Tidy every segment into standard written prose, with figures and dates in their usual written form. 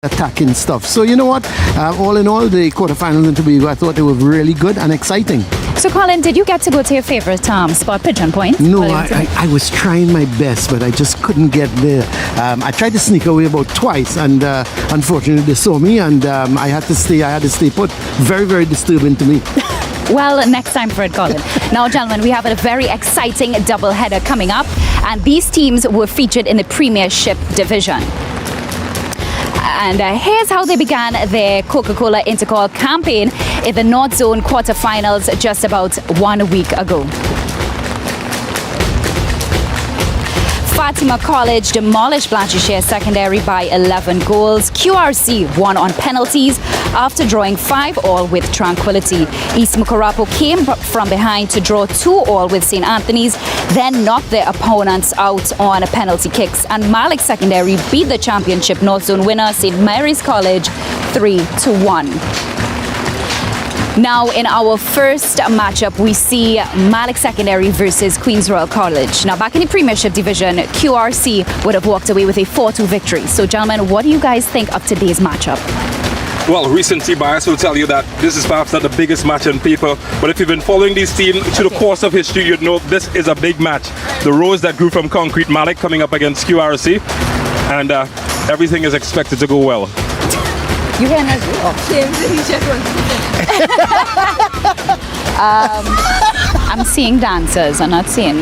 attacking stuff. So you know what? All in all, the quarterfinals in Tobago, I thought they were really good and exciting. So Colin, did you get to go to your favorite spot, Pigeon Point? No, I was trying my best, but I just couldn't get there. I tried to sneak away about twice, and unfortunately they saw me, and I had to stay put. Very, very disturbing to me. Well, next time for it, Colin. Now, gentlemen, we have a very exciting doubleheader coming up, and these teams were featured in the Premiership division. And here's how they began their COCA-COLA INTERCOL campaign in the North Zone quarterfinals just about 1 week ago. Fatima College demolished Blancheshire Secondary by 11 goals. QRC won on penalties after drawing 5-all with Tranquility. East Mukarapo came from behind to draw 2-all with St. Anthony's, then knocked their opponents out on penalty kicks. And Malick Secondary beat the championship North Zone winner St. Mary's College 3-1. Now, in our first matchup, we see Malick Secondary versus Queen's Royal College. Now, back in the Premiership division, QRC would have walked away with a 4-2 victory. So, gentlemen, what do you guys think of today's matchup? Well, recency bias will tell you that this is perhaps not the biggest match on paper, but if you've been following these teams through the course of history, you'd know this is a big match. The rose that grew from concrete, Malick coming up against QRC, and everything is expected to go well. You can as well. I'm seeing dancers. I'm not seeing.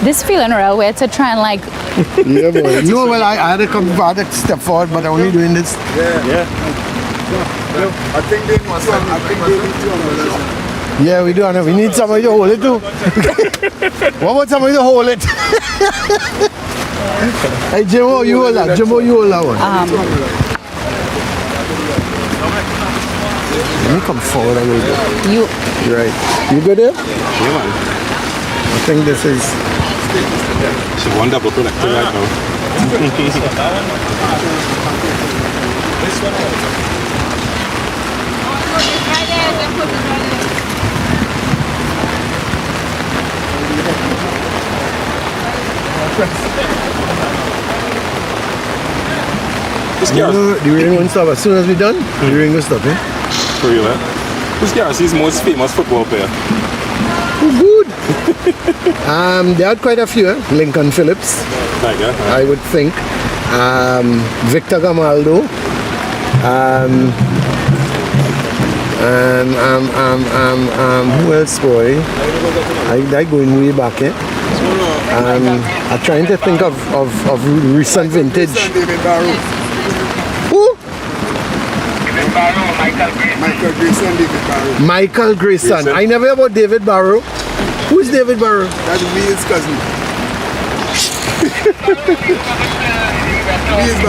This feeling real weird to try and like. Yeah, boy. No, well, I had to come back a step forward, but I'm only doing this. Yeah. I think they must. I think they need to. Yeah, we do. And we need somebody to hold it too. What about somebody to hold it? Hey, Jimbo, you hold that. Jimbo, you hold that one. Let me come forward a little bit. You're right. You good there? Yeah, man. I think this is. She won double collector right now. The rain won't stop. As soon as we're done, the rain will stop, eh? For real, eh? Who's QRC's most famous football player? Oh, good. They had quite a few, eh? Lincoln Phillips, I would think. Victor Gamaldo. Who else, boy? I going way back, eh? I'm trying to think of recent vintage. Who? Michael Grayson, David Barrow. Michael Grayson. I never heard about David Barrow. Who's David Barrow? That's Will's cousin.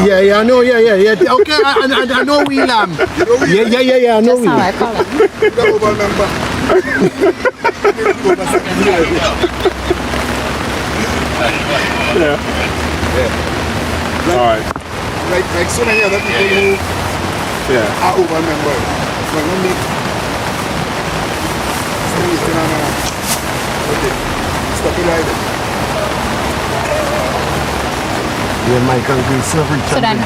Yeah, I know, yeah. Okay, I know Will. Yeah, I know Will. That's how I call him. Yeah. All right. Like so many other people who are over members. So I'm going to stop it right there. Yeah, Michael Grayson, So then,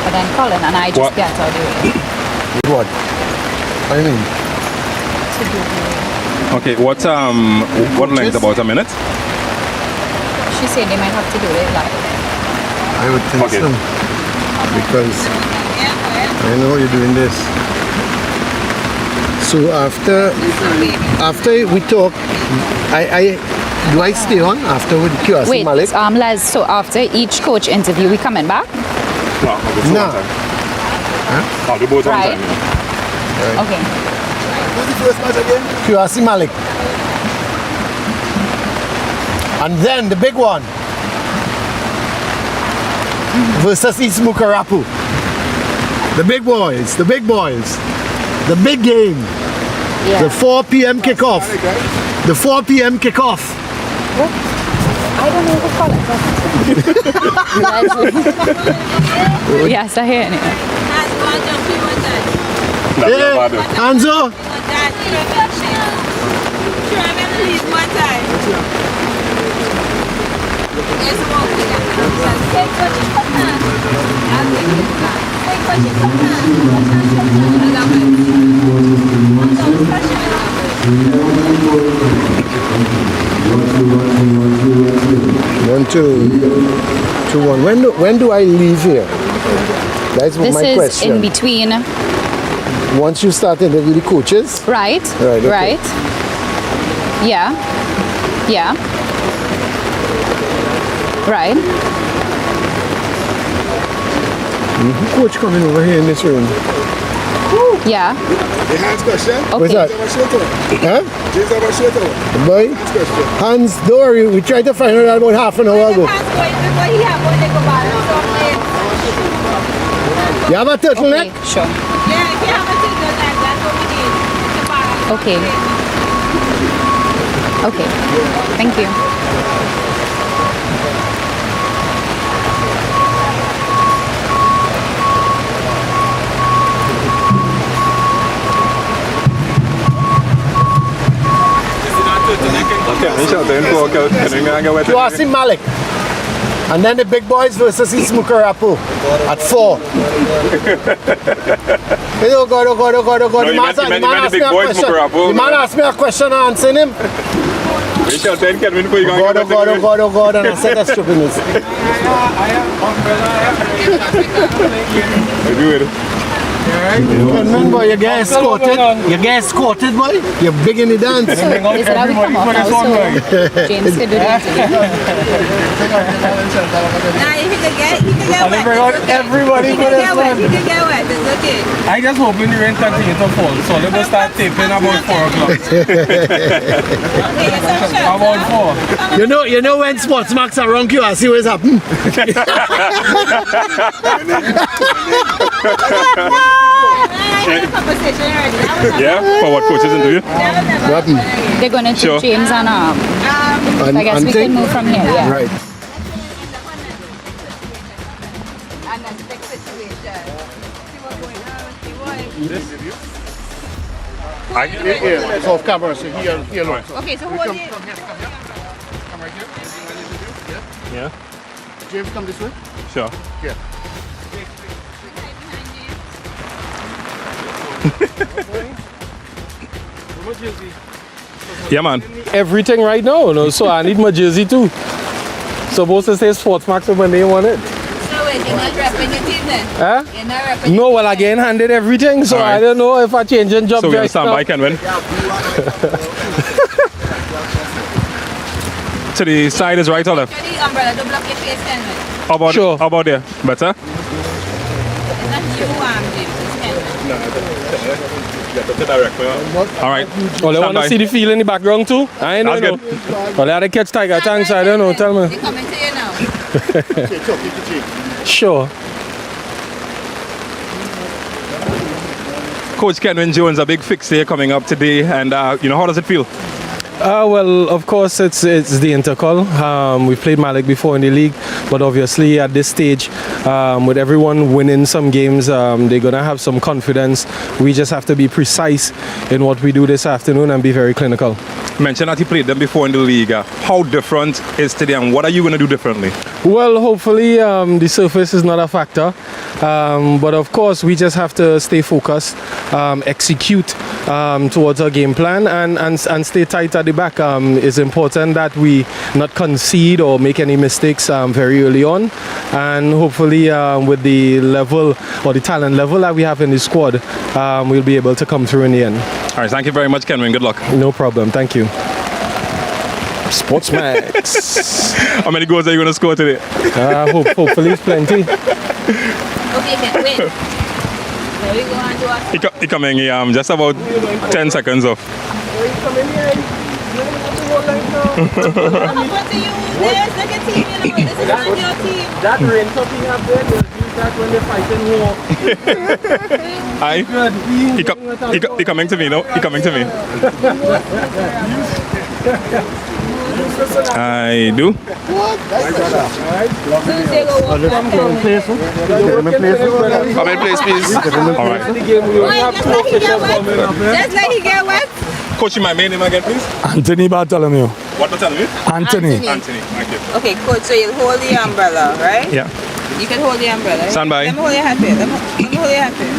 but then Colin and I just What? get out of the way. What? What do you mean? Okay, what length? About a minute? She said they might have to do it live. I would think Okay. so. Because I know you're doing this. So after we talk, do I stay on after with QRC Wait, Malick? Les, so after each coach interview, we coming back? No, I'll do No. one time. Huh? I'll do both one Right. time. Okay. Who's the first match again? QRC Malick. And then the big one versus East Mukarapu. The big boys, the big big game. Yeah. The 4 p.m. kickoff. The 4 p.m. kickoff. I don't know what to call it. Yes, I hear it. Yeah, Anzo. One, two, 1. When do I leave here? That's This my is question. in between. Once you start interviewing the coaches, Right. Right, okay. Right. Yeah. Yeah. Right. coach coming over here in this room. Yeah. The hands question? What's that? Huh? James have a shirt on. Boy, Hans, don't worry, we tried to find out about half an hour ago. You have a turtleneck? Okay, sure. Yeah, if you have a turtleneck, that's what we need. Okay. Okay. Thank you. You are see Malick. And then the big boys versus East Mukarapu at 4. Oh God, oh God, oh God, oh God. No, The man asked me a question. The man asked me a question and answering him. Oh God, oh God, oh God, oh God. And I said that's stupidness. Kenman, boy, you get escorted. You get escorted, boy. You're big in the dance. Is it how we come off now? So James could do the interview. Nah, he can get wet. Everybody He for can this get wet. one. He can get wet. It's okay. I just hoping the rain continue to fall, so let us start taping about 4 o'clock. Okay, it's all shut. About 4. You know when SportsMax are wrong, you are see what's happening. Conversation already. That was Yeah, for what coaches interview? never. They're going to take Sure. James and I guess we can move from here. Yeah. Right. Unexpected situation. See what's going on. See what. It's off camera, so here look. Okay, so hold it. Come right here. Yeah, James, come this way. sure. Yeah. Yeah, man. Everything right now, no? So I need my jersey too. Supposed to say SportsMax when they want it. So wait, you're not repping your team then? Huh? You're not repping No, well, I get handed everything, so Alright. I don't know if I change in job So we're gonna just stand now. by, Kenwin. To the side is right or left? the umbrella. Don't block your face, Kenwin. How about, Sure. how about there? Better? It's not you, James. It's Kenwin. All right. Well, they Stand want to by. see the feel in the background too? I ain't know. That's No. Well, they had to catch Tiger Tanks, I don't know. Tell me. They're coming to you now. Sure. Coach Kenwin Jones, a big fix here coming up today, and how does it feel? Well, of course, it's the Intercol. We've played Malick before in the league, but obviously at this stage, with everyone winning some games, they're going to have some confidence. We just have to be precise in what we do this afternoon and be very clinical. Mention that you played them before in the league. How different is today, and what are you going to do differently? Well, hopefully the surface is not a factor, but of course we just have to stay focused, execute towards our game plan, and stay tight at the back. It's important that we not concede or make any mistakes very early on, and hopefully with the level or the talent level that we have in the squad, we'll be able to come through in the end. All right, thank you very much, Kenwin. Good luck. No problem. Thank you. SportsMax. How many goals are you going to score today? Hopefully it's plenty. Okay, then wait. There we go and do a He coming just about 10 seconds off. What to you? There's like a team, you know. This is not your team. That rain top you have there, you'll use that when they're fighting war. Aye. He coming to me, no? He coming to me. I do. Tuesday go walk Let him play, sir. Let him play, sir. Come in, please, please. All right. Just like he get wet. Coach, my main name again, please. Anthony Bartholomew. What was telling me? Anthony. Anthony. Thank you. Okay, coach, so you'll hold the umbrella, right? Yeah. You can hold the umbrella. Stand by. Let me hold your hat here. Let me hold your hat here.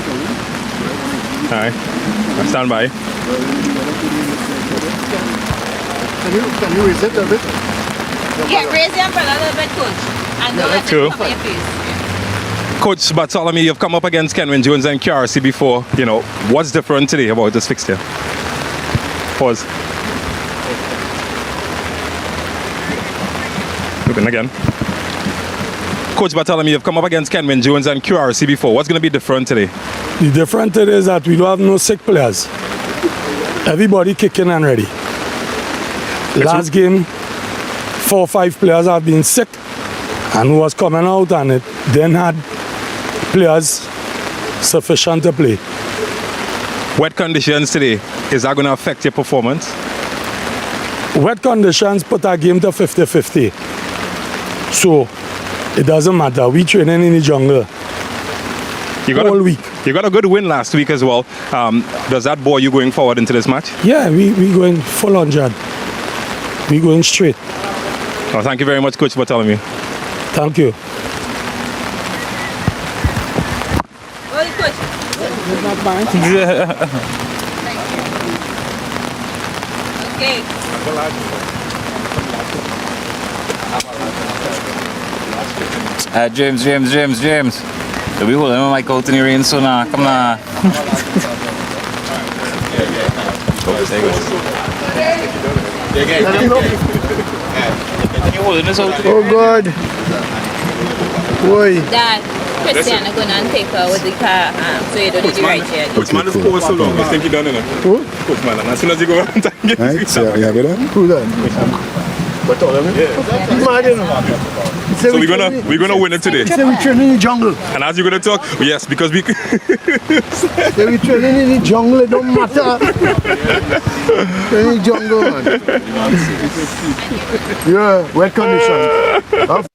All right. Stand by. Can you raise it a bit? Yeah, raise the umbrella a little bit, coach. And don't let Two. it cover your face. Coach Bartholomew, you've come up against Kenwin Jones and QRC before. You know, what's different today about this fixture? Pause. Looking again. Coach Bartholomew, you've come up against Kenwin Jones and QRC before. What's going to be different today? The difference today is that we don't have no sick players. Everybody kicking and ready. Last game, 4 or 5 players have been sick and was coming out and it then had players sufficient to play. Wet conditions today, is that going to affect your performance? Wet conditions put our game to 50-50. So it doesn't matter. We training in the jungle all week. You got a good win last week as well. Does that bore you going forward into this match? Yeah, we going full 100. We going straight. Oh, thank you very much, Coach Bartholomew. Thank you. Hold it, coach. Okay. James. So we hold him on my coat in the rain, so now, come now. Can you hold this out? Oh, God. Boy. Dad, Christiana going and take her with the car, so you don't need to ride here. Coach man is paused so long, you think he done it? Who? Coach man, and as soon as you go around, Right? So, yeah, better? Who that? So we're gonna win it today. Say we training in the jungle. And as you're gonna talk, yes, because we Say we training in the jungle, it don't matter. Training in the jungle, man. Yeah, wet conditions.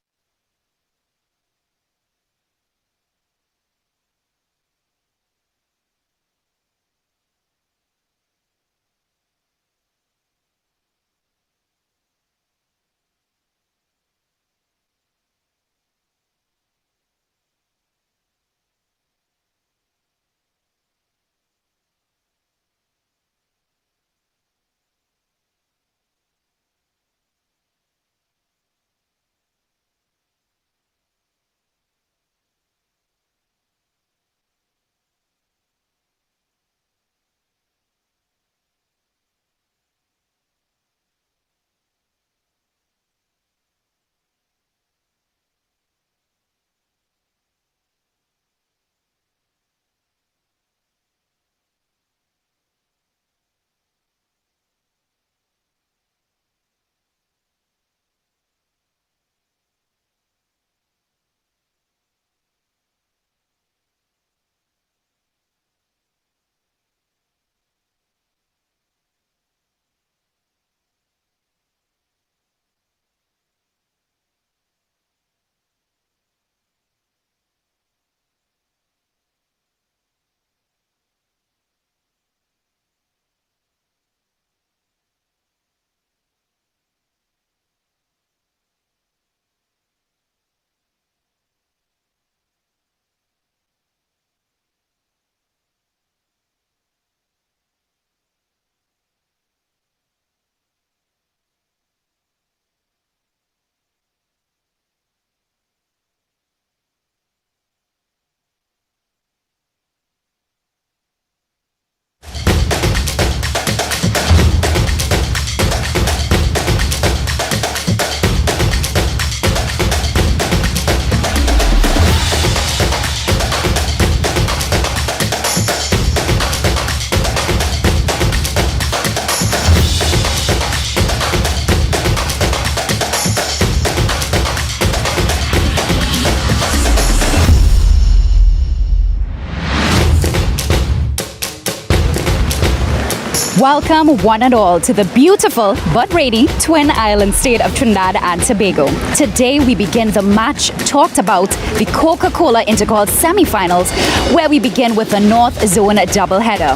Welcome one and all to the beautiful but rainy Twin Island state of Trinidad and Tobago. Today we begin the match talked about, the COCA-COLA INTERCOL semi-finals, where we begin with the North Zone doubleheader.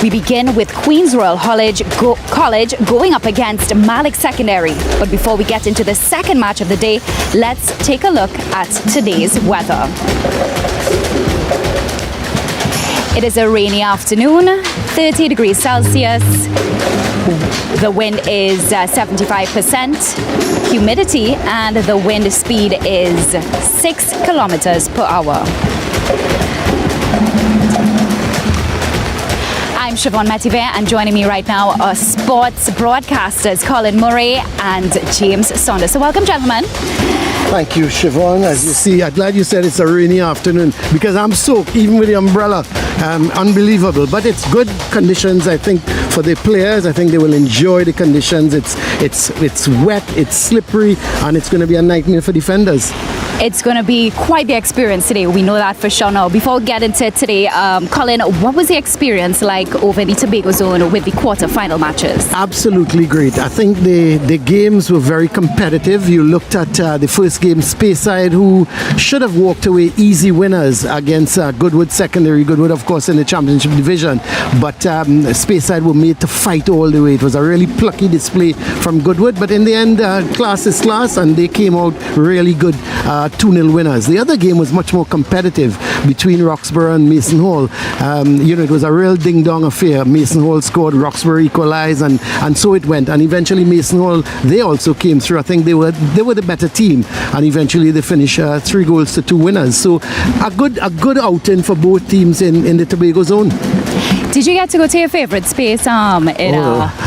We begin with Queen's Royal College going up against Malick Secondary. But before we get into the second match of the day, let's take a look at today's weather. It is a rainy afternoon, 30 degrees Celsius. The wind is 75%, humidity, and the wind speed is 6 kilometers per hour. I'm Siobhan Metiver, and joining me right now are sports broadcasters Colin Murray and James Saunders. So welcome, gentlemen. Thank you, Siobhan. As you see, I'm glad you said it's a rainy afternoon because I'm soaked, even with the umbrella. Unbelievable. But it's good conditions, I think, for the players. I think they will enjoy the conditions. It's wet, it's slippery, and it's going to be a nightmare for defenders. It's going to be quite the experience today. We know that for sure now. Before we get into it today, Colin, what was the experience like over the Tobago zone with the quarter-final matches? Absolutely great. I think the games were very competitive. You looked at the first game, Speyside, who should have walked away easy winners against Goodwood Secondary. Goodwood, of course, in the championship division. But Speyside were made to fight all the way. It was a really plucky display from Goodwood. But in the end, class is class, and they came out really good. 2-0 winners. The other game was much more competitive between Roxborough and Mason Hall. It was a real ding-dong affair. Mason Hall scored, Roxborough equalized, and so it went. And eventually Mason Hall, they also came through. I think they were the better team, and eventually they finished 3-2 winners. So a good outing for both teams in the Tobago zone. Did you get to go to your favorite space in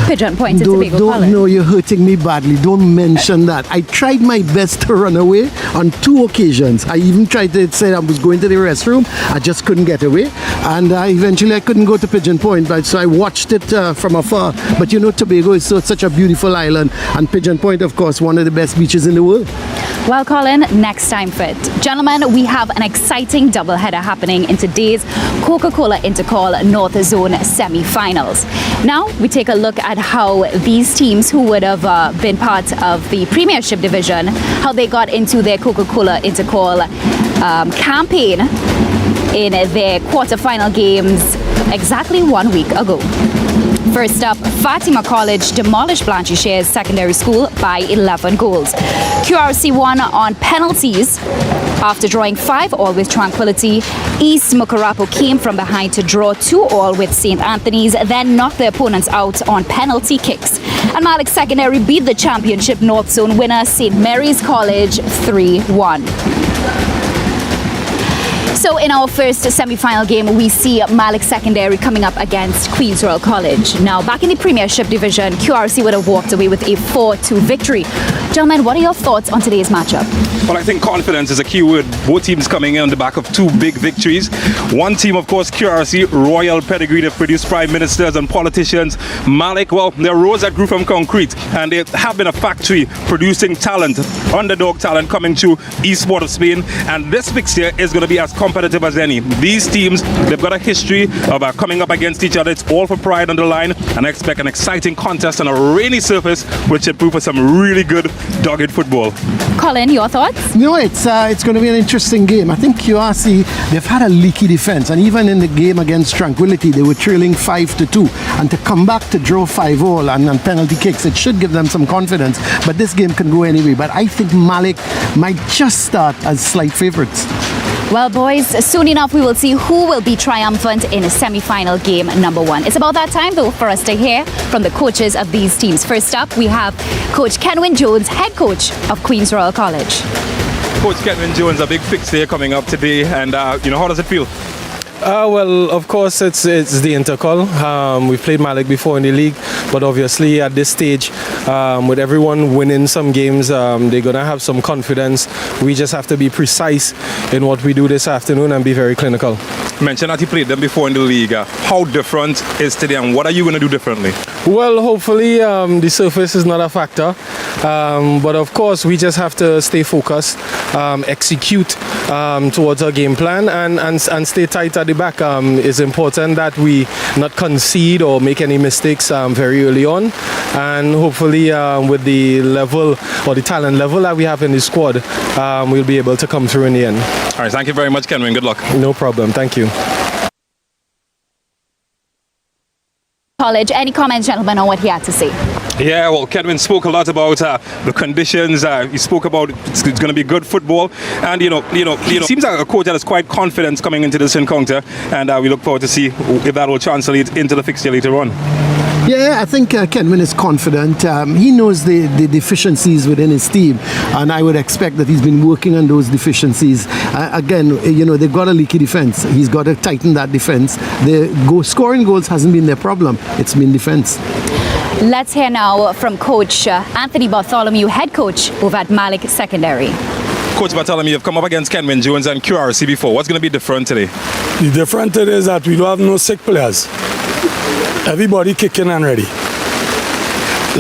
Pigeon Point in Tobago College? No, you're hurting me badly. Don't mention that. I tried my best to run away on 2 occasions. I even tried to say I was going to the restroom. I just couldn't get away. And eventually I couldn't go to Pigeon Point. So I watched it from afar. But Tobago is such a beautiful island. And Pigeon Point, of course, one of the best beaches in the world. Well, Colin, next time fit. Gentlemen, we have an exciting doubleheader happening in today's COCA-COLA INTERCOL North Zone semi-finals. Now, we take a look at how these teams who would have been part of the Premiership Division, how they got into their COCA-COLA INTERCOL campaign in their quarter-final games exactly 1 week ago. First up, Fatima College demolished Blanchishare's secondary school by 11 goals. QRC won on penalties after drawing 5-all with Tranquility. East Mukarapo came from behind to draw 2-all with St. Anthony's, then knocked their opponents out on penalty kicks. And Malick Secondary beat the championship North Zone winner St. Mary's College 3-1. So in our first semi-final game, we see Malick Secondary coming up against Queen's Royal College. Now, back in the Premiership Division, QRC would have walked away with a 4-2 victory. Gentlemen, what are your thoughts on today's matchup? Well, I think confidence is a key word. Both teams coming in on the back of 2 big victories. One team, of course, QRC, royal pedigree. They've produced prime ministers and politicians. Malick, well, they're rose that grew from concrete, and they have been a factory producing talent, underdog talent coming to Eastport of Spain. And this fixture is going to be as competitive as any. These teams, they've got a history of coming up against each other. It's all for pride on the line, and I expect an exciting contest on a rainy surface, which should prove for some really good dogged football. Colin, your thoughts? It's going to be an interesting game. I think QRC, they've had a leaky defense, and even in the game against Tranquility, they were trailing 5-2, and to come back to draw 5-all and penalty kicks, it should give them some confidence. But this game can go anyway. But I think Malick might just start as slight favourites. Well, boys, soon enough we will see who will be triumphant in semi-final game number 1. It's about that time, though, for us to hear from the coaches of these teams. First up, we have Coach Kenwin Jones, head coach of Queen's Royal College. Coach Kenwin Jones, a big fixture coming up today, and how does it feel? Well, of course, it's the Intercol. We've played Malick before in the league, but obviously at this stage, with everyone winning some games, they're going to have some confidence. We just have to be precise in what we do this afternoon and be very clinical. You mentioned that you played them before in the league. How different is today, and what are you going to do differently? Well, hopefully the surface is not a factor, but of course we just have to stay focused, execute towards our game plan and stay tight at the back. It's important that we not concede or make any mistakes very early on, and hopefully with the level or the talent level that we have in the squad, we'll be able to come through in the end. All right, thank you very much, Kenwin. Good luck. No problem. Thank you. College, any comments, gentlemen, on what he had to say? Yeah, well, Kenwin spoke a lot about the conditions. He spoke about it's going to be good football, and seems like a coach that is quite confident coming into this encounter, and we look forward to see if that will translate into the fixture later on. Yeah, I think Kenwin is confident. He knows the deficiencies within his team, and I would expect that he's been working on those deficiencies. Again, they've got a leaky defense. He's got to tighten that defense. Scoring goals hasn't been their problem. It's been defense. Let's hear now from Coach Anthony Bartholomew, head coach over at Malick Secondary. Coach Bartholomew, you've come up against Kenwin Jones and QRC before. What's going to be different today? The difference today is that we don't have no sick players. Everybody kicking and ready.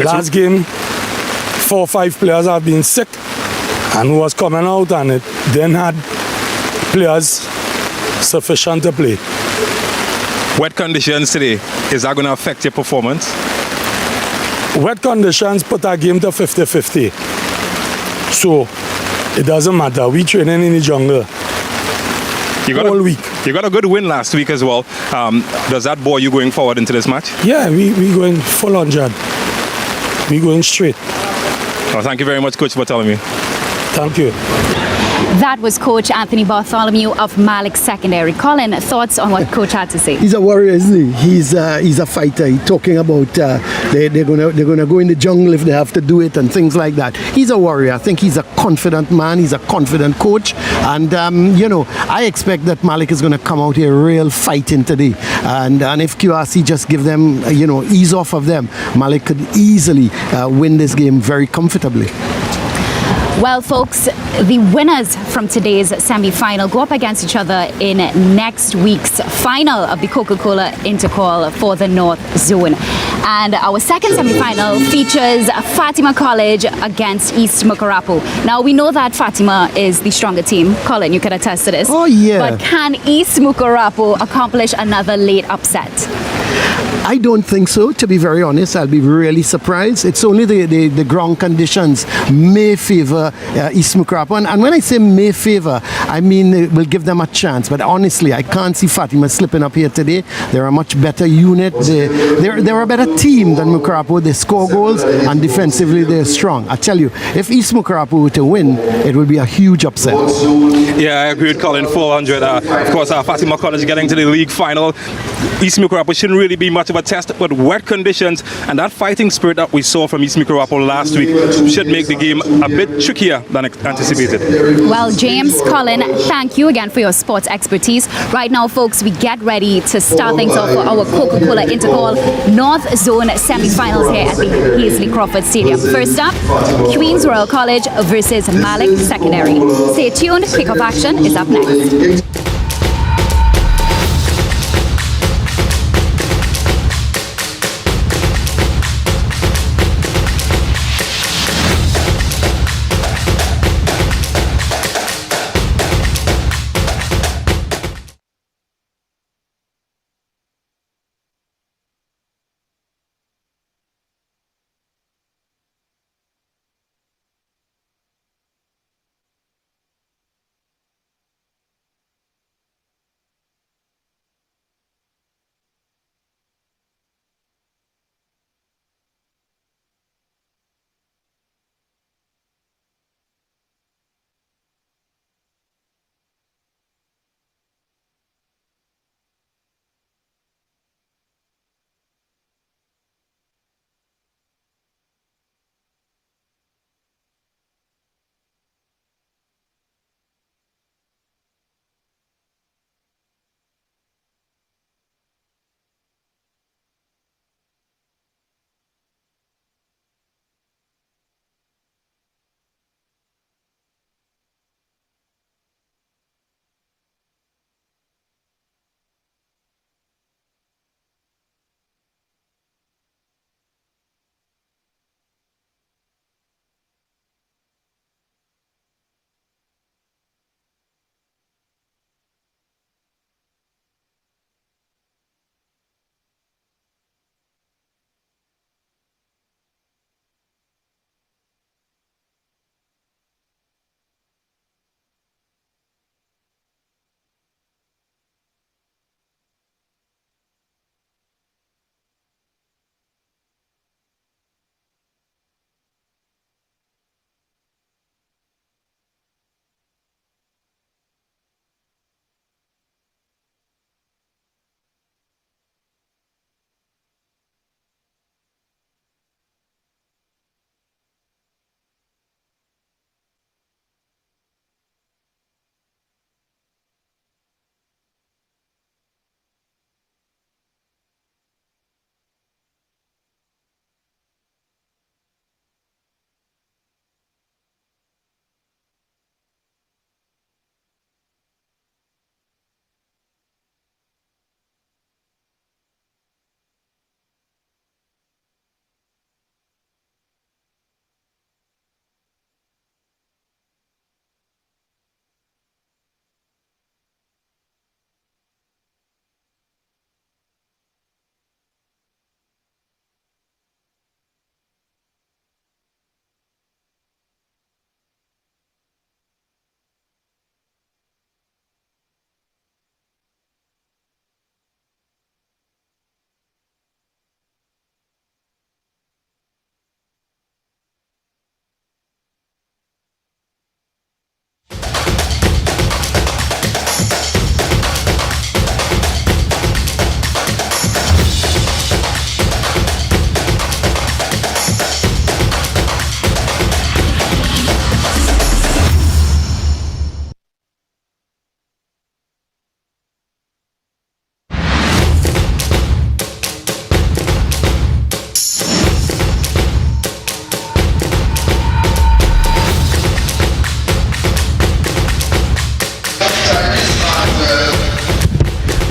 Last game, 4 or 5 players have been sick and who was coming out and it then had players sufficient to play. Wet conditions today, is that going to affect your performance? Wet conditions put our game to 50-50. So it doesn't matter. We training in the jungle all week. You got a good win last week as well. Does that buoy you going forward into this match? Yeah, we going full 100. We going straight. Well, thank you very much, Coach Bartholomew. Thank you. That was Coach Anthony Bartholomew of Malick Secondary. Colin, thoughts on what Coach had to say? He's a warrior, isn't he? He's a fighter. He's talking about they're gonna go in the jungle if they have to do it and things like that. He's a warrior. I think he's a confident man. He's a confident coach, and I expect that Malick is going to come out here real fighting today. And if QRC just give them ease off of them, Malick could easily win this game very comfortably. Well, folks, the winners from today's semi-final go up against each other in next week's final of the COCA-COLA INTERCOL for the North Zone. And our second semi-final features Fatima College against East Mucurapo. Now, we know that Fatima is the stronger team. Colin, you can attest to this. Oh, yeah. But can East Mucurapo accomplish another late upset? I don't think so, to be very honest. I'll be really surprised. It's only the ground conditions may favour East Mucurapo. And when I say may favour, I mean it will give them a chance. But honestly, I can't see Fatima slipping up here today. They're a much better unit. They're a better team than Mucurapo. They score goals and defensively they're strong. I tell you, if East Mucurapo were to win, it would be a huge upset. Yeah, I agree with Colin, 400. Of course, Fatima College getting to the league final. East Mucurapo shouldn't really be much of a test, but wet conditions and that fighting spirit that we saw from East Mucurapo last week should make the game a bit trickier than anticipated. Well, James, Colin, thank you again for your sports expertise. Right now, folks, we get ready to start things off for our COCA-COLA INTERCOL North Zone semi-finals here at the Hazley Crawford Stadium. First up, Queens Royal College versus Malick Secondary. Stay tuned, kickoff action is up next.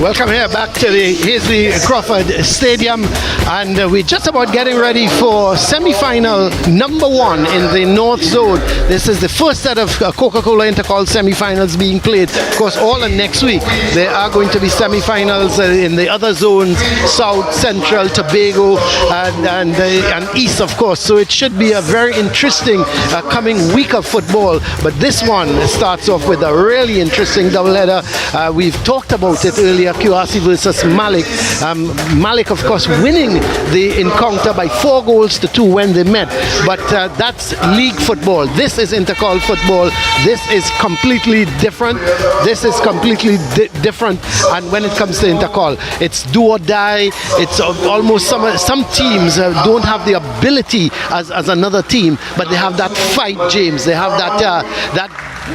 Welcome here back to the Hazley Crawford Stadium, and we're just about getting ready for semi-final number 1 in the North Zone. This is the first set of COCA-COLA Intercol semi-finals being played. Of course, all of next week there are going to be semi-finals in the other zones, South, Central, Tobago, and East, of course. So it should be a very interesting coming week of football. But this one starts off with a really interesting doubleheader. We've talked about it earlier. QRC versus Malick. Malick, of course, winning the encounter by 4 goals to 2 when they met. But that's league football. This is Intercol football. This is completely different. And when it comes to Intercol, it's do or die. It's almost some teams don't have the ability as another team, but they have that fight, James. They have that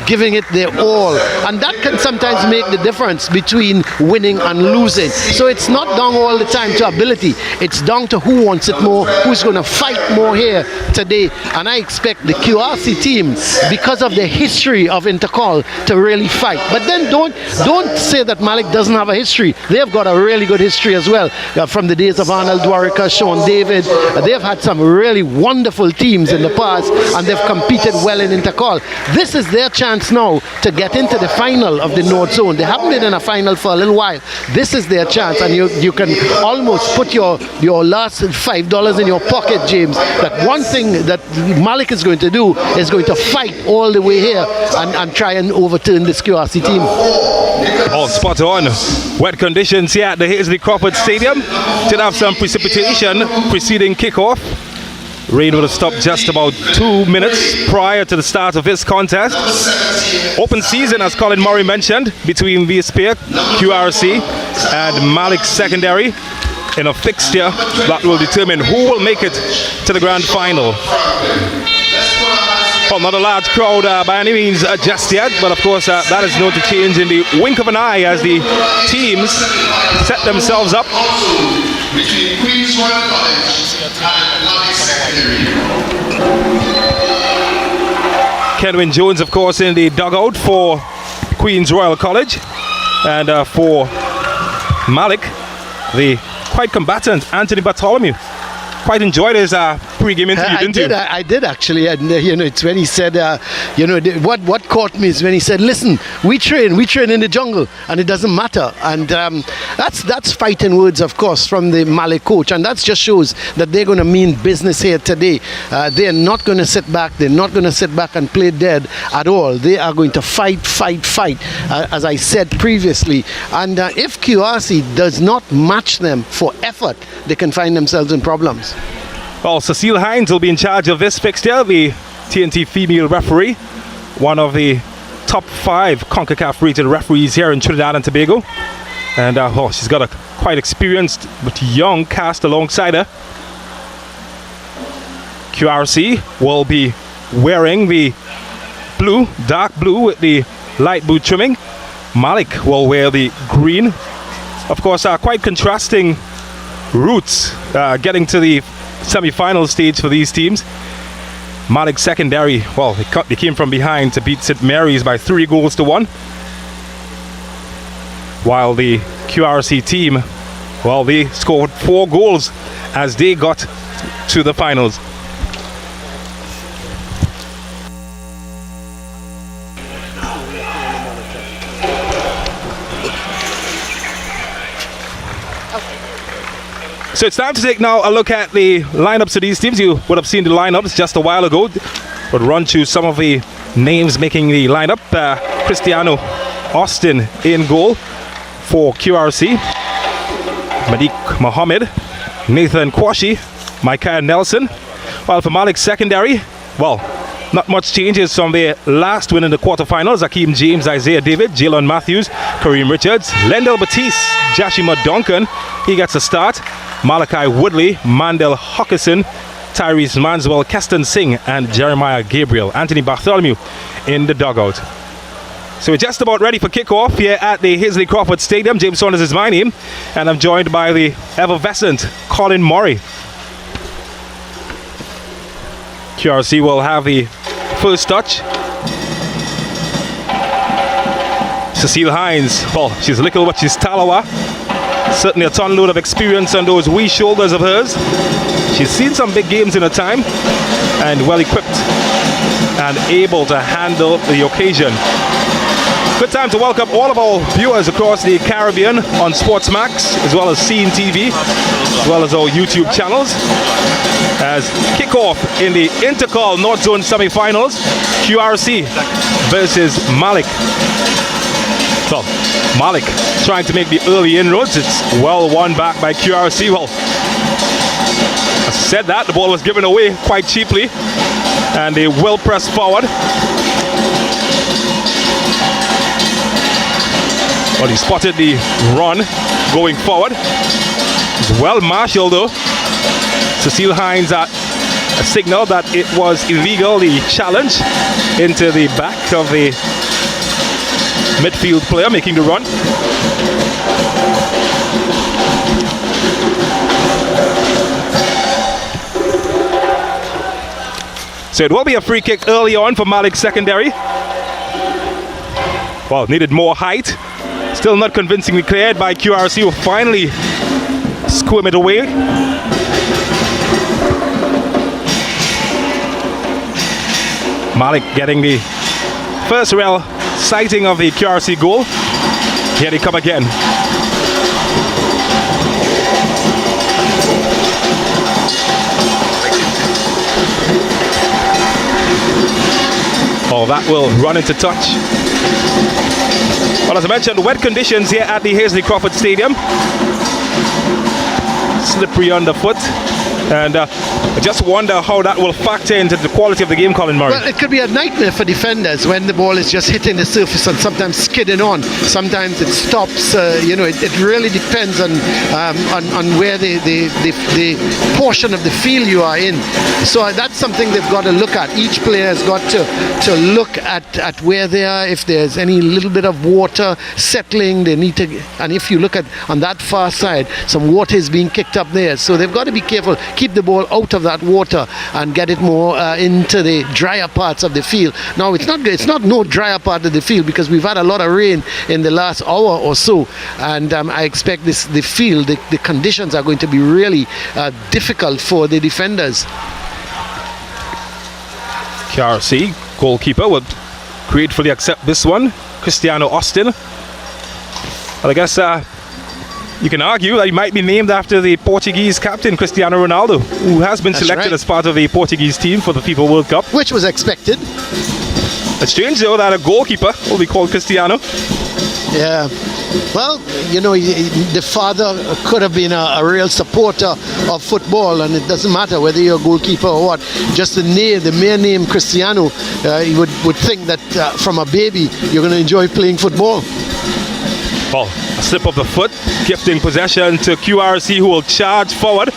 giving it their all, and that can sometimes make the difference between winning and losing. So it's not down all the time to ability, it's down to who wants it more, who's going to fight more here today. And I expect the QRC team, because of the history of Intercol, to really fight. But then don't say that Malick doesn't have a history. They've got a really good history as well, from the days of Arnold Dwarika, Sean David. They've had some really wonderful teams in the past, and they've competed well in Intercol. This is their chance now to get into the final of the North Zone. They haven't been in a final for a little while. This is their chance, and you can almost put your last $5 in your pocket, James. That one thing that Malick is going to do is going to fight all the way here and try and overturn this QRC team. Oh, spot on. Wet conditions here at the Hazley Crawford Stadium. Did have some precipitation preceding kickoff. Rain would have stopped just about 2 minutes prior to the start of this contest. Open season, as Colin Murray mentioned, between the Spear, QRC, and Malick Secondary in a fixture that will determine who will make it to the grand final. Well, not a large crowd by any means just yet, but of course that is known to change in the wink of an eye as the teams set themselves up. Between Queen's Royal College and Malick Secondary. Kenwin Jones, of course, in the dugout for Queen's Royal College, and for Malick, the quite combatant Anthony Bartholomew. Quite enjoyed his pre-game interview, didn't you? I did actually, and it's when he said, what caught me is when he said, "Listen, we train in the jungle, and it doesn't matter." And that's fighting words, of course, from the Malick coach, and that just shows that they're going to mean business here today. They are not going to sit back. They're not going to sit back and play dead at all. They are going to fight, as I said previously. And if QRC does not match them for effort, they can find themselves in problems. Well, Cecile Hines will be in charge of this fixture, the TNT female referee, one of the top 5 CONCACAF rated referees here in Trinidad and Tobago. And she's got a quite experienced but young cast alongside her. QRC will be wearing the blue, dark blue with the light blue trimming. Malick will wear the green. Of course, quite contrasting routes getting to the semi-final stage for these teams. Malick Secondary, well, they came from behind to beat St. Mary's by 3 goals to 1. While the QRC team, well, they scored 4 goals as they got to the finals. So it's time to take now a look at the lineups of these teams. You would have seen the lineups just a while ago, but run through some of the names making the lineup. Cristiano Austin in goal for QRC. Madiq Mohammed, Nathan Kwashi, Micaiah Nelson. While for Malick Secondary, well, not much changes from their last win in the quarterfinals. Akeem James, Isaiah David, Jalen Matthews, Kareem Richards, Lendell Batiste, Jashima Duncan, he gets a start. Malachi Woodley, Mandel Hawkinson, Tyrese Manswell, Keston Singh, and Jeremiah Gabriel. Anthony Bartholomew in the dugout. So we're just about ready for kickoff here at the Hazley Crawford Stadium. James Saunders is my name, and I'm joined by the effervescent Colin Murray. QRC will have the first touch. Cecile Hines, well, she's little but she's Talawa. Certainly a ton load of experience on those wee shoulders of hers. She's seen some big games in her time and well equipped and able to handle the occasion. Good time to welcome all of our viewers across the Caribbean on SportsMax, as well as Scene TV, as well as our YouTube channels. As kickoff in the Intercol North Zone semi-finals, QRC versus Malick. So, Malick trying to make the early inroads. It's well won back by QRC. Well, as I said that, the ball was given away quite cheaply, and they will press forward. Well, he spotted the run going forward. It's well marshaled though. Cecile Hines at a signal that it was illegal, the challenge into the back of the midfield player making the run. So it will be a free kick early on for Malick Secondary. Well, needed more height. Still not convincingly cleared by QRC, who finally squirm it away. Malick getting the first real sighting of the QRC goal. Here they come again. Oh, that will run into touch. Well, as I mentioned, wet conditions here at the Hazley Crawford Stadium. Slippery underfoot. And I just wonder how that will factor into the quality of the game, Colin Murray. Well, it could be a nightmare for defenders when the ball is just hitting the surface and sometimes skidding on. Sometimes it stops. It really depends on where the portion of the field you are in. So that's something they've got to look at. Each player has got to look at where they are. If there's any little bit of water settling, they need to. And if you look at on that far side, some water is being kicked up there. So they've got to be careful. Keep the ball out of that water and get it more into the drier parts of the field. Now it's not no drier part of the field because we've had a lot of rain in the last hour or so, and I expect the field, the conditions are going to be really difficult for the defenders. QRC goalkeeper would gratefully accept this one, Cristiano Austin. Well, I guess you can argue that he might be named after the Portuguese captain, Cristiano Ronaldo, who has been selected as part of the Portuguese team for the FIFA World Cup. Which was expected. It's strange though that a goalkeeper will be called Cristiano. Yeah. Well, the father could have been a real supporter of football, and it doesn't matter whether you're a goalkeeper or what. Just the mere name Cristiano, you would think that from a baby you're going to enjoy playing football. Well, a slip of the foot, gifting possession to QRC, who will charge forward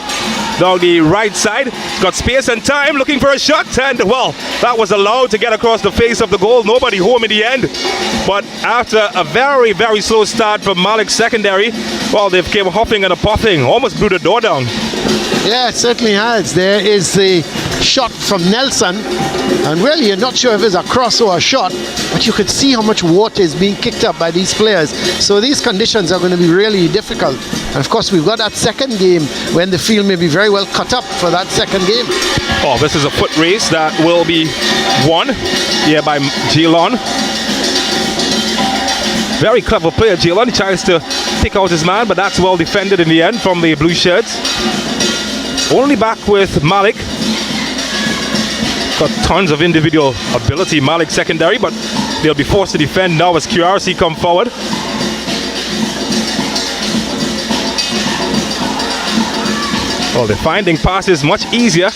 down the right side. He's got space and time, looking for a shot, and well, that was allowed to get across the face of the goal. Nobody home in the end. But after a very, very slow start from Malick Secondary, well, they've came huffing and a puffing, almost blew the door down. Yeah, it certainly has. There is the shot from Nelson, and really you're not sure if it's a cross or a shot, but you could see how much water is being kicked up by these players. So these conditions are going to be really difficult. And of course we've got that second game when the field may be very well cut up for that second game. Oh, this is a foot race that will be won here by Jilon. Very clever player, Jilon. He tries to pick out his man, but that's well defended in the end from the blue shirts. Only back with Malick. Got tons of individual ability, Malick Secondary, but they'll be forced to defend now as QRC come forward. Well, they're finding passes much easier.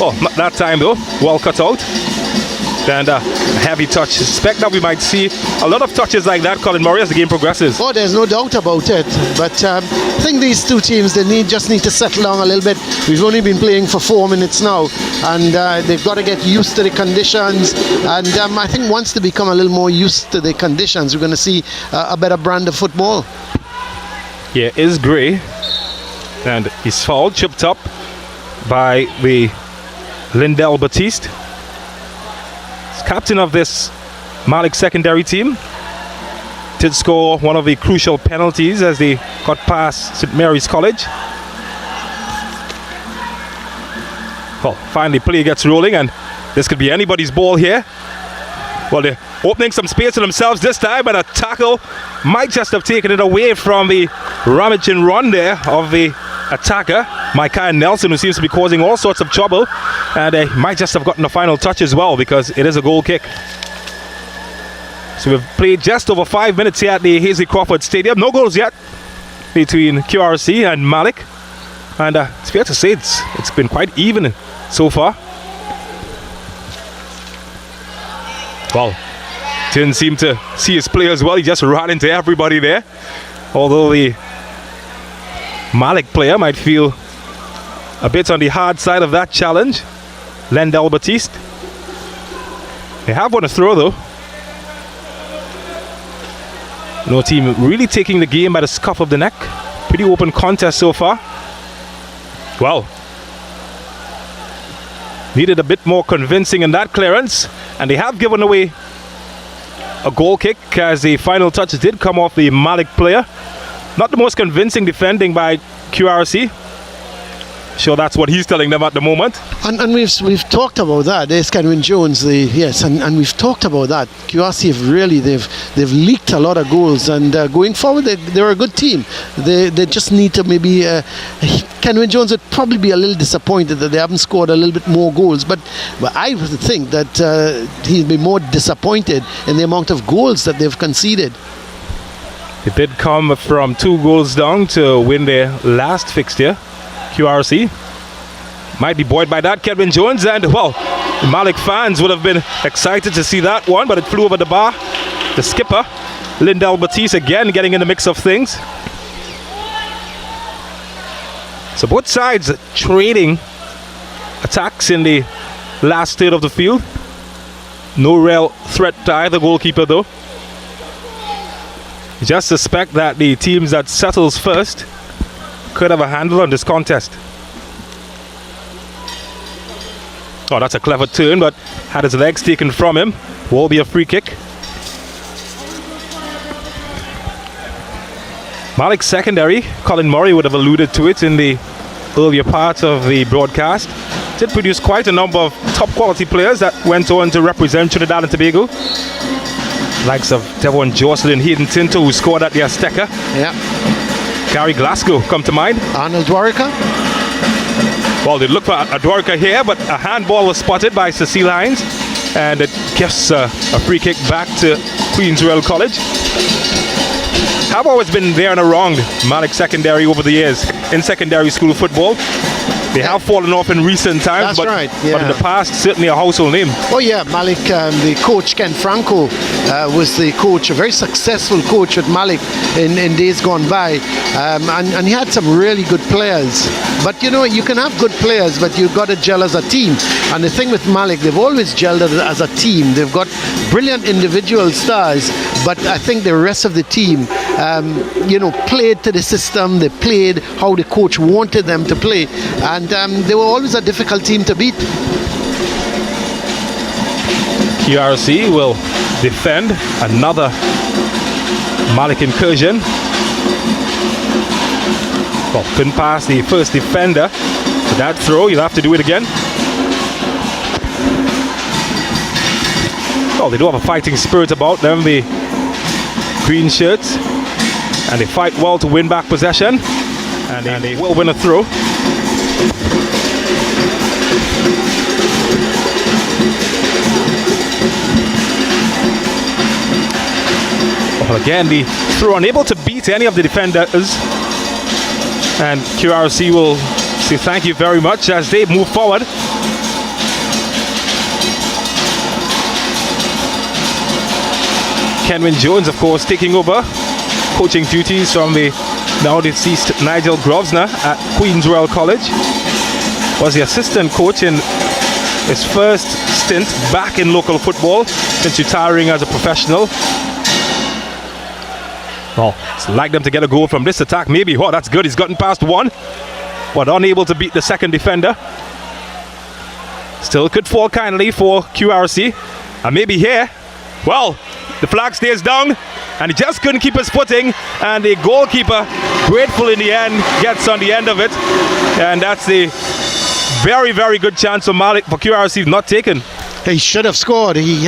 Oh, not that time though. Well cut out. And a heavy touch. Suspect that we might see a lot of touches like that, Colin Murray, as the game progresses. Oh, there's no doubt about it. But I think these two teams, just need to settle down a little bit. We've only been playing for 4 minutes now, and they've got to get used to the conditions. And I think once they become a little more used to the conditions, we're going to see a better brand of football. Here is Gray, and he's fouled, chipped up by the Lindell Batiste. Captain of this Malick Secondary team. did score one of the crucial penalties as they got past St. Mary's College. Well, finally play gets rolling, and this could be anybody's ball here. Well, they're opening some space for themselves this time, but a tackle might just have taken it away from the rummaging run there of the attacker, Micah Nelson, who seems to be causing all sorts of trouble, and they might just have gotten the final touch as well, because it is a goal kick. So we've played just over 5 minutes here at the Hasely Crawford Stadium. No goals yet between QRC and Malick, and it's fair to say it's been quite even so far. Well, didn't seem to see his players well. He just ran into everybody there. Although the Malick player might feel a bit on the hard side of that challenge. Lendell Batiste. They have won a throw though. No team really taking the game by the scuff of the neck. Pretty open contest so far. Well, needed a bit more convincing in that clearance, and they have given away a goal kick as the final touch did come off the Malick player. Not the most convincing defending by QRC. Sure, that's what he's telling them at the moment. And we've talked about that. There's Kenwin Jones, and we've talked about that. QRC have really they've leaked a lot of goals, and going forward they're a good team. They just need to maybe. Kenwin Jones would probably be a little disappointed that they haven't scored a little bit more goals, but I would think that he'd be more disappointed in the amount of goals that they've conceded. It did come from 2 goals down to win their last fixture. QRC might be buoyed by that. Kenwin Jones, and well, Malick fans would have been excited to see that one, but it flew over the bar. The skipper, Lendell Batiste, again getting in the mix of things. So both sides trading attacks in the last third of the field. No real threat to either goalkeeper though. You just suspect that the teams that settles first could have a handle on this contest. Oh, that's a clever turn, but had his legs taken from him. Will be a free kick. Malick's secondary, Colin Murray would have alluded to it in the earlier part of the broadcast, did produce quite a number of top quality players that went on to represent Trinidad and Tobago. Likes of Devon Jocelyn, Hayden Tinto, who scored at the Azteca. Yeah. Gary Glasgow come to mind. Arnold Dwarika. Well, they look for Dwarika here, but a handball was spotted by Cecile Hines, and it gives a free kick back to Queen's Royal College. Have always been there and around Malick secondary over the years in secondary school football. They have fallen off in recent times, That's right, yeah. But in the past, certainly a household name. Oh yeah, Malick, the coach Ken Franco was the coach, a very successful coach with Malick in days gone by, and he had some really good players. But you know, you can have good players, but you've got to gel as a team. And the thing with Malick, they've always gelled as a team. They've got brilliant individual stars, but I think the rest of the team, played to the system. They played how the coach wanted them to play, and they were always a difficult team to beat. QRC will defend another Malick incursion. Well, couldn't pass the first defender. So that throw, you'll have to do it again. Well, they do have a fighting spirit about them, the green shirts. And they fight well to win back possession. And they will win a throw. Well, again, the throw unable to beat any of the defenders. And QRC will say thank you very much as they move forward. Kenwin Jones, of course, taking over coaching duties from the now deceased Nigel Grosvenor at Queen's Royal College. Was the assistant coach in his first stint back in local football since retiring as a professional. Well, it's like them to get a goal from this attack. Maybe. Oh, that's good. He's gotten past one, but unable to beat the second defender. Still could fall kindly for QRC. And maybe here, well, the flag stays down. and he just couldn't keep his footing, and the goalkeeper, grateful in the end, gets on the end of it, and that's the very, very good chance for Malick, for QRC not taken. He should have scored. He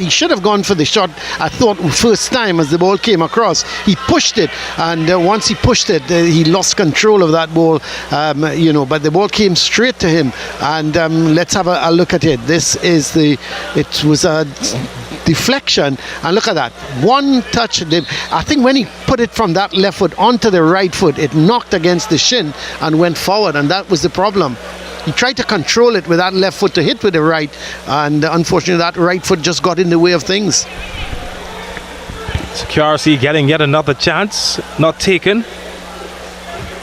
should have gone for the shot. I thought first time as the ball came across, he pushed it, and once he pushed it, he lost control of that ball. But the ball came straight to him. And let's have a look at it. It was a deflection, and look at that. One touch. I think when he put it from that left foot onto the right foot, it knocked against the shin and went forward, and that was the problem. He tried to control it with that left foot to hit with the right, and unfortunately that right foot just got in the way of things. So QRC getting yet another chance, not taken.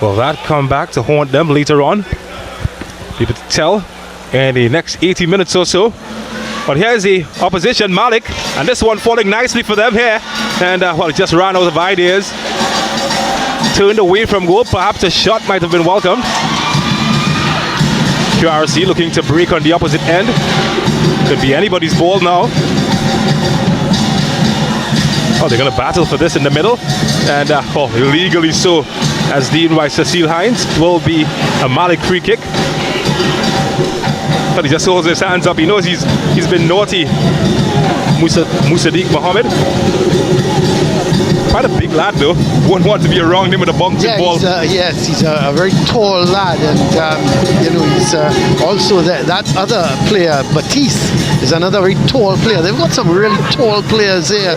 Will that come back to haunt them later on? People to tell in the next 80 minutes or so. But here's the opposition, Malick, and this one falling nicely for them here. And just ran out of ideas. Turned away from goal, perhaps a shot might have been welcomed. QRC looking to break on the opposite end. Could be anybody's ball now. Oh, they're going to battle for this in the middle. And illegally so, as deemed by Cecile Hines. Will be a Malick free kick. But he just holds his hands up. He knows he's been naughty. Musaddiq Mohammed. Quite a big lad though. Won't want to be around him with a bouncing ball. He's a very tall lad, and he's also that other player, Batiste, is another very tall player. They've got some really tall players here.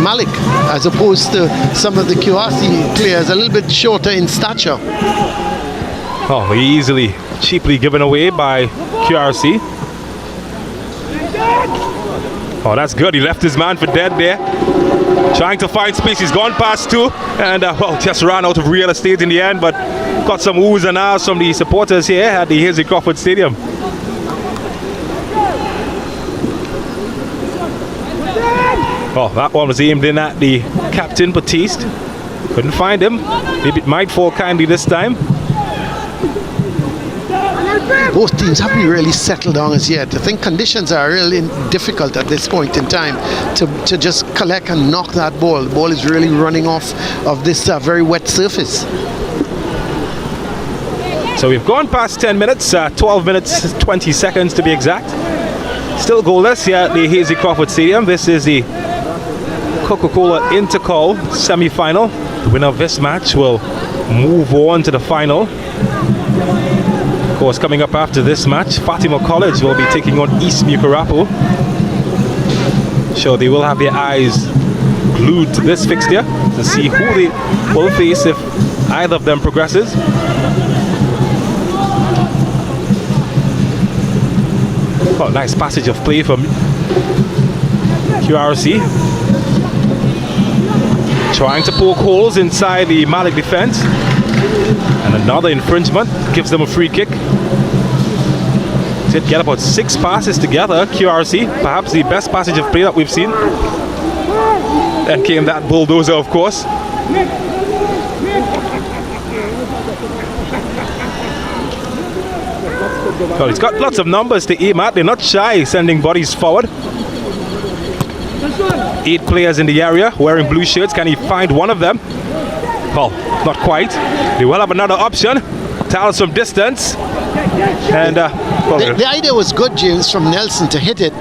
Malick, as opposed to some of the QRC players, a little bit shorter in stature. Oh, easily, cheaply given away by QRC. Oh, that's good. He left his man for dead there. Trying to find space. He's gone past two, and just ran out of real estate in the end, but got some oohs and ahs from the supporters here at the Hazy Crawford Stadium. Oh, that one was aimed in at the captain, Batiste. Couldn't find him. Maybe it might fall kindly this time. Both teams haven't really settled down as yet. I think conditions are really difficult at this point in time to just collect and knock that ball. The ball is really running off of this very wet surface. So we've gone past 10 minutes, 12 minutes, 20 seconds to be exact. Still goalless here at the Hazy Crawford Stadium. This is the COCA-COLA INTERCOL semi-final. The winner of this match will move on to the final. Of course, coming up after this match, Fatima College will be taking on East Mucurapo. So they will have their eyes glued to this fixture to see who they will face if either of them progresses. Oh, nice passage of play from QRC. Trying to poke holes inside the Malick defense. And another infringement gives them a free kick. Did get about 6 passes together, QRC. Perhaps the best passage of play that we've seen. Then came that bulldozer, of course. Well, he's got lots of numbers to aim at. They're not shy sending bodies forward. 8 players in the area wearing blue shirts. Can he find one of them? Well, not quite. They will have another option. Towels from distance. And the idea was good, James, from Nelson to hit it,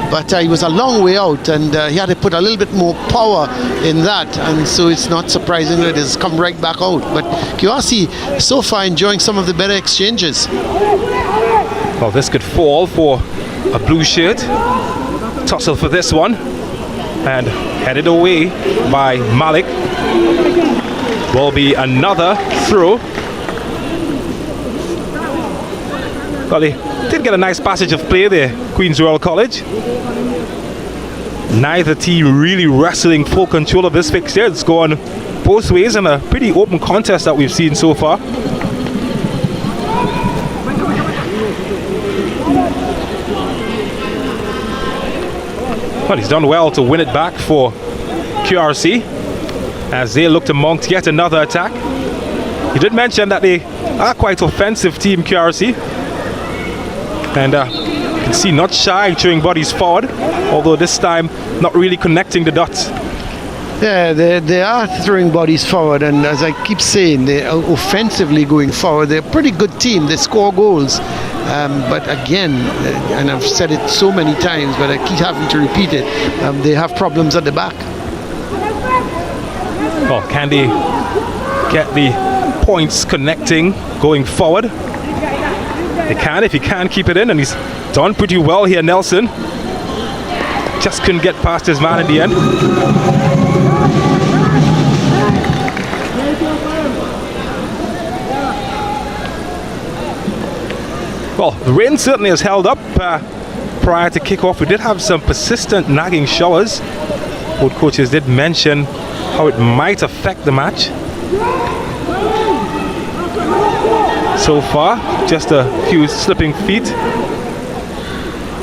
but he was a long way out, and he had to put a little bit more power in that, and so it's not surprising that it has come right back out. But QRC so far enjoying some of the better exchanges. Well, this could fall for a blue shirt. Tussle for this one, and headed away by Malick. Will be another throw. Well, they did get a nice passage of play there, Queen's Royal College. Neither team really wrestling full control of this fixture. It's gone both ways in a pretty open contest that we've seen so far. Well, he's done well to win it back for QRC as they look to mount yet another attack. He did mention that they are quite offensive team, QRC. And you can see not shy throwing bodies forward, although this time not really connecting the dots. Yeah, they are throwing bodies forward, and as I keep saying, they are offensively going forward. They're a pretty good team. They score goals. But again, and I've said it so many times, but I keep having to repeat it, they have problems at the back. Well, can they get the points connecting going forward? They can if he can keep it in, and he's done pretty well here, Nelson. Just couldn't get past his man in the end. Well, the rain certainly has held up prior to kickoff. We did have some persistent nagging showers. Both coaches did mention how it might affect the match. So far, just a few slipping feet.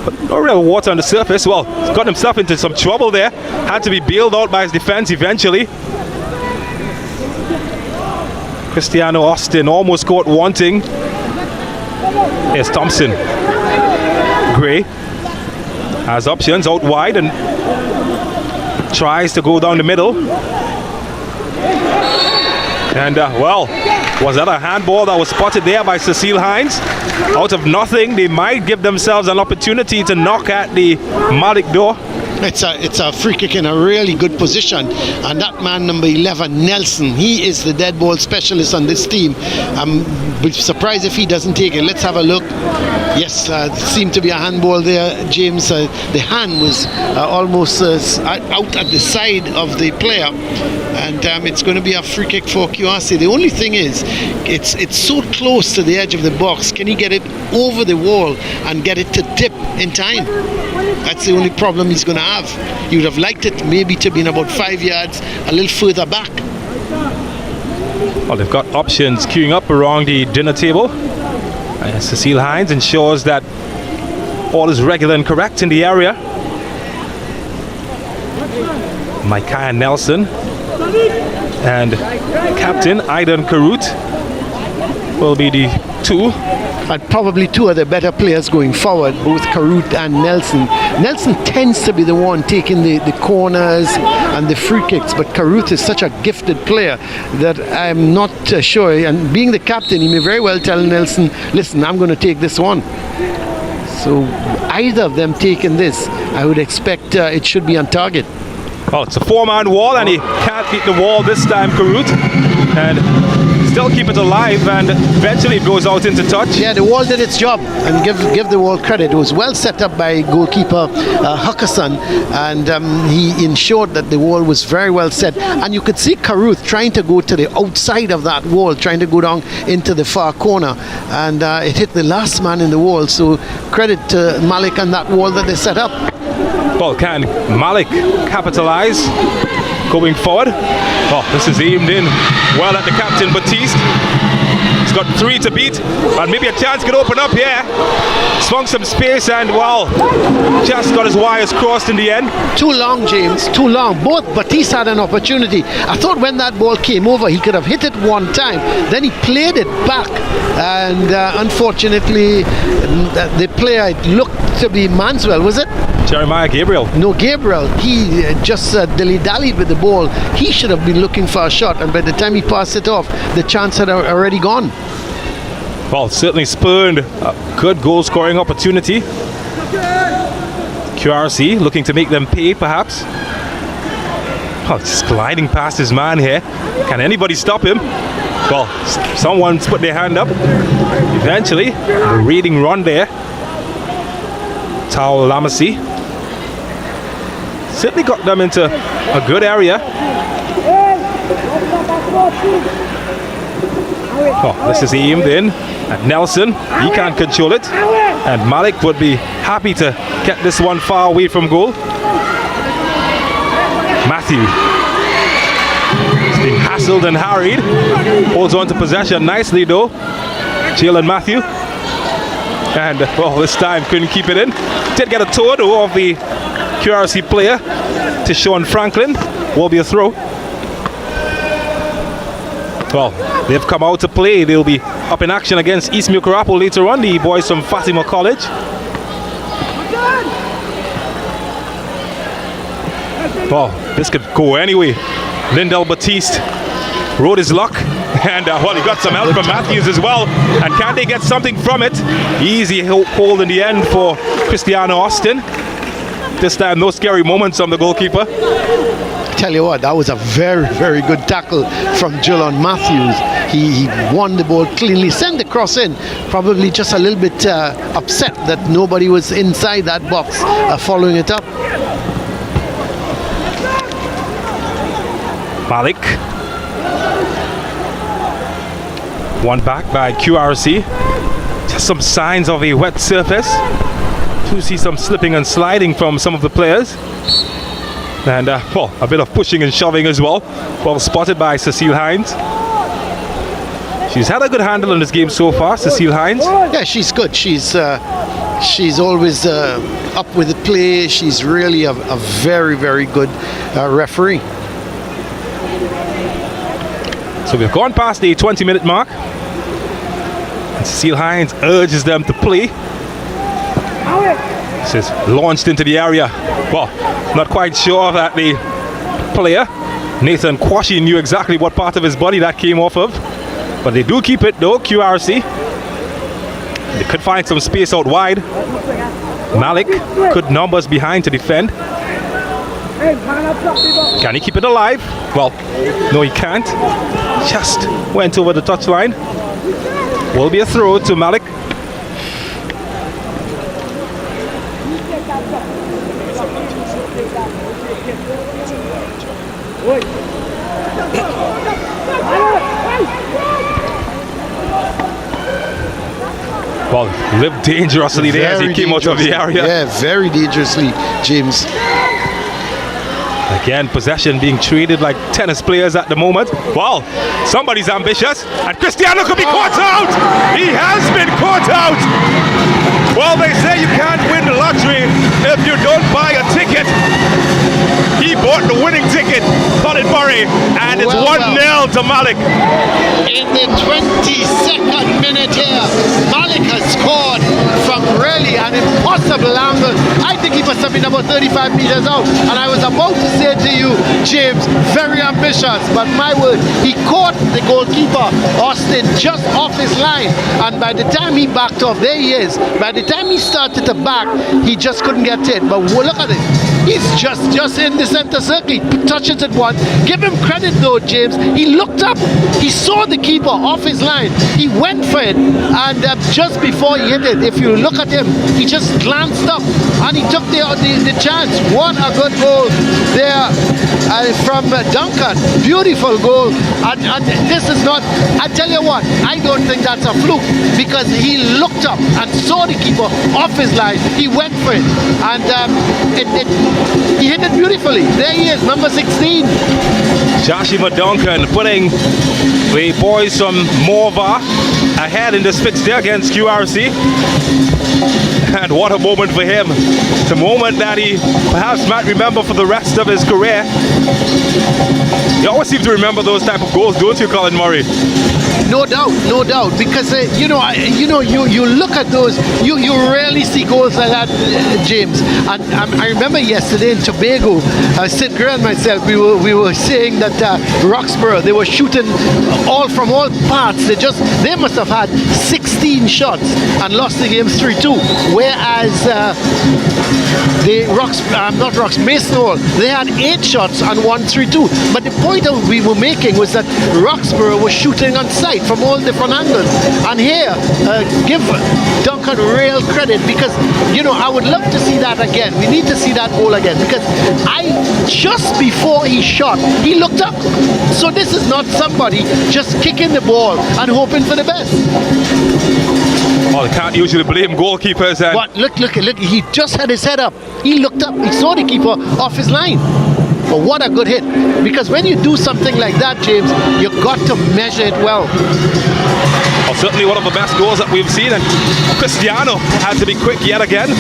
But no real water on the surface. Well, he's got himself into some trouble there. Had to be bailed out by his defense eventually. Cristiano Austin almost caught wanting. Here's Thompson. Gray has options out wide and tries to go down the middle. And well, was that a handball that was spotted there by Cecile Hines? Out of nothing, they might give themselves an opportunity to knock at the Malick door. It's a free kick in a really good position, and that man number 11, Nelson, he is the dead ball specialist on this team. I'm surprised if he doesn't take it. Let's have a look. Yes, seemed to be a handball there, James. The hand was almost out at the side of the player, and it's going to be a free kick for QRC. The only thing is, it's so close to the edge of the box. Can he get it over the wall and get it to dip in time? That's the only problem he's going to have. He would have liked it maybe to be in about 5 yards, a little further back. Well, they've got options queuing up around the dinner table. Cecile Hines ensures that all is regular and correct in the area. Micaiah Nelson and Captain Aidan Karut will be the two. And probably two of the better players going forward, both Karut and Nelson. Nelson tends to be the one taking the corners and the free kicks, but Karut is such a gifted player that I'm not sure. And being the captain, he may very well tell Nelson, listen, I'm going to take this one. So either of them taking this, I would expect it should be on target. Well, it's a four-man wall, and he can't beat the wall this time, Karut. And still keep it alive, and eventually it goes out into touch. Yeah, the wall did its job, and give the wall credit. It was well set up by goalkeeper Huckerson, and he ensured that the wall was very well set. And you could see Karut trying to go to the outside of that wall, trying to go down into the far corner, and it hit the last man in the wall. So credit to Malick and that wall that they set up. Well, can Malick capitalize going forward? Oh, this is aimed in well at the captain, Batiste. He's got 3 to beat, and maybe a chance could open up here. Swung some space, and well, just got his wires crossed in the end. Too long, James, too long. Both Batiste had an opportunity. I thought when that ball came over, he could have hit it one time. Then he played it back, and unfortunately, the player, it looked to be Manswell, was it? Jeremiah Gabriel. No, Gabriel. He just dilly-dallied with the ball. He should have been looking for a shot, and by the time he passed it off, the chance had already gone. Well, certainly spurned a good goal-scoring opportunity. QRC looking to make them pay, perhaps. Oh, just gliding past his man here. Can anybody stop him? Well, someone's put their hand up. Eventually, the reading run there. Tao Lamassi certainly got them into a good area. Oh, this is aimed in at Nelson. He can't control it, and Malick would be happy to get this one far away from goal. Matthew is being hassled and harried. Holds on to possession nicely though, Jalen Matthew. And well, this time couldn't keep it in. Did get a toe though of the QRC player to Sean Franklin. Will be a throw. Well, they've come out to play. They'll be up in action against East Mucurapo later on, the boys from Fatima College. Well, This could go anyway. Lindell Batiste rode his luck. And well, he got some help from Matthews as well. And can they get something from it? Easy hold in the end for Cristiano Austin. This time, no scary moments from the goalkeeper. Tell you what, that was a very, very good tackle from Julian Matthews. He won the ball cleanly, sent the cross in, probably just a little bit upset that nobody was inside that box following it up. Malick. One back by QRC. Just some signs of a wet surface. To see some slipping and sliding from some of the players. And well, a bit of pushing and shoving as well. Well spotted by Cecile Hines. She's had a good handle on this game so far, Cecile Hines. Yeah, she's good. She's always up with the play. She's really a very, very good referee. So we've gone past the 20-minute mark. And Cecile Hines urges them to play. This is launched into the area. Well, not quite sure that the player, Nathan Quashie, knew exactly what part of his body that came off of. But they do keep it though, QRC. They could find some space out wide. Malick, good numbers behind to defend. Can he keep it alive? Well, no he can't. Just went over the touchline. Will be a throw to Malick. Well, lived dangerously there as he came out of the area. Yeah, very dangerously, James. Again, possession being treated like tennis players at the moment. Well, somebody's ambitious, and Cristiano could be caught out! He has been caught out! Well, they say you can't win the lottery if you don't buy a ticket. He bought the winning ticket, Colin Murray, and it's 1-0 to Malick. In the 22nd minute here, Malick has scored from really an impossible angle. I think he must have been about 35 meters out. And I was about to say to you, James, very ambitious, but my word, he caught the goalkeeper, Austin, just off his line. And by the time he backed off, there he is. By the time he started to back, he just couldn't get it. But look at it. He's just in the center circle. He touches it once. Give him credit though, James. He looked up. He saw the keeper off his line. He went for it. And just before he hit it, if you look at him, he just glanced up and he took the chance. What a good goal there from Duncan. Beautiful goal. And this is not, I tell you what, I don't think that's a fluke because he looked up and saw the keeper off his line. He went for it. And he hit it beautifully. There he is, number 16. Joshua Duncan putting the boys from Morva ahead in this fixture against QRC. And what a moment for him. It's a moment that he perhaps might remember for the rest of his career. You always seem to remember those type of goals, don't you, Colin Murray? No doubt, because you look at those, you rarely see goals like that, James. And I remember yesterday in Tobago, Sid Greer and myself, we were saying that Roxborough, they were shooting from all parts. They must have had 16 shots and lost the game 3-2. Whereas Mason Hall, they had 8 shots and won 3-2. But the point that we were making was that Roxborough was shooting on sight from all different angles. And here, give Duncan real credit because, I would love to see that again. We need to see that goal again because just before he shot, he looked up. So this is not somebody just kicking the ball and hoping for the best. Well, they can't usually blame goalkeepers. And but look, he just had his head up. He looked up, he saw the keeper off his line. But what a good hit. Because when you do something like that, James, you've got to measure it well. Well, certainly one of the best goals that we've seen. And Cristiano had to be quick yet again.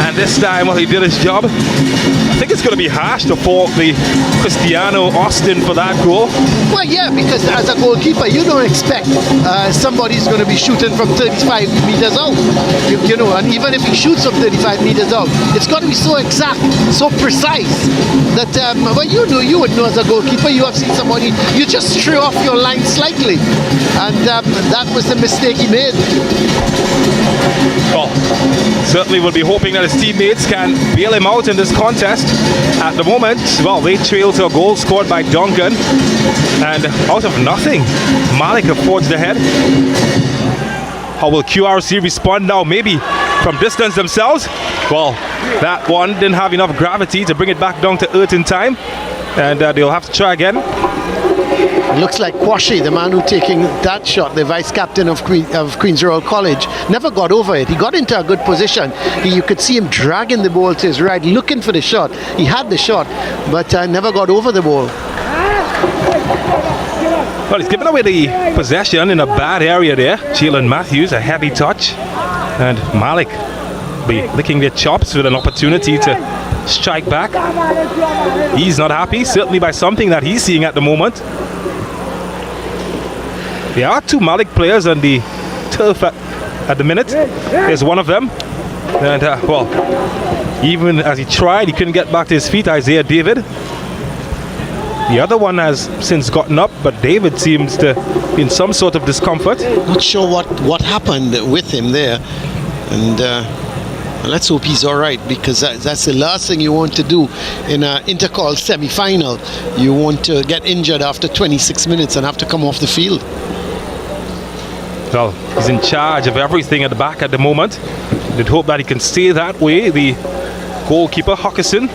And this time, he did his job. I think it's going to be harsh to fault the Cristiano Austin for that goal. Well, yeah, because as a goalkeeper, you don't expect somebody's going to be shooting from 35 meters out. And even if he shoots from 35 meters out, it's got to be so exact, so precise that Well, you would know as a goalkeeper, you have seen somebody, you just stray off your line slightly. And that was the mistake he made. Well, certainly will be hoping that his teammates can bail him out in this contest. At the moment, well, they trail to a goal scored by Duncan. And out of nothing, Malick have forged ahead. How will QRC respond now? Maybe from distance themselves? Well, that one didn't have enough gravity to bring it back down to earth in time. And they'll have to try again. Looks like Kwashi, the man who taking that shot, the vice captain of Queen's Royal College, never got over it. He got into a good position. You could see him dragging the ball to his right, looking for the shot. He had the shot, but never got over the ball. Well, he's given away the possession in a bad area there. Jalen Matthews, a heavy touch. And Malick be licking their chops with an opportunity to strike back. He's not happy, certainly by something that he's seeing at the moment. There are two Malick players on the turf at the minute. There's one of them. And, well, even as he tried, he couldn't get back to his feet, Isaiah David. The other one has since gotten up, but David seems to be in some sort of discomfort. Not sure what happened with him there. And let's hope he's all right, because that's the last thing you want to do in an Intercol semi-final. You want to get injured after 26 minutes and have to come off the field. Well, he's in charge of everything at the back at the moment. We'd hope that he can stay that way. The goalkeeper, Hawkinson,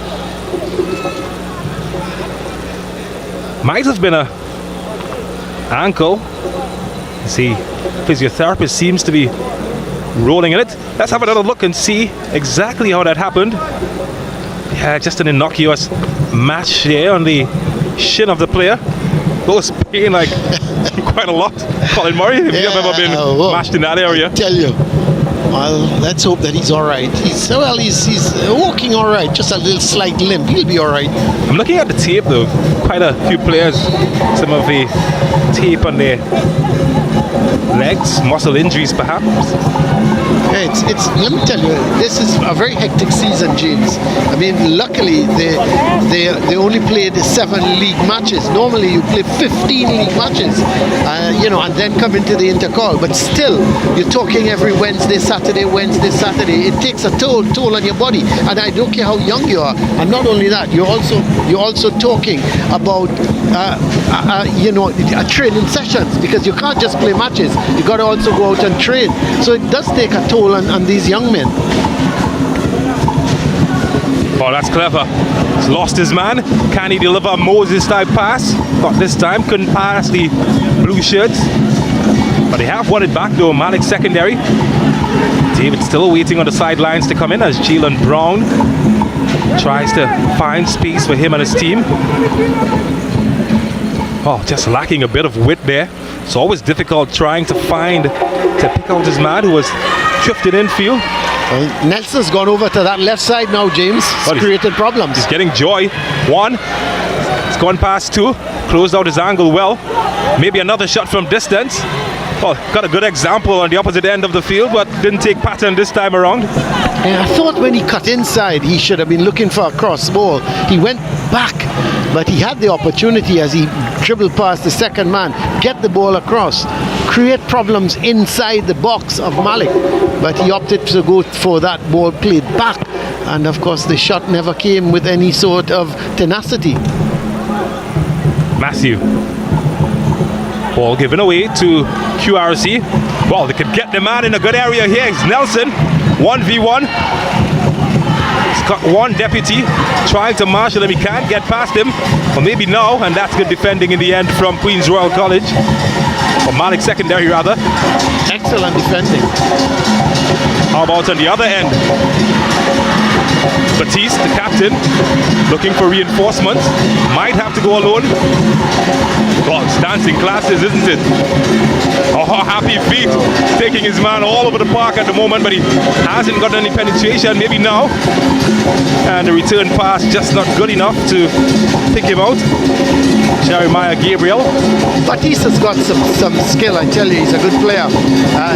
might have been a ankle. See, physiotherapist seems to be rolling in it. Let's have another look and see exactly how that happened. Yeah, just an innocuous mash there on the shin of the player. Those pain like quite a lot. Colin Murray, have you ever been mashed in that area? I tell you. Well, let's hope that he's all right. He's walking all right. Just a little slight limp. He'll be all right. I'm looking at the tape though. Quite a few players, some of the tape on their legs, muscle injuries perhaps. It's let me tell you, this is a very hectic season, James. I mean, luckily they only played 7 league matches. Normally you play 15 league matches, and then come into the Intercol. But still, you're talking every Wednesday, Saturday. It takes a toll on your body, and I don't care how young you are. And not only that, you're also talking about training sessions, because you can't just play matches. You got to also go out and train. So it does take a toll on these young men. Oh, that's clever. He's lost his man. Can he deliver a Moses-type pass? Not this time. Couldn't pass the blue shirts. But they have won it back though. Malick secondary. David still waiting on the sidelines to come in as Jalen Brown tries to find space for him and his team. Oh, just lacking a bit of width there. It's always difficult trying to pick out his man who was drifted infield. Well, Nelson's gone over to that left side now, James. It's created problems. He's getting joy. 1. It's gone past 2. Closed out his angle well. Maybe another shot from distance. Well, got a good example on the opposite end of the field, but didn't take pattern this time around. And I thought when he cut inside, he should have been looking for a cross ball. He went back, but he had the opportunity as he dribbled past the second man, get the ball across, create problems inside the box of Malick. But he opted to go for that ball played back. And of course, the shot never came with any sort of tenacity. Matthew. Ball given away to QRC. Well, they could get the man in a good area here. It's Nelson, 1v1. He's got one deputy trying to marshal him. He can't get past him. Or maybe now, and that's good defending in the end from Queen's Royal College. Or Malick secondary, rather. Excellent defending. How about on the other end? Batiste, the captain, looking for reinforcements. Might have to go alone. God, it's dancing classes, isn't it? Oh, happy feet. Taking his man all over the park at the moment, but he hasn't got any penetration. Maybe now. And the return pass just not good enough to pick him out. Jeremiah Gabriel. Batista's got some skill, I tell you. He's a good player.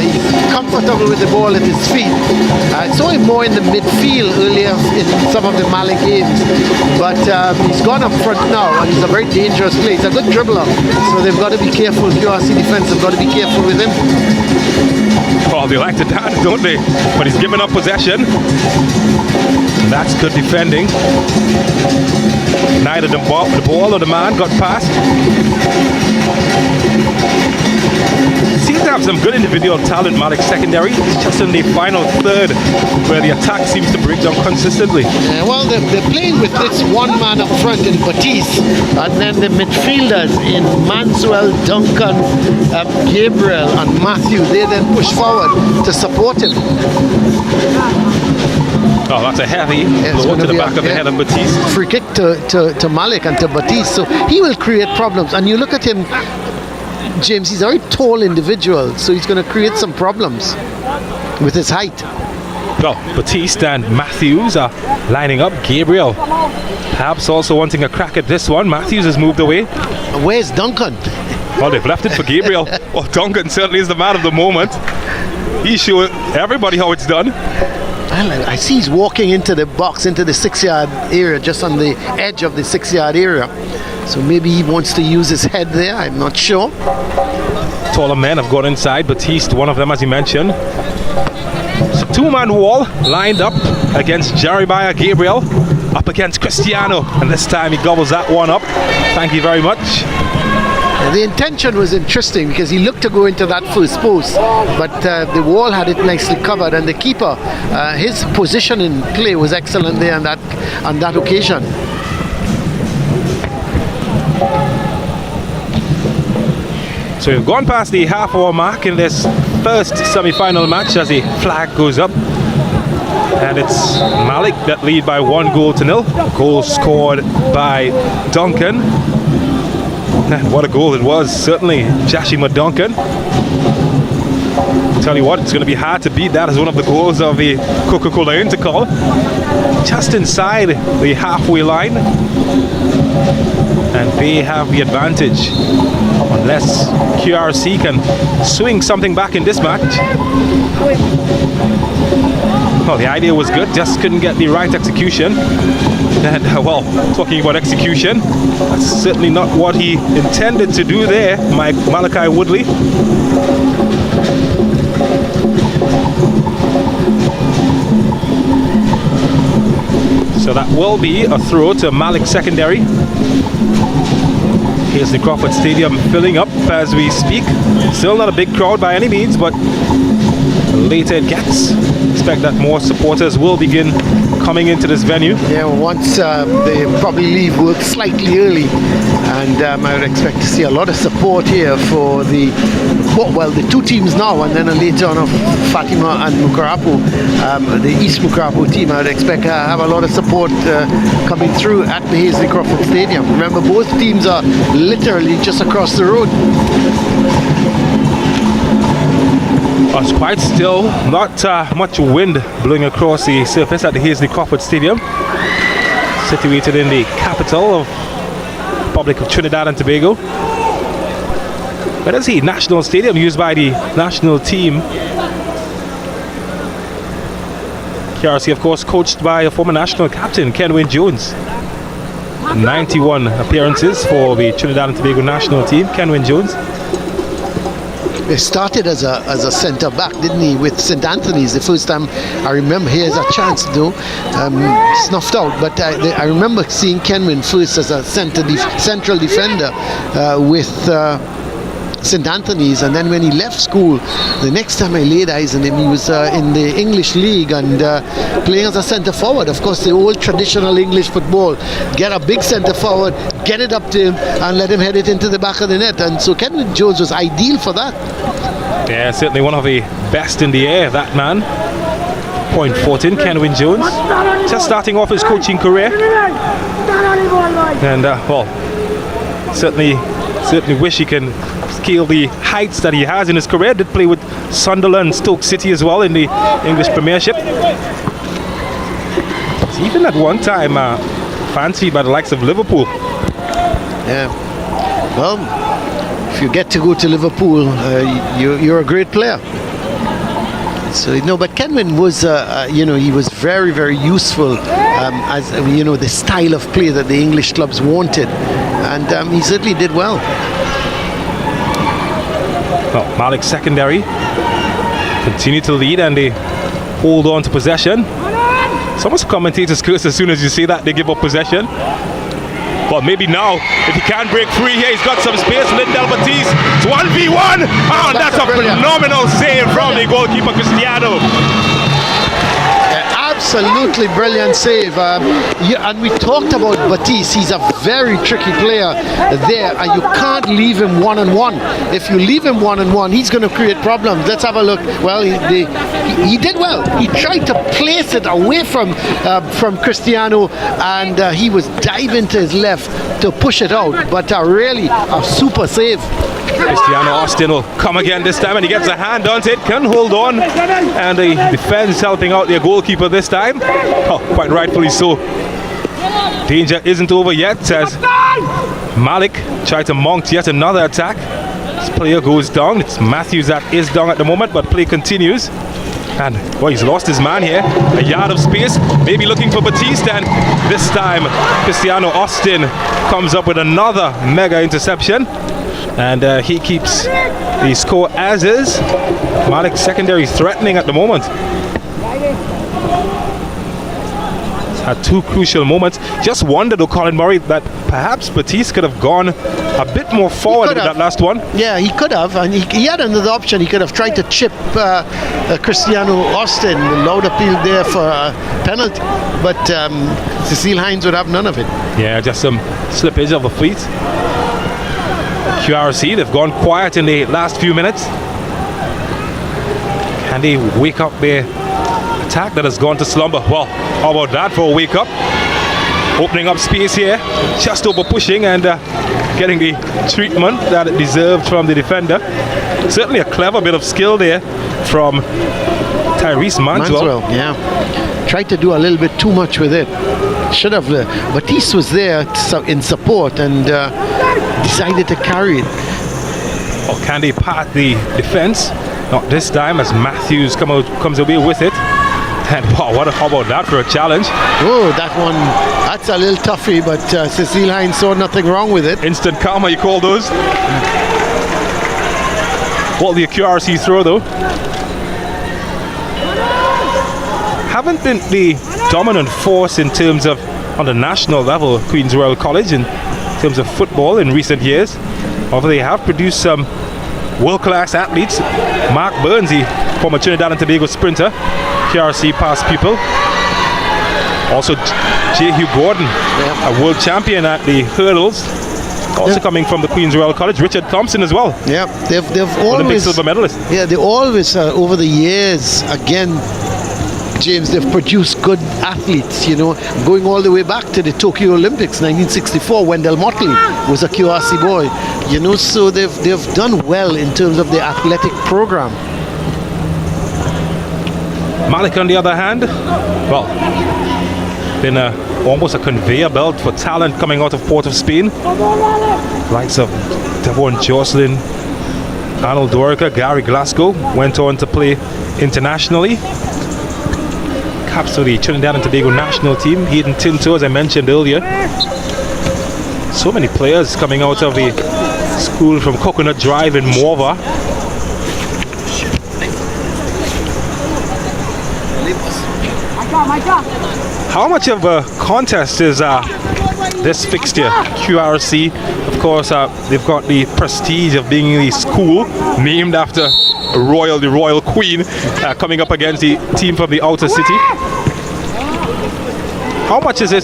He's comfortable with the ball at his feet. I saw him more in the midfield earlier in some of the Malick games, but he's gone up front now, and he's a very dangerous player. He's a good dribbler, so they've got to be careful. QRC defense have got to be careful with him. Well, they like to dance, don't they? But he's given up possession. And that's good defending. Neither the ball or the man got past. Seems to have some good individual talent, Malick secondary. It's just in the final third where the attack seems to break down consistently. Yeah, well, they're playing with this one man up front in Batiste, and then the midfielders in Manswell, Duncan, Gabriel and Matthew. They then push forward to support him. Oh, that's a heavy blow to the back of the head of Batiste. Free kick to Malick and to Batiste. So he will create problems. And you look at him, James, he's a very tall individual, so he's going to create some problems with his height. Well, Batiste and Matthews are lining up. Gabriel perhaps also wanting a crack at this one. Matthews has moved away. Where's Duncan? Well, they've left it for Gabriel. Well, Duncan certainly is the man of the moment. He's showing everybody how it's done. I see he's walking into the box, into the 6-yard area, just on the edge of the 6-yard area. So maybe he wants to use his head there, I'm not sure. Taller men have gone inside. Batiste, one of them, as you mentioned. So two-man wall lined up against Jeremiah Gabriel, up against Cristiano. And this time he gobbles that one up. Thank you very much. The intention was interesting because he looked to go into that first post, but the wall had it nicely covered, and the keeper, his position in play was excellent there on that occasion. So we've gone past the half-hour mark in this first semi-final match as the flag goes up. And it's Malick that lead by 1-0. Goal scored by Duncan. And what a goal it was, certainly Jashima Duncan. Tell you what, it's going to be hard to beat that as one of the goals of the COCA-COLA INTERCOL. Just inside the halfway line. And they have the advantage. Unless QRC can swing something back in this match. Well, the idea was good, just couldn't get the right execution. And, well, talking about execution, that's certainly not what he intended to do there, Malachi Woodley. So that will be a throw to Malick secondary. Here's the Crawford Stadium filling up as we speak. Still not a big crowd by any means, but later it gets. Expect that more supporters will begin coming into this venue. Yeah, once they probably leave work slightly early, and I would expect to see a lot of support here for the two teams now, and then later on of Fatima and Mukarapu, the East Mukarapu team. I would expect to have a lot of support coming through at the Hazley Crawford Stadium. Remember, both teams are literally just across the road. It's quite still, not much wind blowing across the surface at the Hazley Crawford Stadium, situated in the capital of the Republic of Trinidad and Tobago. But that's the national stadium used by the national team. QRC, of course, coached by a former national captain, Kenwyn Jones. 91 appearances for the Trinidad and Tobago national team, Kenwyn Jones. He started as a centre back, didn't he, with St. Anthony's the first time I remember. Here's a chance though, snuffed out, but I remember seeing Kenwyn first as a central defender with St. Anthony's, and then when he left school, the next time I laid eyes on him, he was in the English League and playing as a centre forward. Of course, the old traditional English football, get a big centre forward, get it up to him and let him head it into the back of the net, and so Kenwyn Jones was ideal for that. Yeah, certainly one of the best in the air, that man. Point 14, Kenwyn Jones, just starting off his coaching career, and well, certainly wish he can scale the heights that he has in his career. Did play with Sunderland, Stoke City as well in the English Premiership. Even at one time fancied by the likes of Liverpool. Yeah. Well, if you get to go to Liverpool, you're a great player. So but Kenwin was, he was very, very useful as the style of play that the English clubs wanted, and he certainly did well. Well, Malick secondary continue to lead, and they hold on to possession. Some of the commentators curse as soon as you see that they give up possession. But maybe now, if he can break free here, he's got some space. Lindell Batiste, it's 1v1. Oh, that's a phenomenal save from the goalkeeper, Cristiano. Absolutely brilliant save. And we talked about Batiste. He's a very tricky player there, and you can't leave him one-on-one. If you leave him one-on-one, he's going to create problems. Let's have a look. Well, he did well. He tried to place it away from Cristiano, and he was diving to his left to push it out. But really a super save. Cristiano Austin will come again this time, and he gets a hand on it, can hold on, and the defense helping out their goalkeeper this time. Oh, quite rightfully so. Danger isn't over yet as Malick tried to mount yet another attack. This player goes down. It's Matthews that is down at the moment, but play continues. And well, he's lost his man here. A yard of space, maybe looking for Batiste, and this time Cristiano Austin comes up with another mega interception. And he keeps the score as is. Malick secondary threatening at the moment. He's had two crucial moments. Just wondered, though, Colin Murray, that perhaps Batiste could have gone a bit more forward in that last one. Yeah, he could have, and he had another option. He could have tried to chip Cristiano Austin. Loud appeal there for a penalty, but Cecile Hines would have none of it. Yeah, just some slippage of the feet. QRC, they've gone quiet in the last few minutes. Can they wake up their attack that has gone to slumber? Well, how about that for a wake up? Opening up space here, just over pushing and getting the treatment that it deserved from the defender. Certainly a clever bit of skill there from Tyrese Manswell. Yeah. Tried to do a little bit too much with it. Should have. Batiste was there in support and decided to carry it. Or can they part the defense? Not this time, as Matthews comes away with it. And wow, how about that for a challenge? Oh, that's a little toughie, but Cecile Hines saw nothing wrong with it. Instant karma, you call those? What the QRC throw, though? Haven't been the dominant force in terms of, on the national level, Queen's Royal College in terms of football in recent years. However, they have produced some world-class athletes. Mark Burns, the former Trinidad and Tobago sprinter, QRC past pupil. Also J. Hugh Gordon, a world champion at the hurdles, also coming from the Queen's Royal College. Richard Thompson as well. Yeah, they've always Olympic silver medalist. Yeah, they always over the years, again, James, they've produced good athletes, going all the way back to the Tokyo Olympics 1964. Wendell Motley was a QRC boy, so they've done well in terms of the athletic program. Malick, on the other hand, well, been almost a conveyor belt for talent coming out of Port of Spain. Likes of Devon Jocelyn, Arnold Dorica, Gary Glasgow went on to play internationally. Caps for the Trinidad and Tobago national team. Hayden Tinto, as I mentioned earlier. So many players coming out of the school from Coconut Drive in Morva. How much of a contest is this fixture? QRC, of course, they've got the prestige of being the school named after the royal queen, coming up against the team from the outer city. How much is it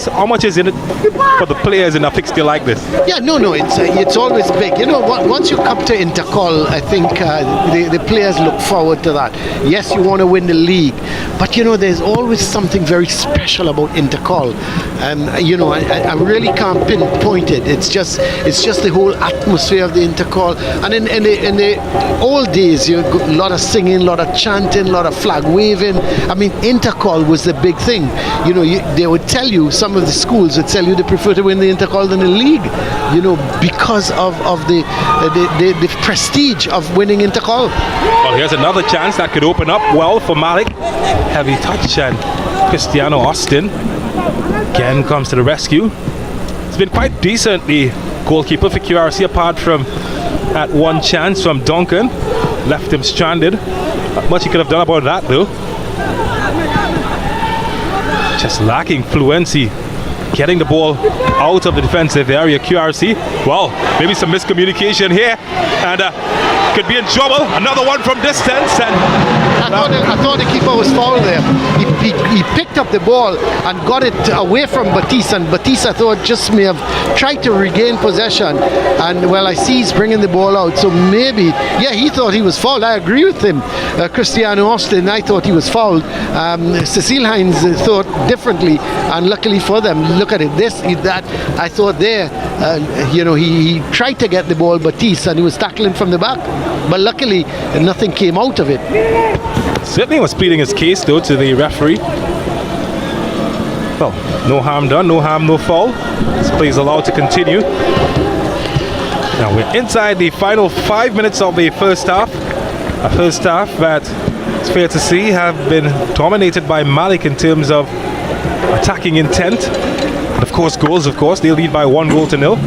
for the players in a fixture like this? Yeah, no, it's always big. Once you come to Intercol, I think the players look forward to that. Yes, you want to win the league, but there's always something very special about Intercol. I really can't pinpoint it. It's just the whole atmosphere of the Intercol. And in the old days, a lot of singing, a lot of chanting, a lot of flag waving. I mean, Intercol was the big thing. They would tell you, some of the schools would tell you they prefer to win the Intercol than the league, you know, because of the prestige of winning Intercol. Well, here's another chance that could open up well for Malick. Heavy touch, and Cristiano Austin again comes to the rescue. It's been quite decent, the goalkeeper for QRC, apart from that one chance from Duncan. Left him stranded. Not much he could have done about that, though. Just lacking fluency getting the ball out of the defensive area. QRC, well, maybe some miscommunication here, and could be in trouble. Another one from distance, and I thought the keeper was fouled there. He picked up the ball and got it away from Batiste, and Batiste, I thought, just may have tried to regain possession, and well, I see he's bringing the ball out, so maybe, yeah, he thought he was fouled. I agree with him. Cristiano Austin, I thought he was fouled. Cecile Hines thought differently, and luckily for them, look at it, that I thought there, you know, he tried to get the ball, Batiste, and he was tackling from the back, but luckily nothing came out of it. Certainly was pleading his case, though, to the referee. Well, no harm done, no harm, no foul. This play is allowed to continue. Now we're inside the final 5 minutes of the first half. A first half that, it's fair to say, have been dominated by Malick in terms of attacking intent. And of course, goals, of course. They lead by 1-0.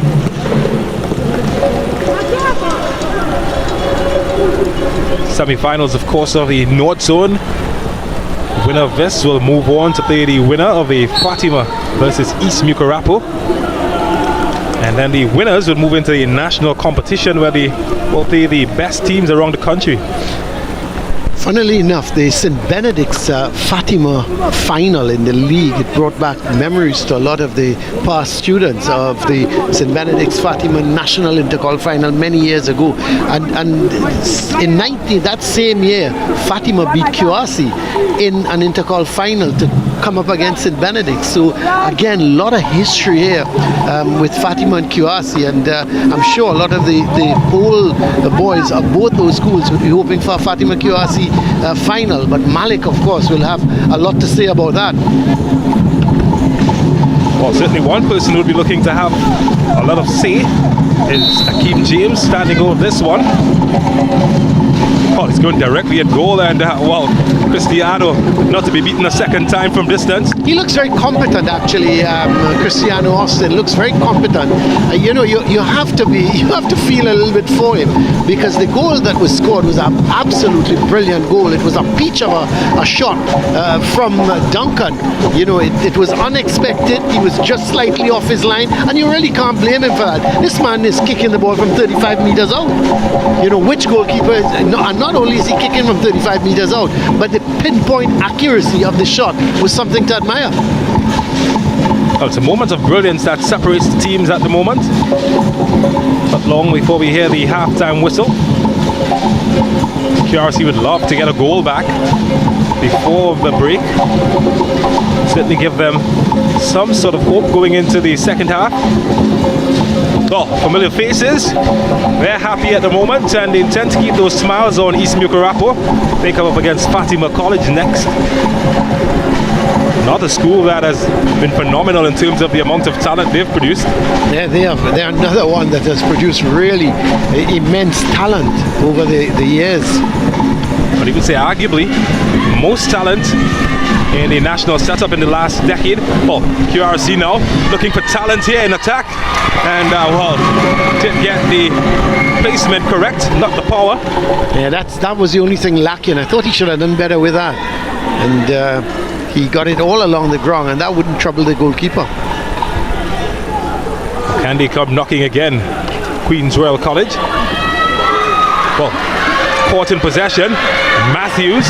Semi-finals, of course, of the North Zone. The winner of this will move on to play the winner of the Fatima versus East Mucurapo. And then the winners will move into the national competition where they will play the best teams around the country. Funnily enough, the St. Benedict's Fatima final in the league, it brought back memories to a lot of the past students of the St. Benedict's Fatima National Intercol final many years ago. And in that same year, Fatima beat QRC in an Intercol final to come up against St. Benedict's. So again, a lot of history here with Fatima and QRC, and I'm sure a lot of the old boys of both those schools would be hoping for a Fatima QRC final, but Malick, of course, will have a lot to say about that. Well, certainly one person who would be looking to have a lot of say is Akeem James, standing over this one. Oh, he's going directly at goal, and well, Cristiano not to be beaten a second time from distance. He looks very competent, actually. Cristiano Austin looks very competent. You know, you have to feel a little bit for him, because the goal that was scored was an absolutely brilliant goal. It was a peach of a shot from Duncan. You know, it was unexpected. He was just slightly off his line, and you really can't blame him for that. This man is kicking the ball from 35 meters out. You know, which goalkeeper is, and not only is he kicking from 35 meters out, but the pinpoint accuracy of the shot was something to admire. Well, it's a moment of brilliance that separates the teams at the moment. Not long before we hear the halftime whistle. QRC would love to get a goal back before the break. Certainly give them some sort of hope going into the second half. Oh, familiar faces. They're happy at the moment, and they intend to keep those smiles on East Mucurapo. They come up against Fatima College next. Another school that has been phenomenal in terms of the amount of talent they've produced. Yeah, they're another one that has produced really immense talent over the years. But you could say arguably most talent in the national setup in the last decade. Well, QRC now looking for talent here in attack, and well, didn't get the placement correct, not the power. Yeah, that was the only thing lacking. I thought he should have done better with that, and he got it all along the ground, and that wouldn't trouble the goalkeeper. Can they come knocking again? Queen's Royal College. Well, caught in possession. Matthews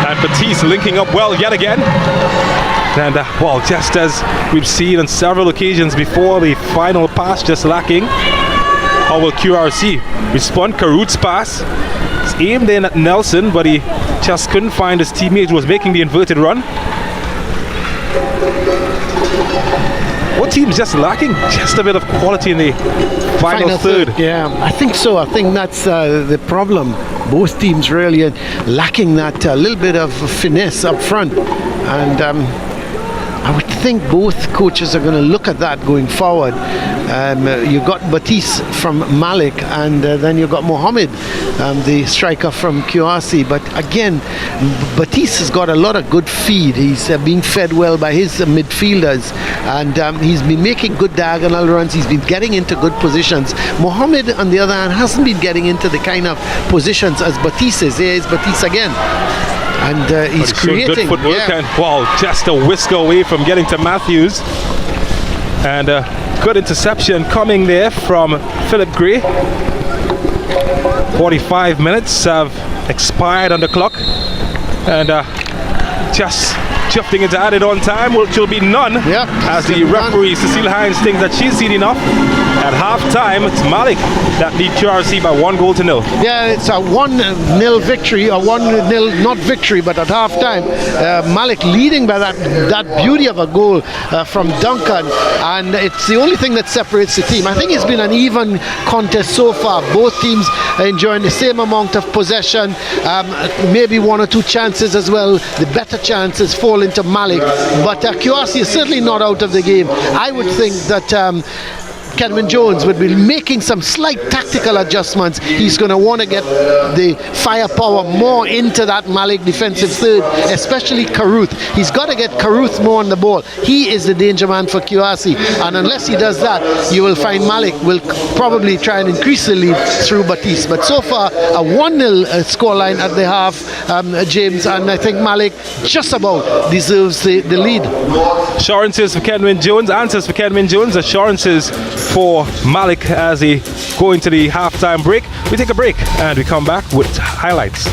and Batiste linking up well yet again. And well, just as we've seen on several occasions before, the final pass just lacking. How will QRC respond? Karut's pass. It's aimed in at Nelson, but he just couldn't find his teammate who was making the inverted run. What team's just lacking just a bit of quality in the final third? Yeah, I think so. I think that's the problem. Both teams really are lacking that little bit of finesse up front, and I would think both coaches are going to look at that going forward. You got Batiste from Malick, and then you got Mohammed, the striker from QRC. But again, Batiste has got a lot of good feed. He's being fed well by his midfielders, and he's been making good diagonal runs. He's been getting into good positions. Mohammed, on the other hand, hasn't been getting into the kind of positions as Batiste is. There is Batiste again. And he's creating good footwork, and wow, just a whisker away from getting to Matthews. And good interception coming there from Philip Gray. 45 minutes have expired on the clock, and just shifting into added on time, which will be none, as the referee Cecile Hines thinks that she's seen enough. At half time, it's Malick that lead QRC by 1-0. Yeah, it's a 1-0 victory, or 1-0 not victory, but at half time, Malick leading by that beauty of a goal from Duncan, and it's the only thing that separates the team. I think it's been an even contest so far. Both teams enjoying the same amount of possession, maybe one or two chances as well. The better chances fall into Malick, but QRC is certainly not out of the game. I would think that Kenwin Jones would be making some slight tactical adjustments. He's going to want to get the firepower more into that Malick defensive third, especially Caruth. He's got to get Caruth more on the ball. He is the danger man for QRC, and unless he does that, you will find Malick will probably try and increase the lead through Batiste. But so far, a 1-0 scoreline at the half, James, and I think Malick just about deserves the lead. Assurances for Kenwin Jones, answers for Kenwin Jones, assurances for Malick as he go into the halftime break. We take a break and we come back with highlights.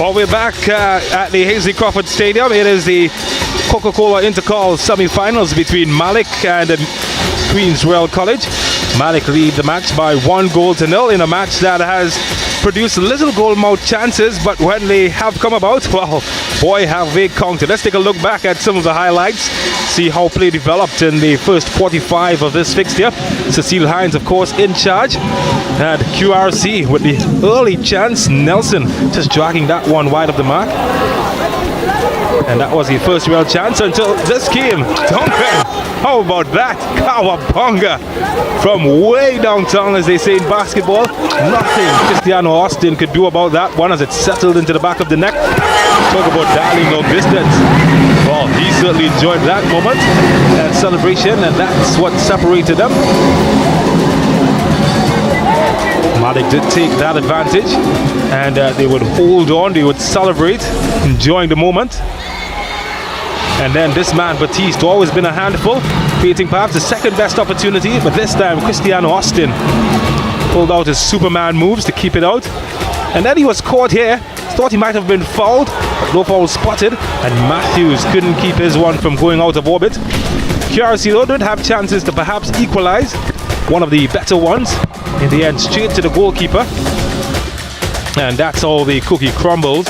Well, we're back at the Hasely Crawford Stadium. It is the COCA-COLA INTERCOL semi-finals between Malick and Queen's Royal College. Malick lead the match by 1-0 in a match that has produced little goal-mouth chances, but when they have come about, well, boy, have they counted. Let's take a look back at some of the highlights, see how play developed in the first 45 of this fixture. Cecile Hines, of course, in charge, and QRC with the early chance. Nelson just dragging that one wide of the mark. And that was the first real chance until this came. Duncan, how about that? Cowabunga from way downtown, as they say in basketball. Nothing Cristiano Austin could do about that one as it settled into the back of the net. Talk about dialing long distance. Well, he certainly enjoyed that moment and celebration, and that's what separated them. Malick did take that advantage, and they would hold on, they would celebrate, enjoying the moment. And then this man, Batiste, always been a handful, creating perhaps the second best opportunity, but this time Cristiano Austin pulled out his Superman moves to keep it out. And then he was caught here, thought he might have been fouled, but no foul spotted, and Matthews couldn't keep his one from going out of orbit. QRC though did have chances to perhaps equalize, one of the better ones. In the end, straight to the goalkeeper. And that's all the cookie crumbled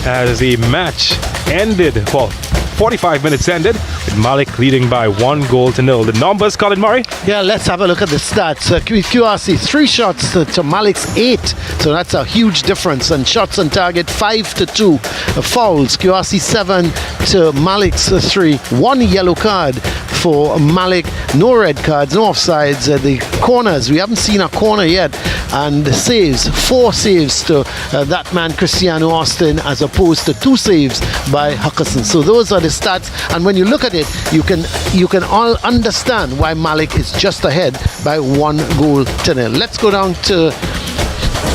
as the match ended. Well, 45 minutes ended with Malick leading by 1-0. The numbers, Colin Murray? Yeah, let's have a look at the stats. QRC 3 shots to Malick's 8, so that's a huge difference. And shots on target 5 to 2. Fouls, QRC 7 to Malick's 3. 1 yellow card for Malick, no red cards, no offsides. The corners, we haven't seen a corner yet, and the saves, 4 saves to that man Cristiano Austin, as opposed to 2 saves by Huckerson. So those are the stats, and when you look at it, you can all understand why Malick is just ahead by 1-0. Let's go down to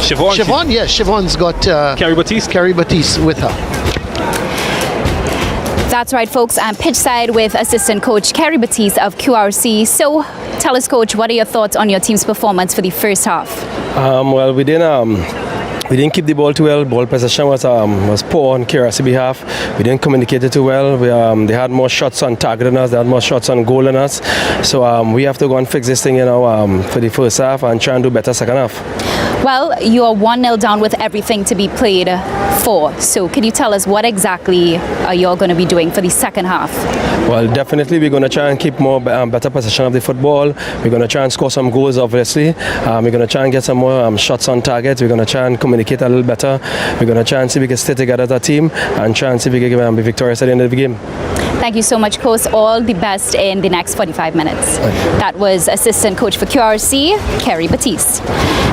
Siobhan. Yeah, Siobhan's got Carrie Batiste with her. That's right, folks. I'm pitchside with assistant coach Kerry Batiste of QRC. So tell us, coach, what are your thoughts on your team's performance for the first half? Well, we didn't keep the ball too well. Ball possession was poor on QRC behalf. We didn't communicate it too well. They had more shots on target than us. They had more shots on goal than us. So we have to go and fix this thing, for the first half and try and do better second half. Well, you are 1-0 down with everything to be played for. So can you tell us what exactly are you all going to be doing for the second half? Well, definitely we're going to try and keep more better possession of the football. We're going to try and score some goals, obviously. We're going to try and get some more shots on target. We're going to try and communicate a little better. We're going to try and see if we can stay together as a team and try and see if we can be victorious at the end of the game. Thank you so much, coach. All the best in the next 45 minutes. That was assistant coach for QRC, Kerry Batiste.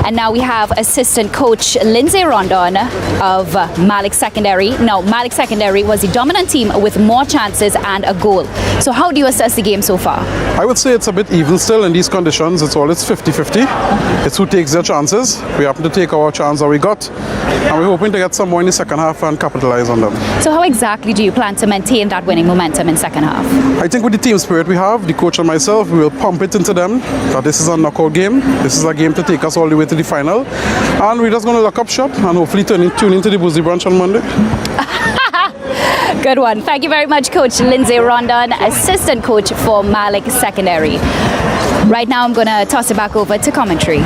And now we have assistant coach Lindsay Rondon of Malick Secondary. Now, Malick Secondary was the dominant team with more chances and a goal. So how do you assess the game so far? I would say it's a bit even still in these conditions. It's 50-50. It's who takes their chances. We happen to take our chance that we got, and we're hoping to get some more in the second half and capitalize on them. So how exactly do you plan to maintain that winning momentum in second half? I think with the team spirit we have, the coach and myself, we will pump it into them that this is a knockout game. This is a game to take us all the way to the final, and we're just going to lock up shop and hopefully tune into the Boozy Branch on Monday. Good one. Thank you very much, Coach Lindsay Rondon, assistant coach for Malick Secondary. Right now I'm going to toss it back over to commentary.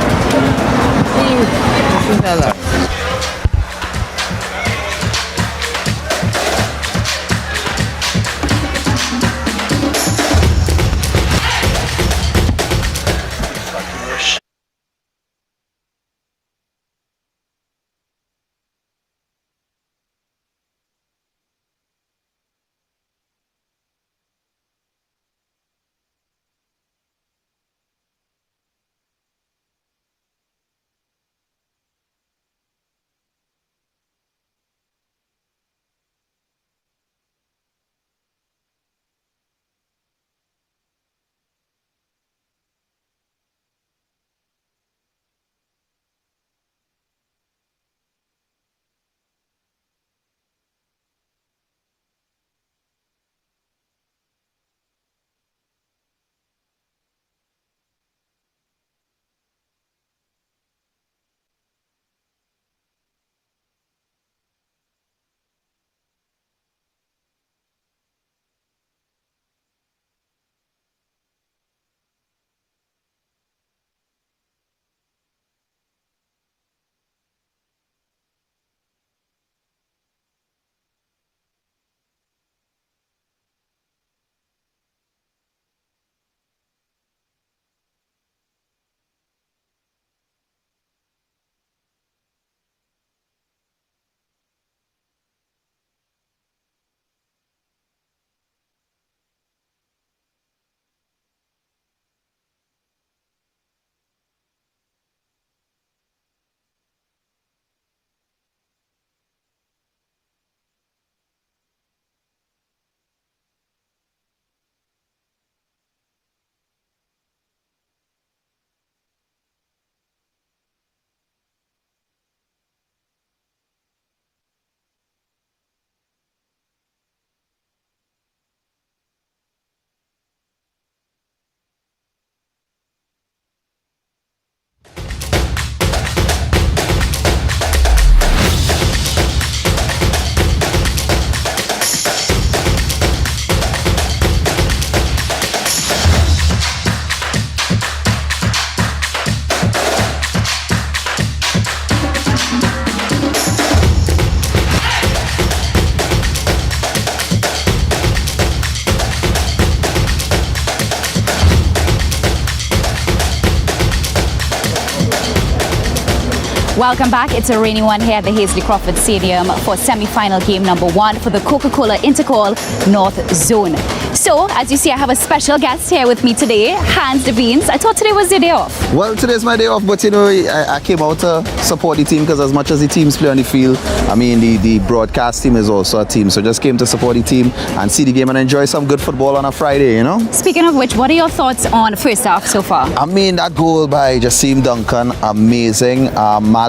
Welcome back. It's a rainy one here at the Hazley Crawford Stadium for semi-final game number 1 for the COCA-COLA INTERCOL North Zone. So, as you see, I have a special guest here with me today, Hans de Beans. I thought today was your day off. Well, today's my day off, but you know, I came out to support the team because as much as the teams play on the field, I mean, the broadcast team is also a team. So just came to support the team and see the game and enjoy some good football on a Friday, you know? Speaking of which, what are your thoughts on the first half so far? I mean, that goal by Jasim Duncan, amazing. Malick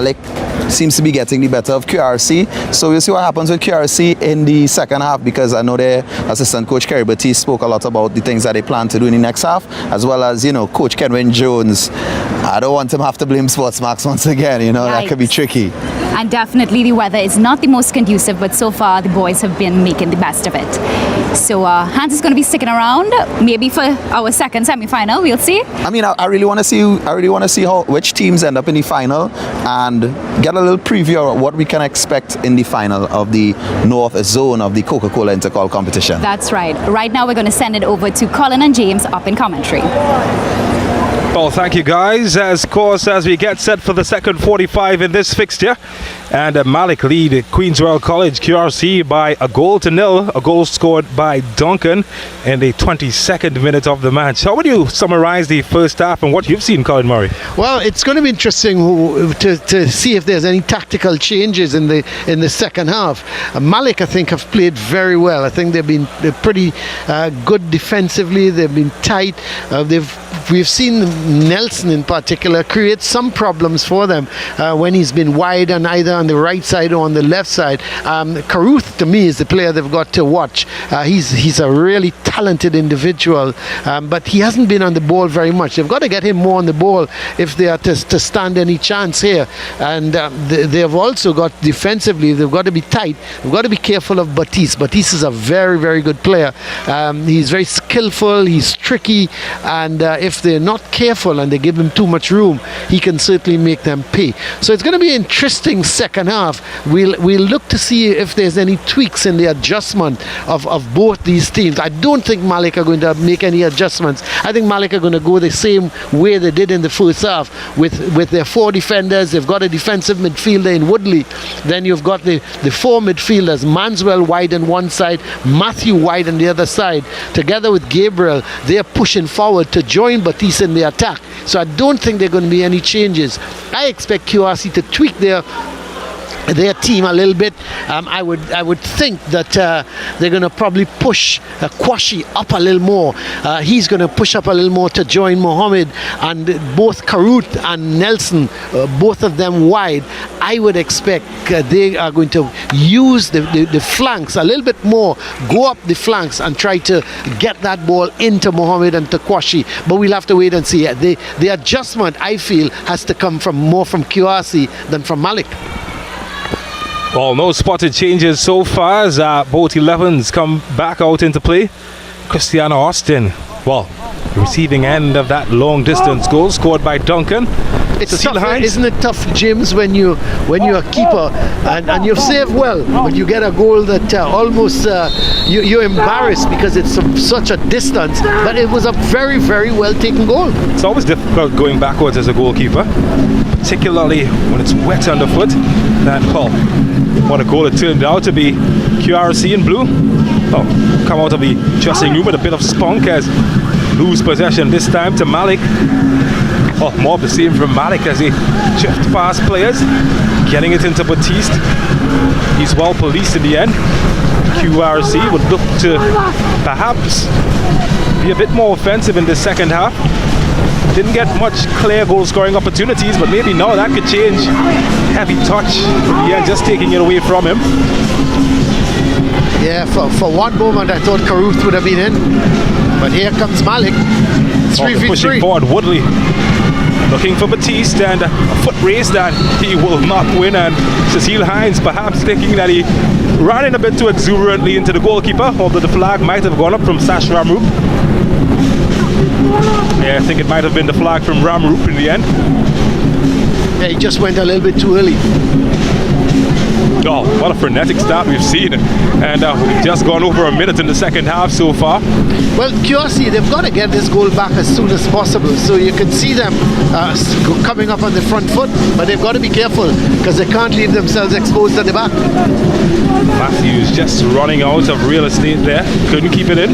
seems to be getting the better of QRC. So we'll see what happens with QRC in the second half, because I know their assistant coach Kerry Batiste spoke a lot about the things that they plan to do in the next half, as well as, you know, Coach Kenwin Jones. I don't want him to have to blame SportsMax once again, you know, Yikes. That could be tricky. And definitely the weather is not the most conducive, but so far the boys have been making the best of it. So Hans is going to be sticking around, maybe for our second semi-final. We'll see. I mean, I really want to see. I really want to see which teams end up in the final and get a little preview of what we can expect in the final of the North Zone of the COCA-COLA INTERCOL competition. That's right. Right now we're going to send it over to Colin and James up in commentary. Well, thank you guys. As we get set for the second 45 in this fixture, and Malick lead Queen's Royal College QRC by 1-0, a goal scored by Duncan in the 22nd minute of the match. How would you summarize the first half and what you've seen, Colin Murray? Well, it's going to be interesting to see if there's any tactical changes in the second half. Malick, I think, have played very well. I think they're pretty good defensively. They've been tight. We've seen Nelson in particular create some problems for them when he's been wide and either on the right side or on the left side. Caruth, to me, is the player they've got to watch. He's a really talented individual, but he hasn't been on the ball very much. They've got to get him more on the ball if they are to stand any chance here. And they have also got defensively, they've got to be tight. They've got to be careful of Batiste. Batiste is a very, very good player. He's very skillful, he's tricky, and if they're not careful and they give him too much room, he can certainly make them pay. So it's going to be an interesting second half. We'll look to see if there's any tweaks in the adjustment of both these teams. I don't think Malick are going to make any adjustments. I think Malick are going to go the same way they did in the first half with their 4 defenders. They've got a defensive midfielder in Woodley. Then you've got the 4 midfielders, Manswell wide on one side, Matthew wide on the other side. Together with Gabriel, they're pushing forward to join Batiste in the attack. So I don't think there are going to be any changes. I expect QRC to tweak their team a little bit. I would think that they're going to probably push Kwashi up a little more. He's going to push up a little more to join Mohammed, and both Caruth and Nelson, both of them wide. I would expect they are going to use the flanks a little bit more, go up the flanks and try to get that ball into Mohammed and to Kwashi. But we'll have to wait and see. The adjustment, I feel, has to come more from QRC than from Malick. Well, no spotted changes so far as both 11s come back out into play. Christiana Austin, well, receiving end of that long distance goal scored by Duncan. It's tough, isn't it tough, James, when you're a keeper and you've saved well, but you get a goal that almost you're embarrassed because it's from such a distance, but it was a very, very well taken goal. It's always difficult going backwards as a goalkeeper, particularly when it's wet underfoot. And what a goal it turned out to be. QRC in blue come out of the dressing room with a bit of spunk as lose possession this time to Malick. More of the same from Malick as he drift past players, getting it into Batiste. He's well policed in the end. QRC would look to perhaps be a bit more offensive in the second half. Didn't get much clear goal scoring opportunities, but maybe now that could change. Heavy touch in the end, just taking it away from him. Yeah, for one moment I thought Caruth would have been in, but here comes Malick. 3v3. Pushing forward, Woodley looking for Batiste, and a foot race that he will not win, and Cecile Hines perhaps thinking that he ran in a bit too exuberantly into the goalkeeper, although the flag might have gone up from Sash Ramroop. Yeah, I think it might have been the flag from Ramroop in the end. Yeah, he just went a little bit too early. Oh, what a frenetic start we've seen. And we've just gone over a minute in the second half so far. Well, QRC, they've got to get this goal back as soon as possible. So you can see them coming up on the front foot, but they've got to be careful because they can't leave themselves exposed at the back. Matthews just running out of real estate there. Couldn't keep it in.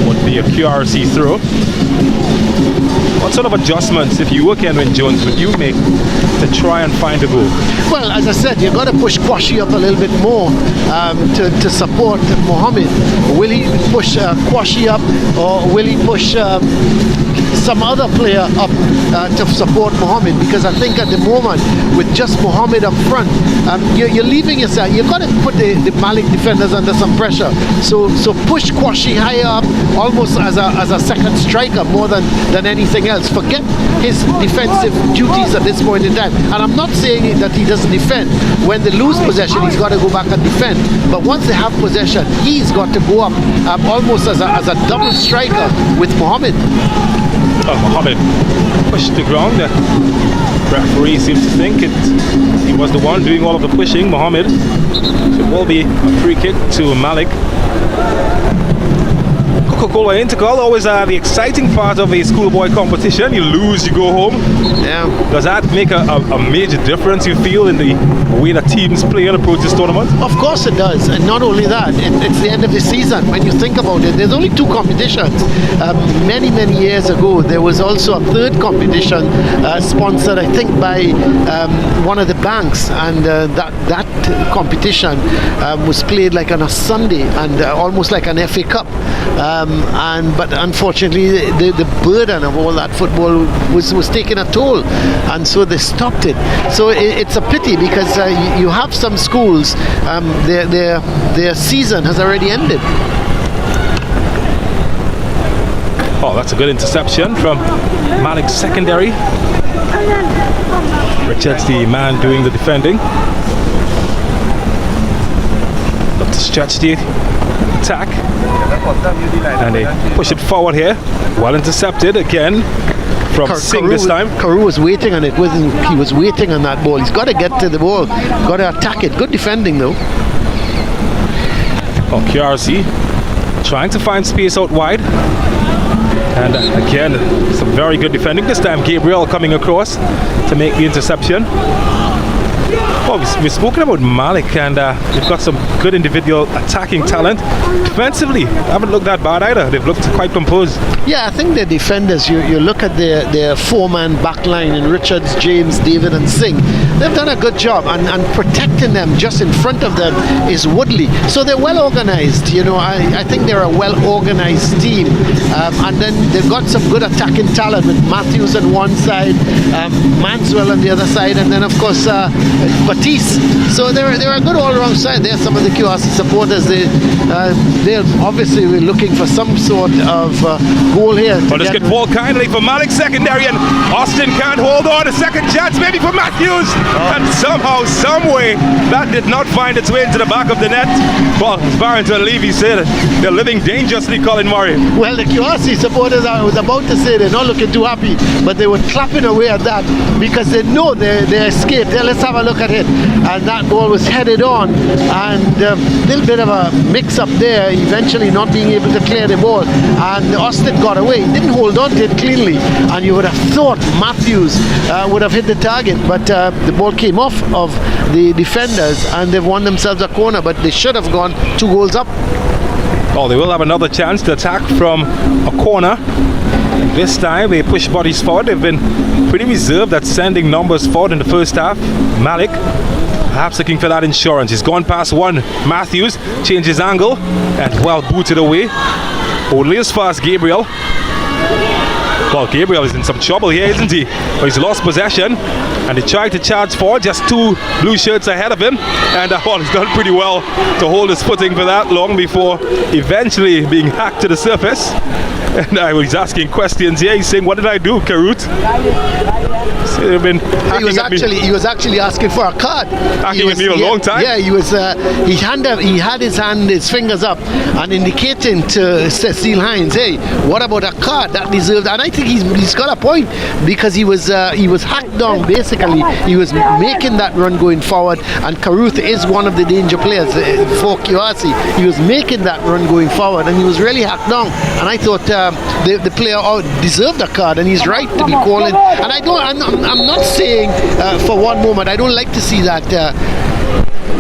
Would be a QRC throw. What sort of adjustments, if you were Kenwin Jones, would you make to try and find a goal? Well, as I said, you've got to push Kwashi up a little bit more to support Mohammed. Will he push Kwashi up, or will he push some other player up to support Mohammed? Because I think at the moment, with just Mohammed up front, you're leaving yourself. You've got to put the Malick defenders under some pressure. So push Kwashi higher up, almost as a second striker more than anything else. Forget his defensive duties at this point in time. And I'm not saying that he doesn't defend. When they lose possession, he's got to go back and defend. But once they have possession, he's got to go up almost as a double striker with Mohammed. Mohammed pushed the ground. The referee seems to think he was the one doing all of the pushing, Mohammed. So it will be a free kick to Malick. COCA-COLA INTERCOL, always the exciting part of a schoolboy competition. You lose, you go home. Yeah. Does that make a major difference, you feel, in the way that teams play and approach this tournament? Of course it does. And not only that, it's the end of the season. When you think about it, there's only 2 competitions. Many years ago, there was also a third competition sponsored, I think, by one of the banks. And that competition was played like on a Sunday and almost like an FA Cup. But unfortunately the burden of all that football was taking a toll, and so they stopped it. So it's a pity because you have some schools, their season has already ended. Oh, that's a good interception from Malick's secondary. Richards, the man doing the defending. Look to stretch the attack, and they push it forward here. Well intercepted again from Singh this time. Carew was waiting on it. He was waiting on that ball. He's got to get to the ball, got to attack it. Good defending though. Oh, QRC trying to find space out wide, and again some very good defending. This time Gabriel coming across to make the interception. Well, we've spoken about Malick, and they've got some good individual attacking talent. Defensively, haven't looked that bad either. They've looked quite composed. Yeah, I think the defenders, you look at their 4-man back line in Richards, James, David and Singh. They've done a good job, and protecting them just in front of them is Woodley. So they're well organized. You know, I think they're a well organized team. And then they've got some good attacking talent with Matthews on one side, Manswell on the other side, and then of course Batiste. So they're a good all-around side. They're some of the QRC supporters. They're obviously looking for some sort of goal here. Well, this could fall kindly for Malick secondary, and Austin can't hold on. A second chance maybe for Matthews, and somehow, some way, that did not find its way into the back of the net. Well, as Barrington Levy said, they're living dangerously, Colin Murray. Well, the QRC supporters, I was about to say, they're not looking too happy, but they were clapping away at that because they know they escaped. Let's have a look at it. And that ball was headed on, and a little bit of a mix-up there, eventually not being able to clear the ball, and Austin got away. He didn't hold on to it cleanly, and you would have thought Matthews would have hit the target, but the ball came off of the defenders, and they've won themselves a corner, but they should have gone 2 goals up. Oh, they will have another chance to attack from a corner. This time they push bodies forward. They've been pretty reserved at sending numbers forward in the first half. Malick perhaps looking for that insurance. He's gone past one. Matthews changes angle and well booted away. Only as far as Gabriel. Well, Gabriel is in some trouble here, isn't he? Well, he's lost possession, and he tried to charge forward, just 2 blue shirts ahead of him, and well, he's done pretty well to hold his footing for that long before eventually being hacked to the surface. And I was asking questions here. He's saying, "What did I do, Karut?" So they've been he was actually asking for a card. Hacking with me a long time. Yeah, he was. He had his fingers up and indicating to Cecile Hines, "Hey, what about a card that deserved?" And I think he's got a point, because he was hacked down basically. He was making that run going forward, and Caruth is one of the danger players for QRC. He was making that run going forward, and he was really hacked down. And I thought the player deserved a card, and he's right to be calling. And I'm not saying for one moment I don't like to see that.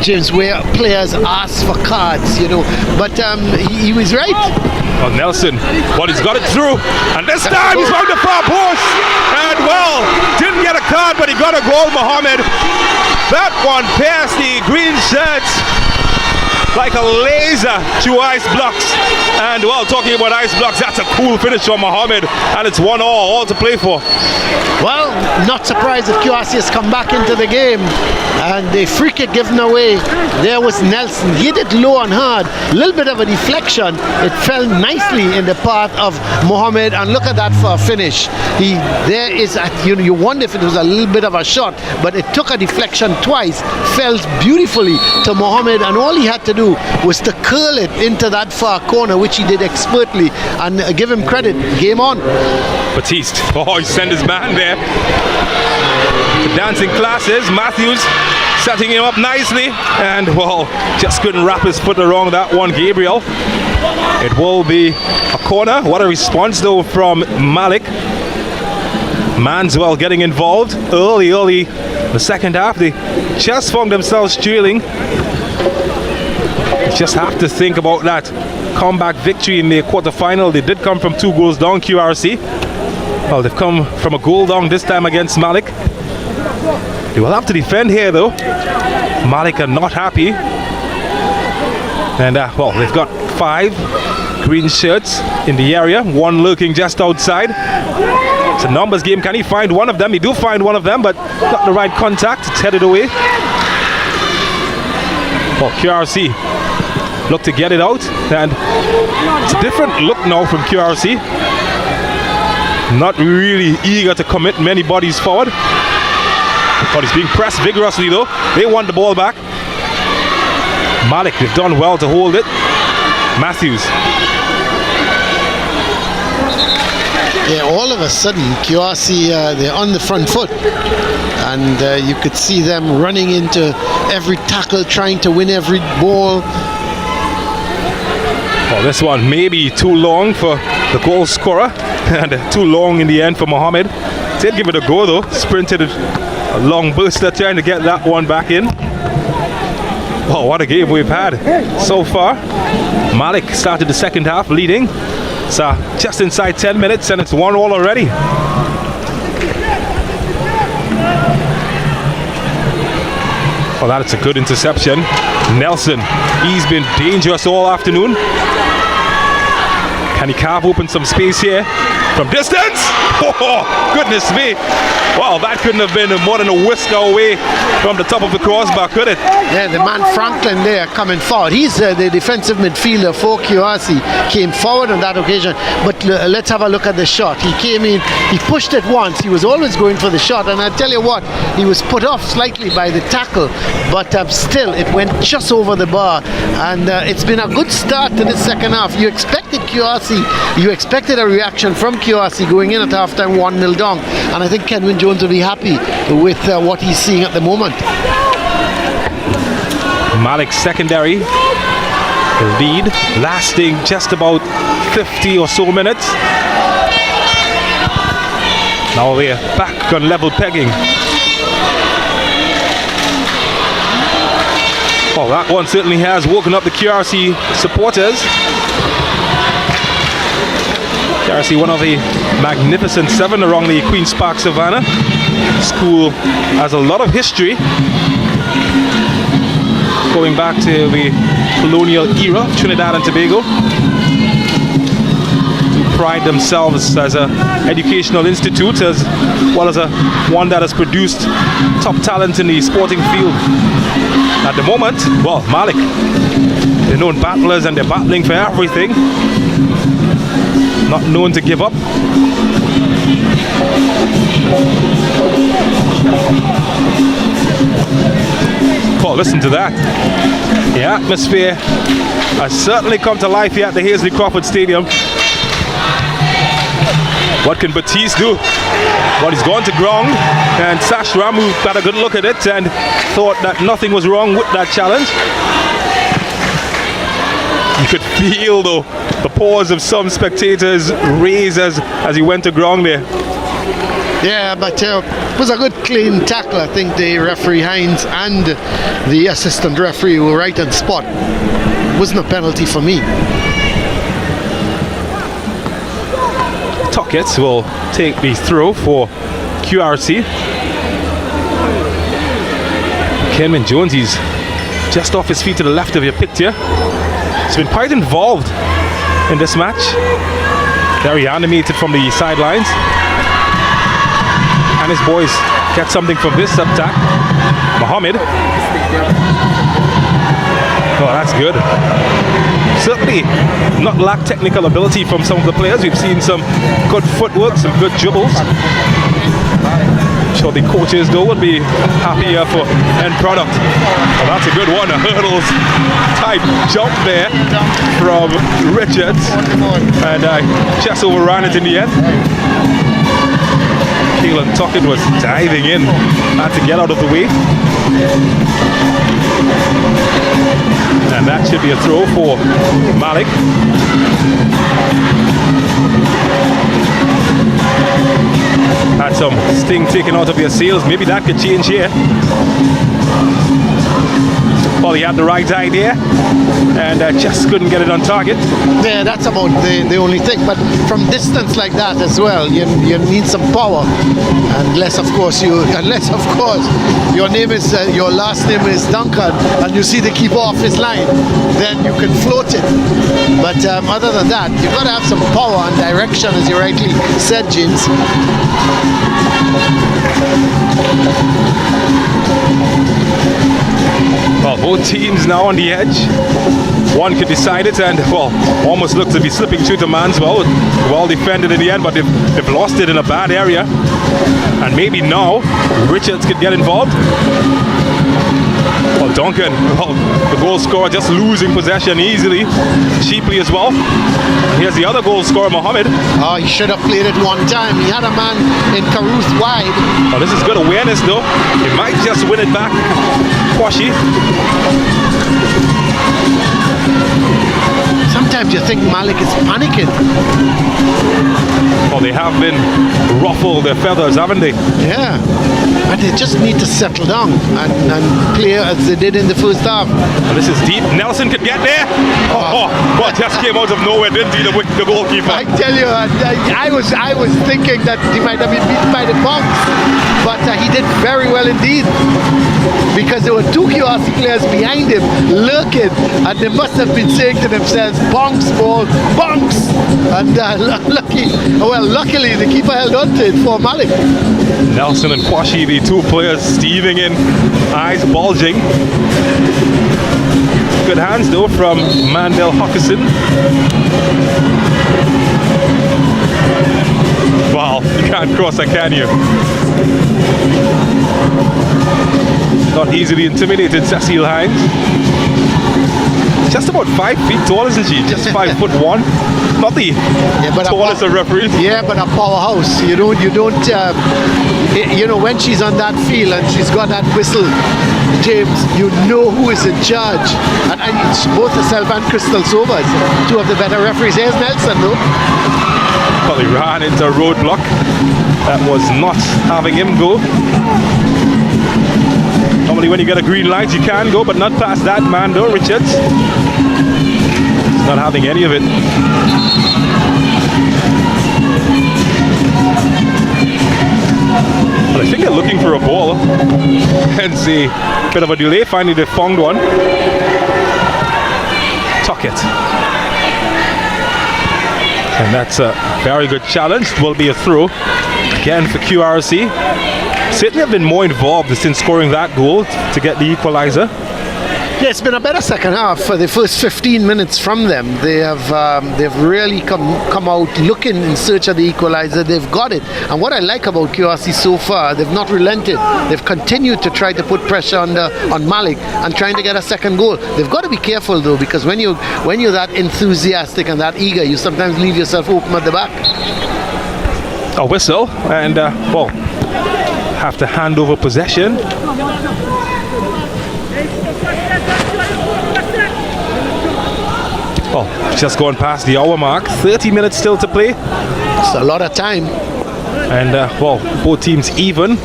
James, where players ask for cards, but he was right. Well, Nelson, he's got it through, and this time he's found the far post, and didn't get a card, but he got a goal, Mohammed. That one passed the green shirts like a laser through ice blocks, and talking about ice blocks, that's a cool finish from Mohammed, and it's 1-1, all to play for. Well, not surprised that QRC has come back into the game, and the free kick given away, there was Nelson. He hit it low and hard, a little bit of a deflection. It fell nicely in the path of Mohammed, and look at that for a finish. You wonder if it was a little bit of a shot, but it took a deflection twice, fell beautifully to Mohammed, and all he had to do was to curl it into that far corner, which he did expertly, and give him credit. Game on. Batiste, he sent his man there. The dancing classes, Matthews setting him up nicely, and just couldn't wrap his foot around that one, Gabriel. It will be a corner. What a response though from Malick. Manswell getting involved early the second half. They just found themselves trailing. You just have to think about that comeback victory in the quarterfinal. They did come from 2 goals down, QRC. They've come from a goal down this time against Malick. They will have to defend here though. Malick are not happy. And they've got 5 green shirts in the area, 1 lurking just outside. It's a numbers game. Can he find one of them? He do find one of them, but not the right contact. It's headed away. QRC look to get it out, and it's a different look now from QRC. Not really eager to commit many bodies forward. He's being pressed vigorously though. They want the ball back. Malick, they've done well to hold it. Matthews. Yeah, all of a sudden QRC, they're on the front foot, and you could see them running into every tackle, trying to win every ball. This one may be too long for the goal scorer, and too long in the end for Mohammed. Did give it a go though, sprinted a long burster trying to get that one back in. What a game we've had so far. Malick started the second half leading. So just inside 10 minutes, and it's 1-1 already. That's a good interception. Nelson, he's been dangerous all afternoon. Can he carve open some space here from distance? Goodness me. That couldn't have been more than a whisker away from the top of the crossbar, could it? Yeah, the man Franklin there coming forward. He's the defensive midfielder for QRC. Came forward on that occasion. But let's have a look at the shot. He came in, he pushed it once. He was always going for the shot. And I tell you what, he was put off slightly by the tackle. But still, it went just over the bar. And it's been a good start to the second half. You expected QRC, you expected a reaction from QRC going in at halftime 1-0 down. And I think Kenwin Jones will be happy with what he's seeing at the moment. Malick's secondary lead lasting just about 50 or so minutes. Now we're back on level pegging. That one certainly has woken up the QRC supporters. QRC, one of the magnificent 7 along the Queen's Park Savannah. School has a lot of history, going back to the colonial era of Trinidad and Tobago. Pride themselves as an educational institute, as well as one that has produced top talent in the sporting field. At the moment, Malick, they're known battlers and they're battling for everything. Not known to give up. Listen to that. The atmosphere has certainly come to life here at the Hazley Crawford Stadium. What can Batiste do? Well, he's gone to ground, and Sash Ramu got a good look at it and thought that nothing was wrong with that challenge. You could feel, though, the paws of some spectators raise as he went to ground there. Yeah, but it was a good clean tackle. I think the referee Hines and the assistant referee were right on spot. It wasn't a penalty for me. Tuckett will take the throw for QRC. Kenman Jones, he's just off his feet to the left of your picture. He's been quite involved in this match. Very animated from the sidelines. And his boys get something from this attack. Mohammed. Oh, that's good. Certainly not lack technical ability from some of the players. We've seen some good footwork, some good dribbles. I'm sure the coaches though would be happier for end product. Well, that's a good one, a hurdles type jump there from Richards, and just overran it in the end. Keelan Tuckett was diving in, had to get out of the way. And that should be a throw for Malick. Had some sting taken out of your sails. Maybe that could change here. Well, he had the right idea and just couldn't get it on target. Yeah, that's about the only thing. But from distance like that as well, you need some power. Unless of course your name is your last name is Duncan, and you see the keeper off his line, then you can float it. But other than that, you've got to have some power and direction, as you rightly said, James. Well, both teams now on the edge. One could decide it, and well, almost looked to be slipping through to man's well defended in the end, but they've lost it in a bad area. And maybe now Richards could get involved. Well, Duncan, the goal scorer, just losing possession easily, cheaply as well. Here's the other goal scorer, Mohammed. Oh, he should have played it one time. He had a man in Caruth wide. Oh, this is good awareness though. He might just win it back. Quashi. Sometimes you think Malick is panicking. Well, they have been ruffled their feathers, haven't they? Yeah, but they just need to settle down and play as they did in the first half. Well, this is deep. Nelson could get there. Well, just came out of nowhere, didn't he, the goalkeeper? I tell you, I was thinking that he might have been beaten by the box, but he did very well indeed. Because there were two QRC players behind him lurking, and they must have been saying to themselves, "Bonks, ball, bonks!" And luckily the keeper held on to it for Malick. Nelson and Quashi, the two players steaming in, eyes bulging. Good hands though from Mandel Huckison. Wow, you can't cross that, can you? Not easily intimidated, Cecile Hines. Just about 5 feet tall, isn't she? Just 5'1". Not the tallest of referees. Yeah, but a powerhouse. You don't. When she's on that field and she's got that whistle, James, you know who is in charge. And it's both herself and Crystal Sobers, two of the better referees. Here's Nelson, though. Well, he ran into a roadblock. That was not having him go. Normally when you get a green light you can go, but not past that man though, Richards. He's not having any of it. Well, I think they're looking for a ball. Hence a bit of a delay. Finally they found one. Tuckett. And that's a very good challenge. Will be a throw again for QRC. Certainly have been more involved since scoring that goal to get the equalizer. Yeah, it's been a better second half for the first 15 minutes from them. They've really come out looking in search of the equalizer. They've got it. And what I like about QRC so far, they've not relented. They've continued to try to put pressure on Malick and trying to get a second goal. They've got to be careful though, because when you're that enthusiastic and that eager, you sometimes leave yourself open at the back. a whistle, and well, have to hand over possession. Oh, just gone past the hour mark. 30 minutes still to play. It's a lot of time. And well, both teams even.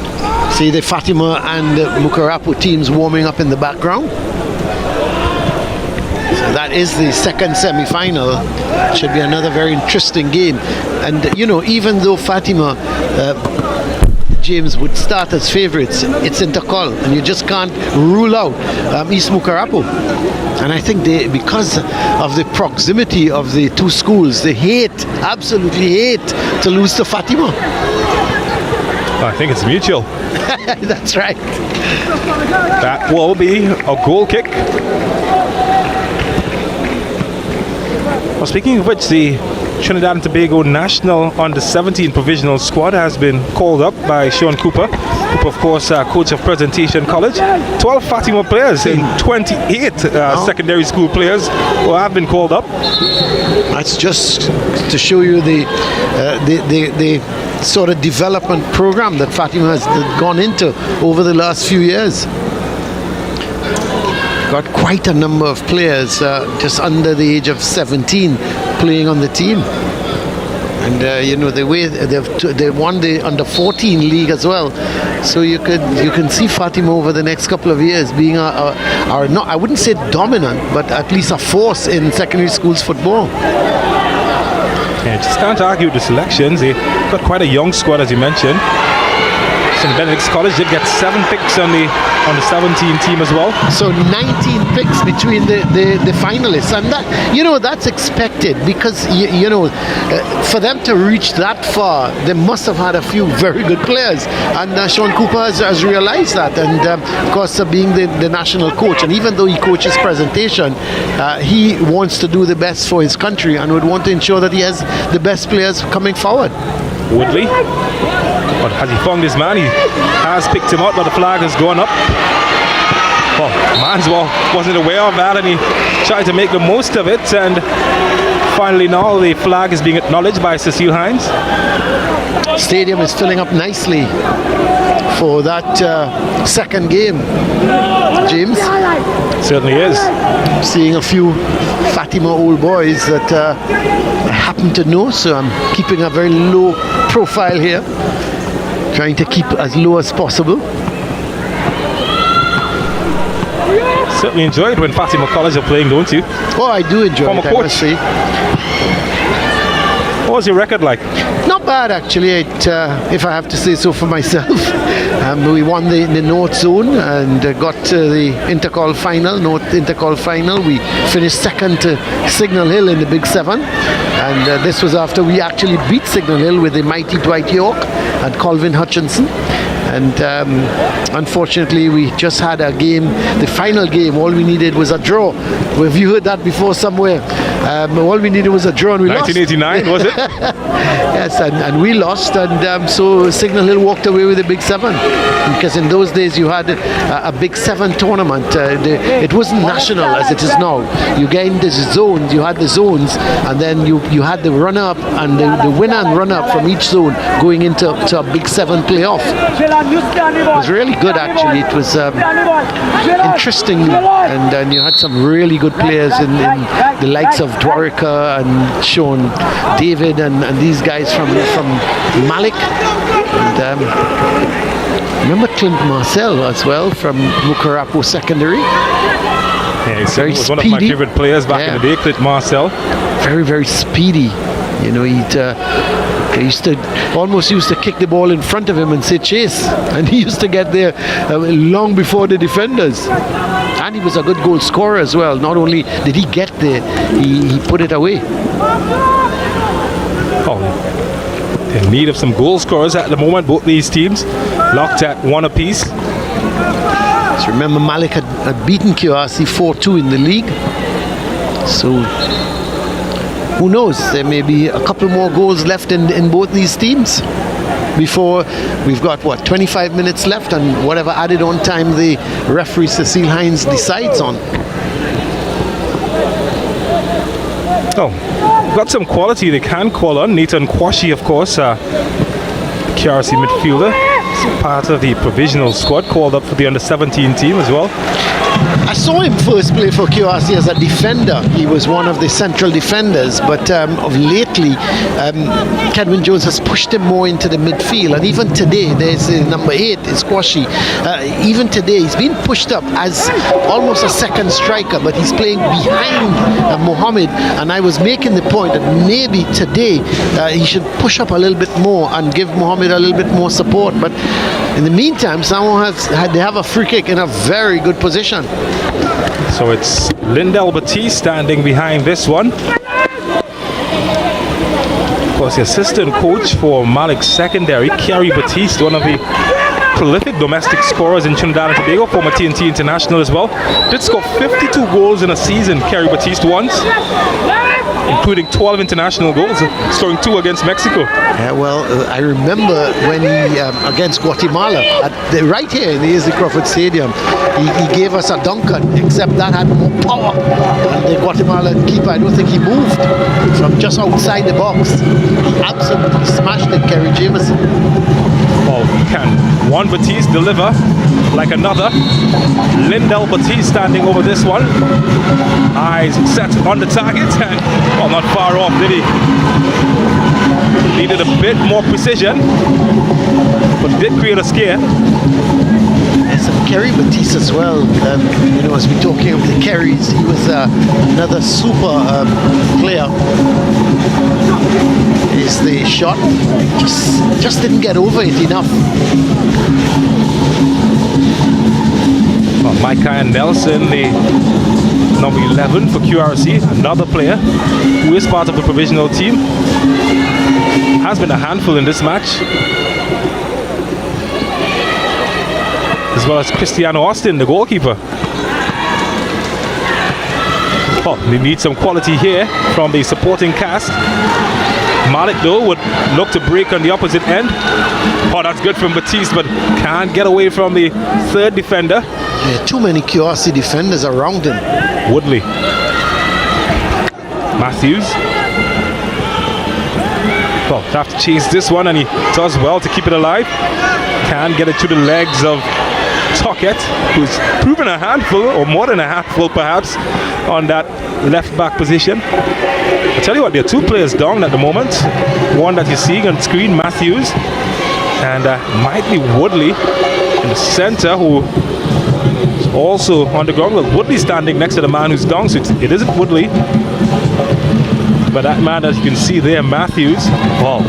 See the Fatima and Mukarapu teams warming up in the background. So that is the second semi-final. Should be another very interesting game. And you know, even though Fatima James would start as favourites, it's Intercol, and you just can't rule out East Mukarapu. And I think because of the proximity of the two schools, they absolutely hate to lose to Fatima. I think it's mutual. That's right. That will be a goal kick. Well, speaking of which, the Trinidad and Tobago national under-17 provisional squad has been called up by Sean Cooper. Cooper, of course, coach of Presentation College. 12 Fatima players and 28 secondary school players who have been called up. That's just to show you the sort of development program that Fatima has gone into over the last few years. Got quite a number of players just under the age of 17 playing on the team. And you know, the way they won the under 14 league as well, so you can see Fatima over the next couple of years being not, I wouldn't say dominant, but at least a force in secondary schools football. Yeah, just can't argue with the selections. They got quite a young squad, as you mentioned. St. Benedict's College did get 7 picks on the 17 team as well. So 19 picks between the finalists, and that, you know, that's expected because you know, for them to reach that far, they must have had a few very good players, and Sean Cooper has realized that, and of course being the national coach, and even though he coaches Presentation, he wants to do the best for his country and would want to ensure that he has the best players coming forward. Woodley, but has he found his man? He has picked him up, but the flag has gone up. Well, Manswell wasn't aware of that, and he tried to make the most of it, and finally now the flag is being acknowledged by Cecile Hines. Stadium is filling up nicely for that second game, James. Certainly is. Seeing a few Fatima old boys that I happen to know, so I'm keeping a very low profile here, trying to keep as low as possible. Certainly enjoy it when Fatima College are playing, don't you? Oh, I do enjoy Former it, coach. I must say. What was your record like? Not bad, actually, if I have to say so for myself. We won the North Zone and got to the Intercol final, North Intercol final. We finished second to Signal Hill in the Big Seven. And this was after we actually beat Signal Hill with the mighty Dwight York and Colvin Hutchinson. And unfortunately, we just had a game, the final game, all we needed was a draw. Have you heard that before somewhere? All we needed was a draw and we 1989, lost. was it? Yes, and we lost, and so Signal Hill walked away with the Big Seven. Because in those days you had a Big Seven tournament. It wasn't national as it is now. You get into the zones, you had the zones, and then you had the runner-up and the winner and runner-up from each zone going into a Big Seven playoff. It was really good, actually. It was interesting, and you had some really good players in the likes of Dwarika and Sean David and these guys from Malick. And remember Clint Marcel as well from Mukarapu Secondary. Yeah, he very was speedy. one of my favorite players back in the day, Clint Marcel. Very, very speedy. You know, he almost used to kick the ball in front of him and say chase, and he used to get there long before the defenders. And he was a good goal scorer as well. Not only did he get there, he put it away. Oh, in need of some goal scorers at the moment. Both these teams locked at one apiece. So remember, Malick had beaten QRC 4-2 in the league. So who knows? There may be a couple more goals left in both these teams before we've got 25 minutes left, and whatever added on time the referee Cecile Hines decides on. Oh, got some quality they can call on. Nathan Kwashi, of course, QRC midfielder. He's part of the provisional squad called up for the under-17 team as well. I saw him first play for QRC as a defender. He was one of the central defenders, but of lately, Kenwin Jones has pushed him more into the midfield. And even today, there's number 8, is Kwashi. Even today, he's been pushed up as almost a second striker, but he's playing behind Mohammed. And I was making the point that maybe today he should push up a little bit more and give Mohammed a little bit more support. But in the meantime, they have a free kick in a very good position. So it's Lindell Batiste standing behind this one. Of course, the assistant coach for Malick Secondary, Kerry Batiste, one of the prolific domestic scorers in Trinidad and Tobago, former TNT international as well. Did score 52 goals in a season, Kerry Batiste once, including 12 international goals, scoring 2 against Mexico. Yeah, well, I remember when he, against Guatemala, right here in the Easy Crawford Stadium, he gave us a Duncan, except that had more power. And the Guatemalan keeper, I don't think he moved from just outside the box. He absolutely smashed it, Kerry Jameson. Well, can one Batiste deliver like another? Lindell Batiste standing over this one. Eyes set on the target and, well, not far off, did he? Needed a bit more precision, but did create a scare. Yes, and Kerry Batiste as well. As we're talking of the Kerrys, he was another super player. Is the shot just didn't get over it enough. Well, Micah Nelson, the number 11 for QRC, another player who is part of the provisional team, has been a handful in this match. As well as Cristiano Austin, the goalkeeper. Oh, they need some quality here from the supporting cast. Malick, though, would look to break on the opposite end. Oh, that's good from Batiste, but can't get away from the third defender. Yeah, too many QRC defenders around him. Woodley. Matthews. Well, have to chase this one, and he does well to keep it alive. Can't get it to the legs of Tocket, who's proven a handful, or more than a handful perhaps, on that left back position. I tell you what, there are 2 players down at the moment. One that you're seeing on screen, Matthews, and might be Woodley in the center, who is also on the ground. Well, Woodley standing next to the man who's down, so it isn't Woodley. But that man, as you can see there, Matthews, well,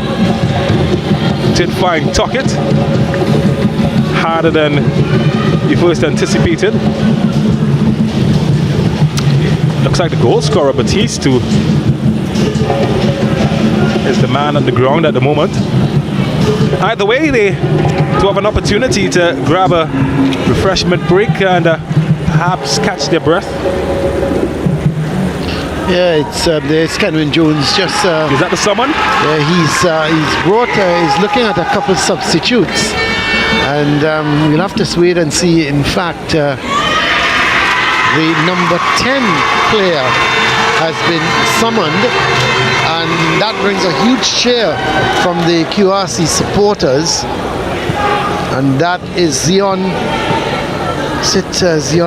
did find Tocket harder than you first anticipated. Looks like the goal scorer, Batiste, who is the man on the ground at the moment. Either way, they do have an opportunity to grab a refreshment break and perhaps catch their breath. Yeah, there's Kenwin Jones. Just is that the someone? Yeah, he's looking at a couple substitutes, and we'll have to wait and see. In fact, the number 10 player has been summoned, and that brings a huge cheer from the QRC supporters, and that is Zion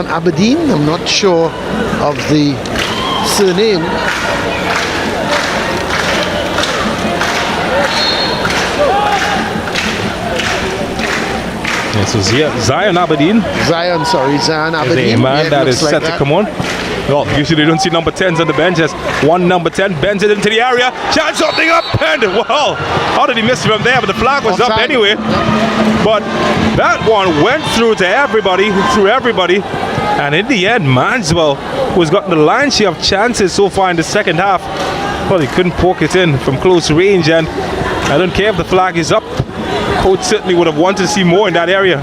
Aberdeen. I'm not sure of the surname. Yeah, so Zion Aberdeen. Zion Aberdeen. Is a man that is set to come on. Well, usually you don't see number 10s on the bench. As one number 10 bends it into the area, shot something up, and well, how did he miss from there? But the flag was up anyway. But that one went through everybody, and in the end, Manswell, who's gotten the lion's share of chances so far in the second half, well, he couldn't poke it in from close range, and I don't care if the flag is up. Coach certainly would have wanted to see more in that area.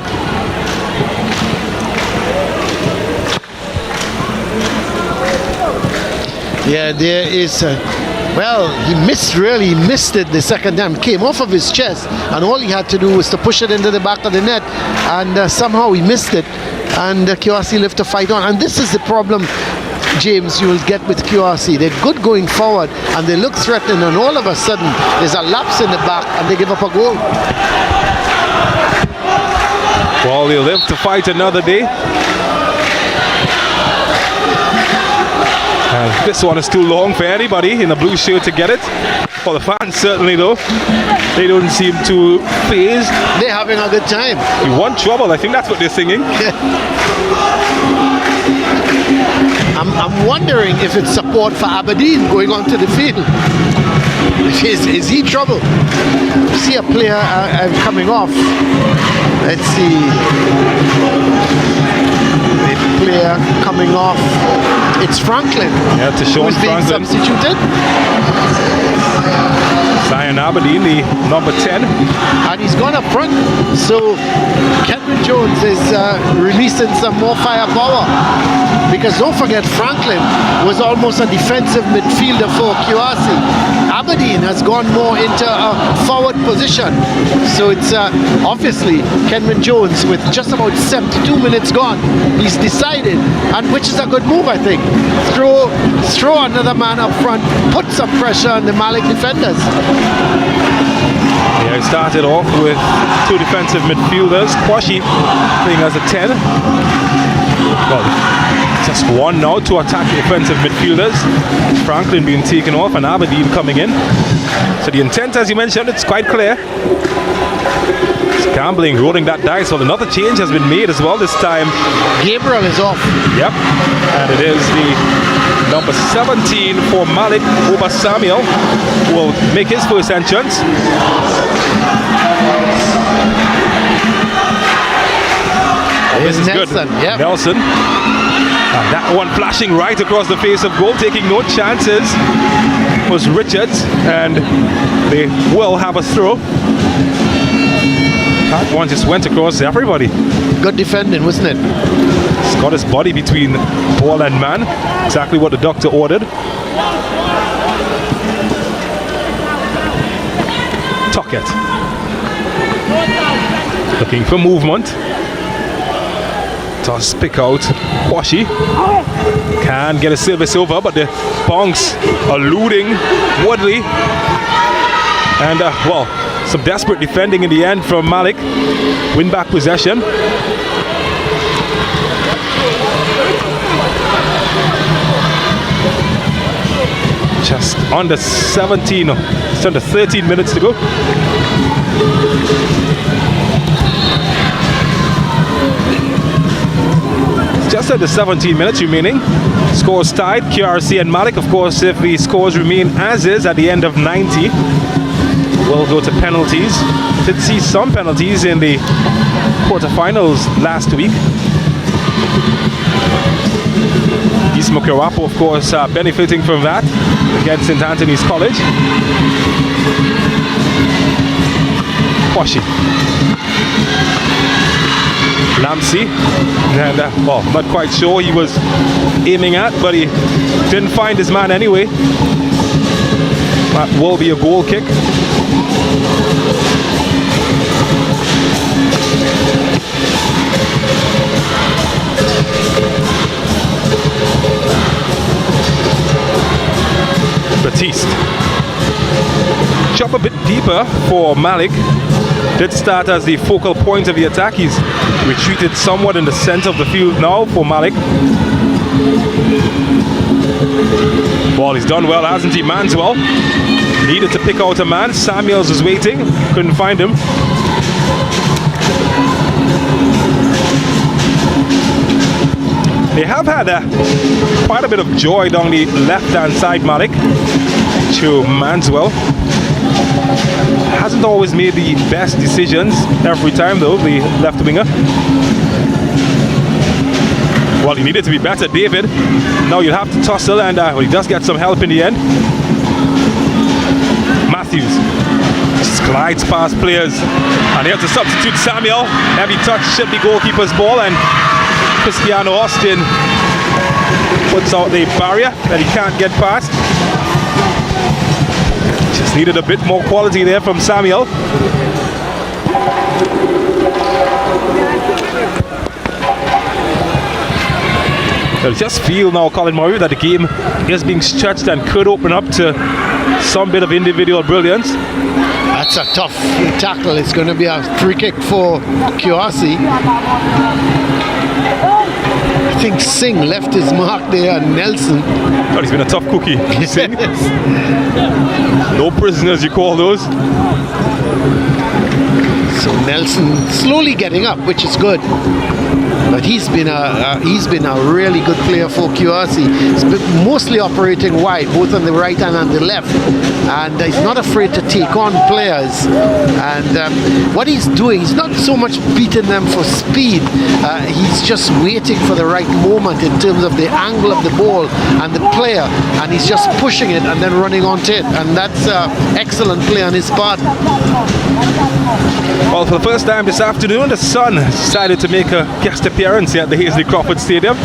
Yeah, there is. Well, he missed it the second time. Came off of his chest, and all he had to do was to push it into the back of the net, and somehow he missed it. And QRC lived to fight on. And this is the problem. James, you will get with QRC. They're good going forward and they look threatening, and all of a sudden there's a lapse in the back and they give up a goal. Well, they'll live to fight another day. And this one is too long for anybody in the blue shirt to get it. For the fans, certainly, though. They don't seem too phased. They're having a good time. You want trouble, I think that's what they're singing. I'm wondering if it's support for Aberdeen going onto the field. Is he trouble? You see a player coming off. Let's see. The player coming off. It's Franklin. Yeah, to show who's being Franklin. substituted. Zion Aberdeen, the number 10. And he's gone up front. So Kenton Jones is releasing some more firepower. Because don't forget, Franklin was almost a defensive midfielder for QRC. Aberdeen has gone more into a forward position. So it's obviously Kenton Jones with just about 72 minutes gone. He's decided, and which is a good move, I think. Throw another man up front, put some pressure on the Malick defenders. Yeah, he started off with two defensive midfielders. Kwashi playing as a 10. Well, just one now to attack the offensive midfielders. Franklin being taken off and Aberdeen coming in. So the intent, as you mentioned, it's quite clear. It's gambling, rolling that dice. Well, another change has been made as well this time. Gabriel is off. Yep. And it is the number 17 for Malick over Samuel, who will make his first entrance. This is Nelson, good. yep. Nelson. And that one flashing right across the face of goal, taking no chances, was Richards, and they will have a throw. That one just went across everybody. Good defending, wasn't it? He's got his body between ball and man. Exactly what the doctor ordered. Tuckett. Looking for movement. Does pick out Kwashi. Can get a service over, but the bonks eluding Woodley. And, well, some desperate defending in the end from Malick. Win back possession. Just under 17, just under 13 minutes to go. Just under 17 minutes remaining. Scores tied, QRC and Malick. Of course, if the scores remain as is at the end of 90, we'll go to penalties. Did see some penalties in the quarterfinals last week. East Mokarapo, of course, benefiting from that against St. Anthony's College. Kwashi. Lamsey, and well, not quite sure he was aiming at, but he didn't find his man anyway. That will be a goal kick. Batiste. Chop a bit deeper for Malick. Did start as the focal point of the attack. He's retreated somewhat in the center of the field now for Malick. Well, he's done well, hasn't he? Manswell needed to pick out a man. Samuels was waiting, couldn't find him. They have had quite a bit of joy down the left-hand side, Malick, to Manswell. Hasn't always made the best decisions every time, though, the left winger. Well, he needed to be better, David. Now you'll have to tussle, and well, he does get some help in the end. Matthews just glides past players, and here's the substitute, Samuel. Heavy touch, should be goalkeeper's ball, and Cristiano Austin puts out the barrier that he can't get past. Just needed a bit more quality there from Samuel. I just feel now, Colin Murray, that the game is being stretched and could open up to some bit of individual brilliance. That's a tough tackle. It's going to be a free kick for QRC. I think Singh left his mark there, and Nelson. Oh, he's been a tough cookie. Singh. No prisoners, you call those. So Nelson slowly getting up, which is good. But he's been a really good player for QRC. He's been mostly operating wide, both on the right hand and the left, and he's not afraid to take on players. And what he's doing, he's not so much beating them for speed. He's just waiting for the right moment in terms of the angle of the ball and the player, and he's just pushing it and then running onto it. And that's excellent play on his part. Well, for the first time this afternoon, the sun decided to make a guest appearance here at the Hazley Crawford Stadium.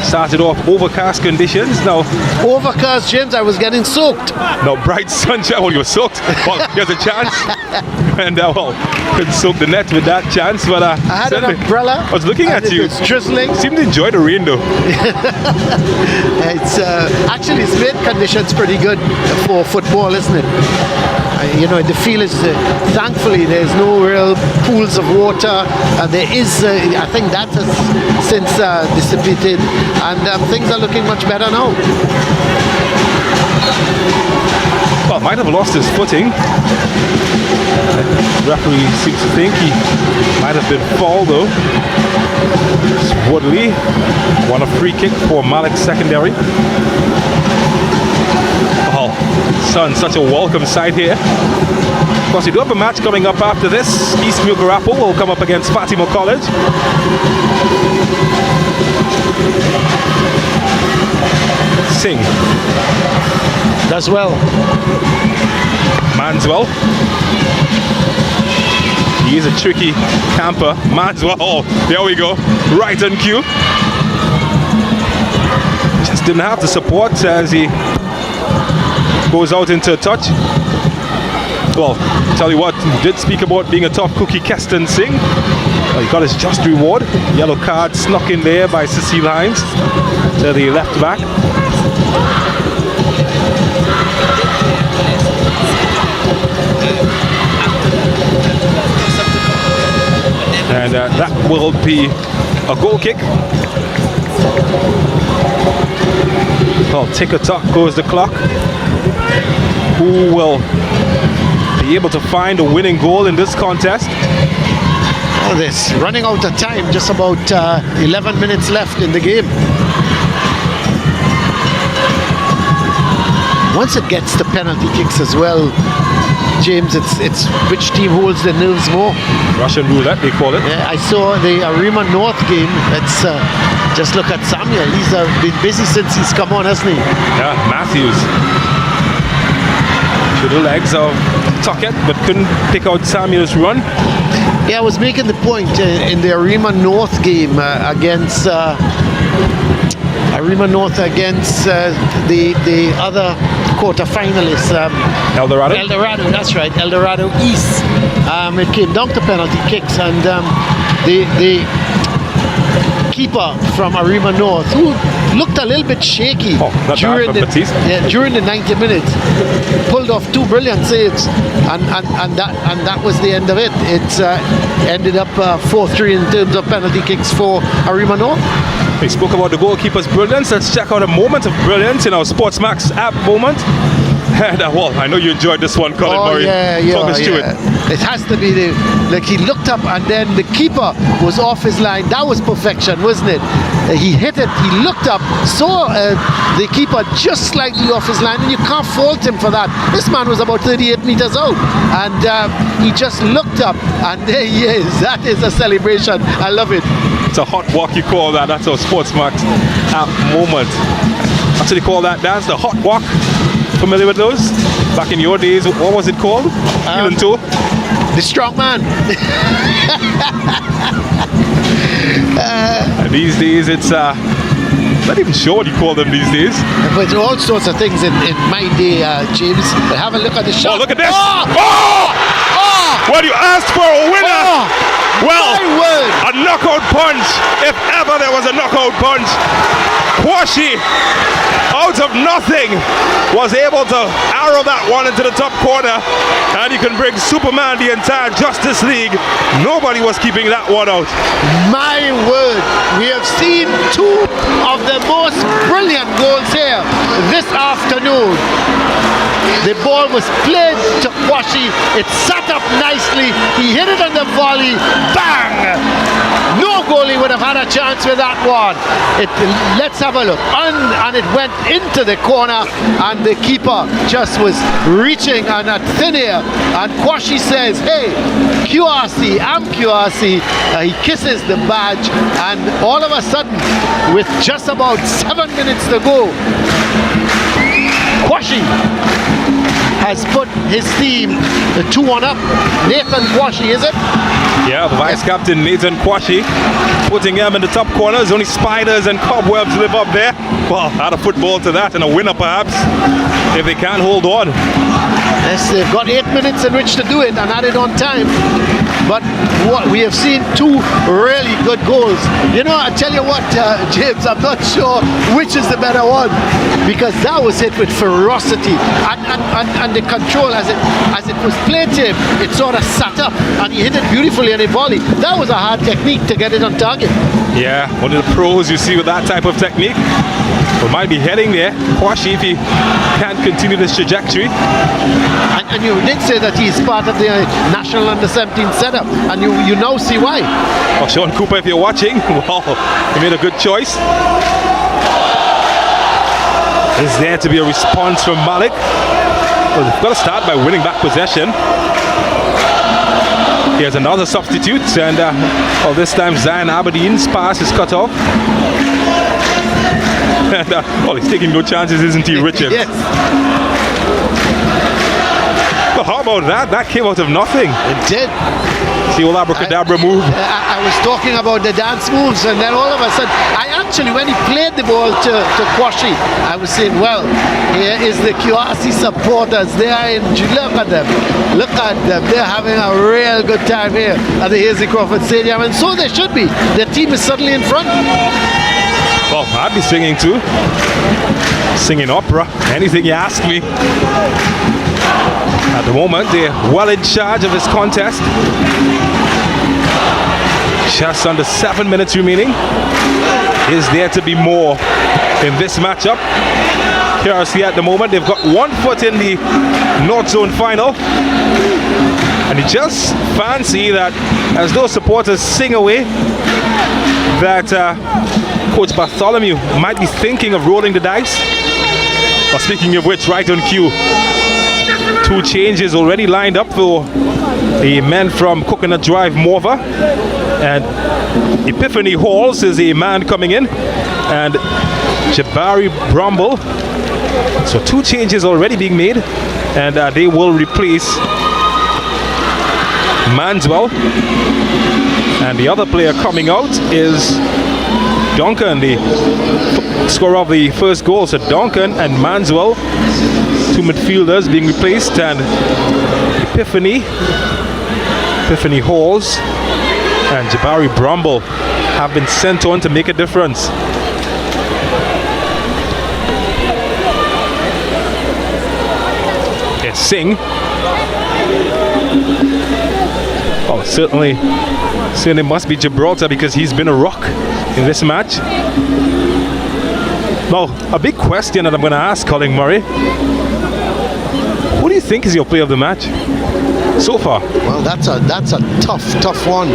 Started off overcast conditions. Now overcast, James, I was getting soaked. No, bright sunshine. Well, you were soaked. Well, here's a chance. And well, couldn't soak the net with that chance. But I had an umbrella. I was looking at you. It's drizzling. Seemed to enjoy the rain though. It's actually it's made conditions pretty good for football, isn't it? You know, the field is thankfully there's no real pools of water. There is, I think that has since dissipated, and things are looking much better now. Well, might have lost his footing. The referee seems to think he might have been fouled though. It's Woodley won a free kick for Malick secondary. Oh, Sun, such a welcome sight here. Of course, we do have a match coming up after this. East Mucurapo will come up against Fatima College. Singh does well. Manswell. He is a tricky camper. Manswell. Oh, there we go. Right on cue. Just didn't have the support as he goes out into a touch. Well, tell you what, did speak about being a tough cookie, Keston Singh. Well, he got his just reward. Yellow card snuck in there by Cecile Hines to the left back. And that will be a goal kick. Well, tick-a-tock goes the clock. Who will be able to find a winning goal in this contest? Oh, this running out of time, just about 11 minutes left in the game. Once it gets to penalty kicks as well, James, it's which team holds the nerves more. Russian roulette, they call it. Yeah, I saw the Arima North game. Let's just look at Samuel. He's been busy since he's come on, hasn't he? Yeah, Matthews. To the legs of Tuckett, but couldn't pick out Samuel's run. Yeah, I was making the point in the Arima North game against Arima North against the other quarter-finalists. El Dorado? El Dorado, that's right. El Dorado East. It came down to penalty kicks, and the keeper from Arima North, who looked a little bit shaky during the 90 minutes, pulled off two brilliant saves, and that was the end of it. It ended up 4-3 in terms of penalty kicks for Arima North. We spoke about the goalkeeper's brilliance. Let's check out a moment of brilliance in our SportsMax app moment. And well, I know you enjoyed this one, Colin Murray. Talk us through it. It has to be like he looked up and then the keeper was off his line. That was perfection, wasn't it? He hit it, he looked up, saw the keeper just slightly off his line, and you can't fault him for that. This man was about 38 meters out, and he just looked up, and there he is. That is a celebration. I love it. It's a hot walk, you call that. That's our SportsMax app moment. That's what they call that dance, the hot walk. Familiar with those? Back in your days, what was it called? The strong man. These days, it's not even sure what you call them these days. But all sorts of things in my day, James. But have a look at the shot. Oh, look at this! Oh! Well, you asked for a winner! Well, My word. a knockout punch, if ever there was a knockout punch. Kwashi, out of nothing, was able to arrow that one into the top corner, and you can bring Superman the entire Justice League. Nobody was keeping that one out. My word, we have seen two of the most brilliant goals here this afternoon. The ball was played to Kwashi. It sat up nicely. He hit it on the volley. Bang! No goalie would have had a chance with that one. Let's have a look. And it went into the corner, and the keeper just was reaching on that thin air. And Kwashi says, hey, QRC, I'm QRC. He kisses the badge, and all of a sudden, with just about 7 minutes to go, Kwashi has put his team 2-1 up. Nathan Kwashi, is it? Yeah, the vice captain Nathan Kwashi putting him in the top corners. Only spiders and cobwebs live up there. Well, add a football to that and a winner perhaps, if they can't hold on. Yes, they've got 8 minutes in which to do it and add it on time. But what we have seen, two really good goals. You know, I tell you what, James, I'm not sure which is the better one, because that was hit with ferocity and the control as it was played to him. It sort of sat up and he hit it beautifully on a volley. That was a hard technique to get it on target. Yeah, one of the pros you see with that type of technique. We might be heading there. Kwashi, if he can't continue this trajectory. And you did say that he's part of the national under-17 setup, and you now see why. Well, Sean Cooper, if you're watching, well, he made a good choice. Is there to be a response from Malick? Well, they've got to start by winning back possession. Here's another substitute, and well, this time Zion Aberdeen's pass is cut off. And, well, he's taking no chances, isn't he, Richards? Yes. But how about that? That came out of nothing. It did. See all abracadabra move? I was talking about the dance moves, and then all of a sudden, when he played the ball to Kwashi, I was saying, well, here is the QRC supporters. They are in, look at them. Look at them. They're having a real good time here at the Hazy Crawford Stadium, and so they should be. The team is suddenly in front. Well, I'd be singing too. Singing opera, anything you ask me. At the moment, they're well in charge of this contest. Just under 7 minutes remaining. Is there to be more in this matchup? QRC at the moment, they've got 1 foot in the North Zone final. And you just fancy that as those supporters sing away, that Coach Bartholomew might be thinking of rolling the dice. Well, speaking of which, right on cue, 2 changes already lined up for the men from Coconut Drive, Morva. And Epiphany Halls is a man coming in, and Jabari Brumble. So 2 changes already being made, and they will replace Manswell. And the other player coming out is Duncan, the scorer of the first goal. So Duncan and Manswell, 2 midfielders being replaced, and Epiphany Halls and Jabari Brumble have been sent on to make a difference. It's Singh. Oh, certainly must be Gibraltar, because he's been a rock in this match. Now, a big question that I'm going to ask Colin Murray. What do you think is your play of the match so far? Well, that's a tough one.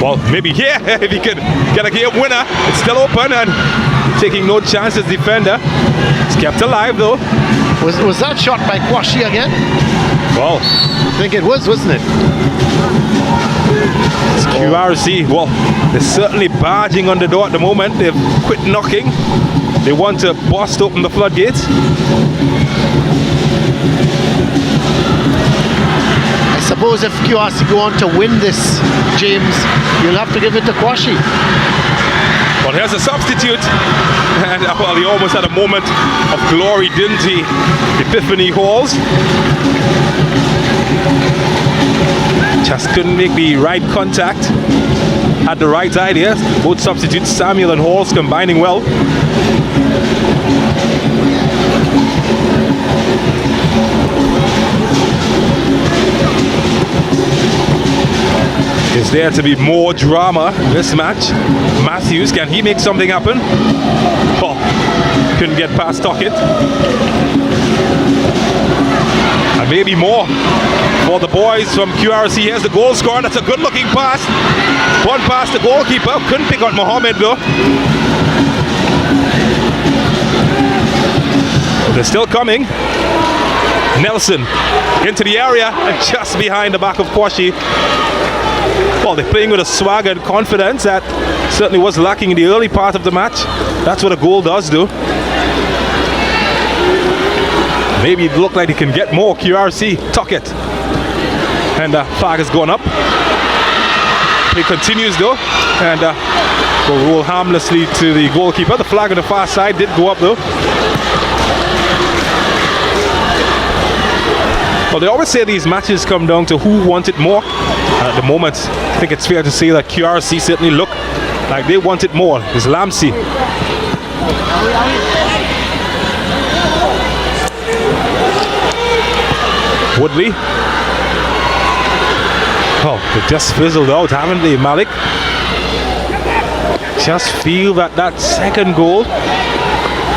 Well, maybe here, if he can get a game winner. It's still open, and taking no chances, defender. It's kept alive though. Was that shot by Kwashi again? Well, I think it was, wasn't it? It's QRC. Well, they're certainly barging on the door at the moment. They've quit knocking. They want to bust open the floodgates. I suppose if QRC go on to win this, James, you'll have to give it to Kwashi. Well, here's a substitute. And well, he almost had a moment of glory, didn't he? Epiphany Halls. Just couldn't make the right contact. Had the right idea. Both substitutes, Samuel and Halls, combining well. Is there to be more drama in this match? Matthews, can he make something happen? Oh, couldn't get past Tockett. And maybe more for the boys from QRC. Here's the goal scorer. That's a good looking pass. One pass the goalkeeper. Couldn't pick out Mohammed though. They're still coming. Nelson into the area and just behind the back of Kwashi. Well, they're playing with a swagger and confidence that certainly was lacking in the early part of the match. That's what a goal does do. Maybe it looked like they can get more. QRC, Tockett. And the flag has gone up. Play continues though. And will roll harmlessly to the goalkeeper. The flag on the far side did go up though. Well, they always say these matches come down to who wanted more. At the moment, I think it's fair to say that QRC certainly look like they wanted more. It's Lamsey. Woodley. Oh, they just fizzled out, haven't they, Malick? Just feel that second goal,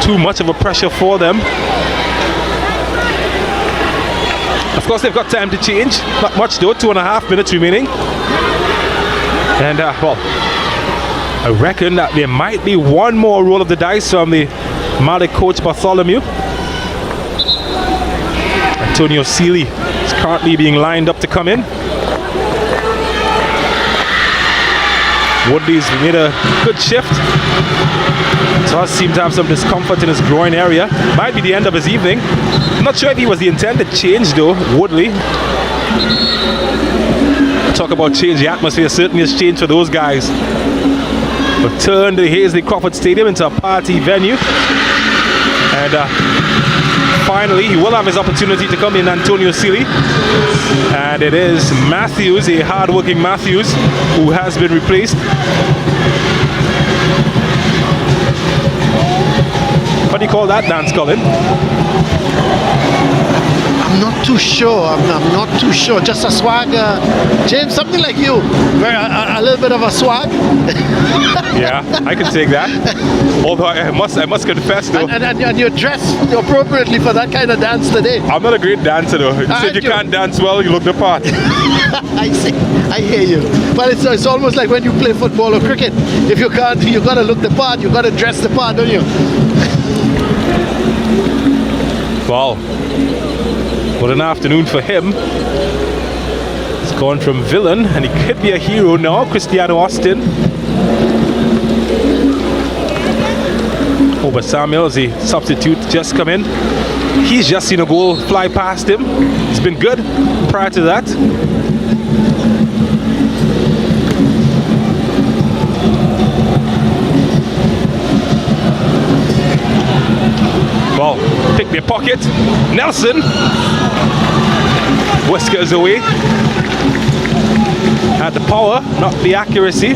too much of a pressure for them. Of course, they've got time to change. Not much though, 2.5 minutes remaining. And, well, I reckon that there might be one more roll of the dice from the Malick coach Bartholomew. Antonio Seeley is currently being lined up to come in. Woodley's made a good shift. Does seem to have some discomfort in his groin area. Might be the end of his evening. I'm not sure if he was the intended change though, Woodley. Talk about change, the atmosphere certainly has changed for those guys. But turned the Hazley Crawford Stadium into a party venue. And finally, he will have his opportunity to come in, Antonio Seeley. And it is Matthews, a hard-working Matthews, who has been replaced. What do you call that dance, Colin? I'm not too sure. I'm not too sure. Just a swag. James, something like you. A little bit of a swag. Yeah, I can take that. Although I must confess though. And you're dressed appropriately for that kind of dance today. I'm not a great dancer though. You said you can't dance well, you look the part. I see. I hear you. Well, it's almost like when you play football or cricket. If you can't, you gotta look the part. You gotta dress the part, don't you? Wow. What an afternoon for him. He's gone from villain and he could be a hero now. Cristiano Austin. Over Samuel, the substitute, just come in. He's just seen a goal fly past him. It's been good prior to that. Well, pick their pocket. Nelson. Whiskers away. Had the power, not the accuracy.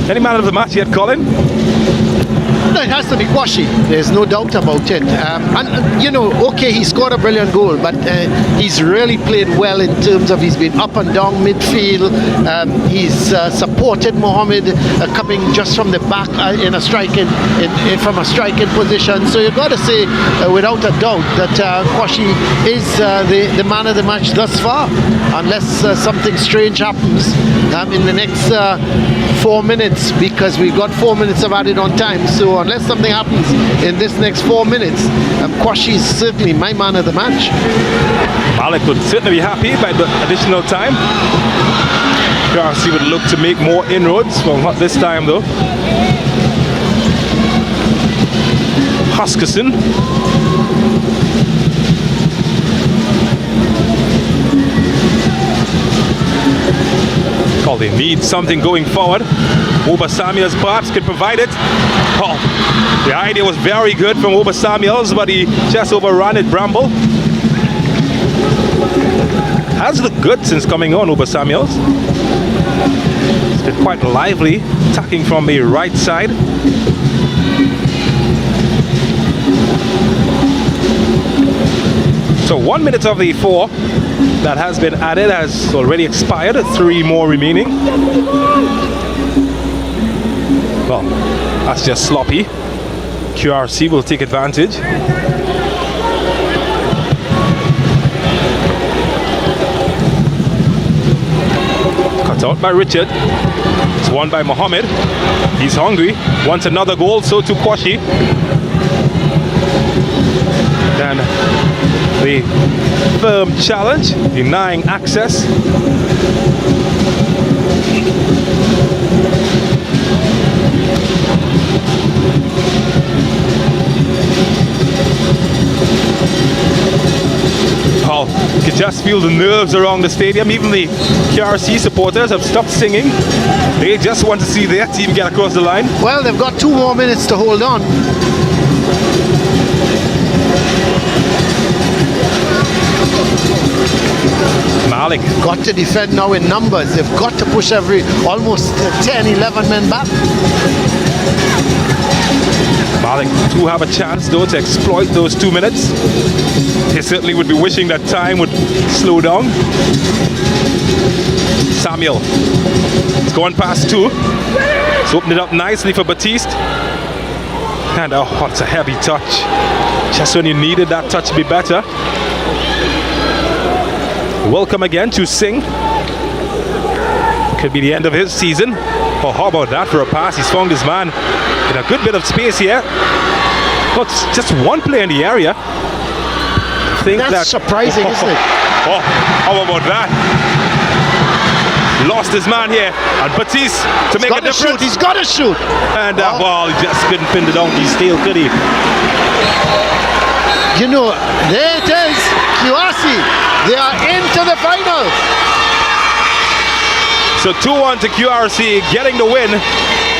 Any man of the match yet, Colin? No, it has to be Kwashi. There's no doubt about it. And you know, okay, he scored a brilliant goal, but he's really played well in terms of he's been up and down midfield. He's supported Mohammed coming just from the back in a striking from a striking position. So you've got to say, without a doubt, that Kwashi is the man of the match thus far, unless something strange happens in the next 4 minutes, because we've got 4 minutes of added on time. So unless something happens in this next 4 minutes, Kwashi is certainly my man of the match. Malick would certainly be happy by the additional time. QRC would look to make more inroads. Well, not this time though. Huskerson. Oh, they need something going forward. Oba Samuels perhaps could provide it. Oh, the idea was very good from Oba Samuels, but he just overran it, Bramble. has looked good since coming on over Samuels. It's been quite lively, attacking from the right side. So 1 minute of the 4 that has been added has already expired, 3 more remaining. Well, that's just sloppy. QRC will take advantage. Cut out by Richard. It's won by Mohammed. He's hungry. Wants another goal, so to Kwashi. Then the firm challenge, denying access. Oh, you can just feel the nerves around the stadium. Even the KRC supporters have stopped singing. They just want to see their team get across the line. Well, they've got 2 more minutes to hold on. Malick got to defend now in numbers. They've got to push almost 10, 11 men back. Malick do have a chance though to exploit those 2 minutes. They certainly would be wishing that time would slow down. Samuel, it's going past 2. It's opened it up nicely for Batiste. And oh, it's a heavy touch. Just when you needed that touch to be better. Welcome again to Singh. Could be the end of his season. Oh, how about that for a pass? He's found his man in a good bit of space here. But just one player in the area. That's surprising, isn't it? Oh, how about that? Lost his man here, and Batiste to make a difference. He's got to shoot. And that ball, he just couldn't pin the donkey steel, could he? You know, there it is. QRC, they are into the final. So 2-1 to QRC, getting the win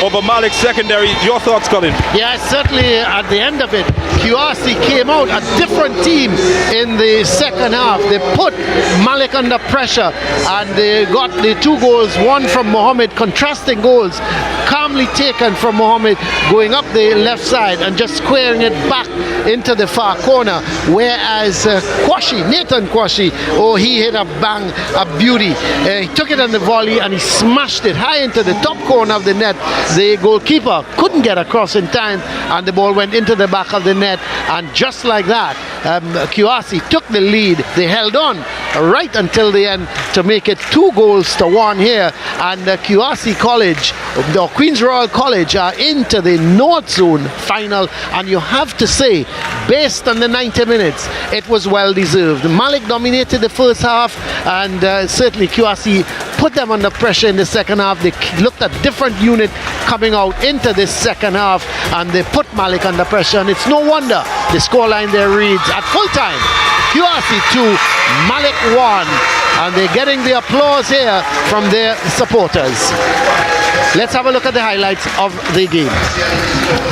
over Malick Secondary. Your thoughts, Colin? Yeah, certainly at the end of it, QRC came out a different team in the second half. They put Malick under pressure and they got the 2 goals, one from Mohammed, contrasting goals, calmly taken from Mohammed, going up the left side and just squaring it back into the far corner. Whereas Nathan Kwashi, oh, he hit a bang, a beauty. He took it on the volley and he smashed it high into the top corner of the net. The goalkeeper couldn't get across in time and the ball went into the back of the net, and just like that QRC took the lead. They held on right until the end to make it 2-1 here, and QRC College, or Queen's Royal College, are into the North Zone final, and you have to say, based on the 90 minutes, it was well deserved. Malick dominated the first half, and certainly QRC put them under pressure in the second half. They looked at different unit coming out into this second half, and they put Malick under pressure, and it's no wonder the scoreline there reads at full time QRC 2, Malick 1, and they're getting the applause here from their supporters. Let's have a look at the highlights of the game.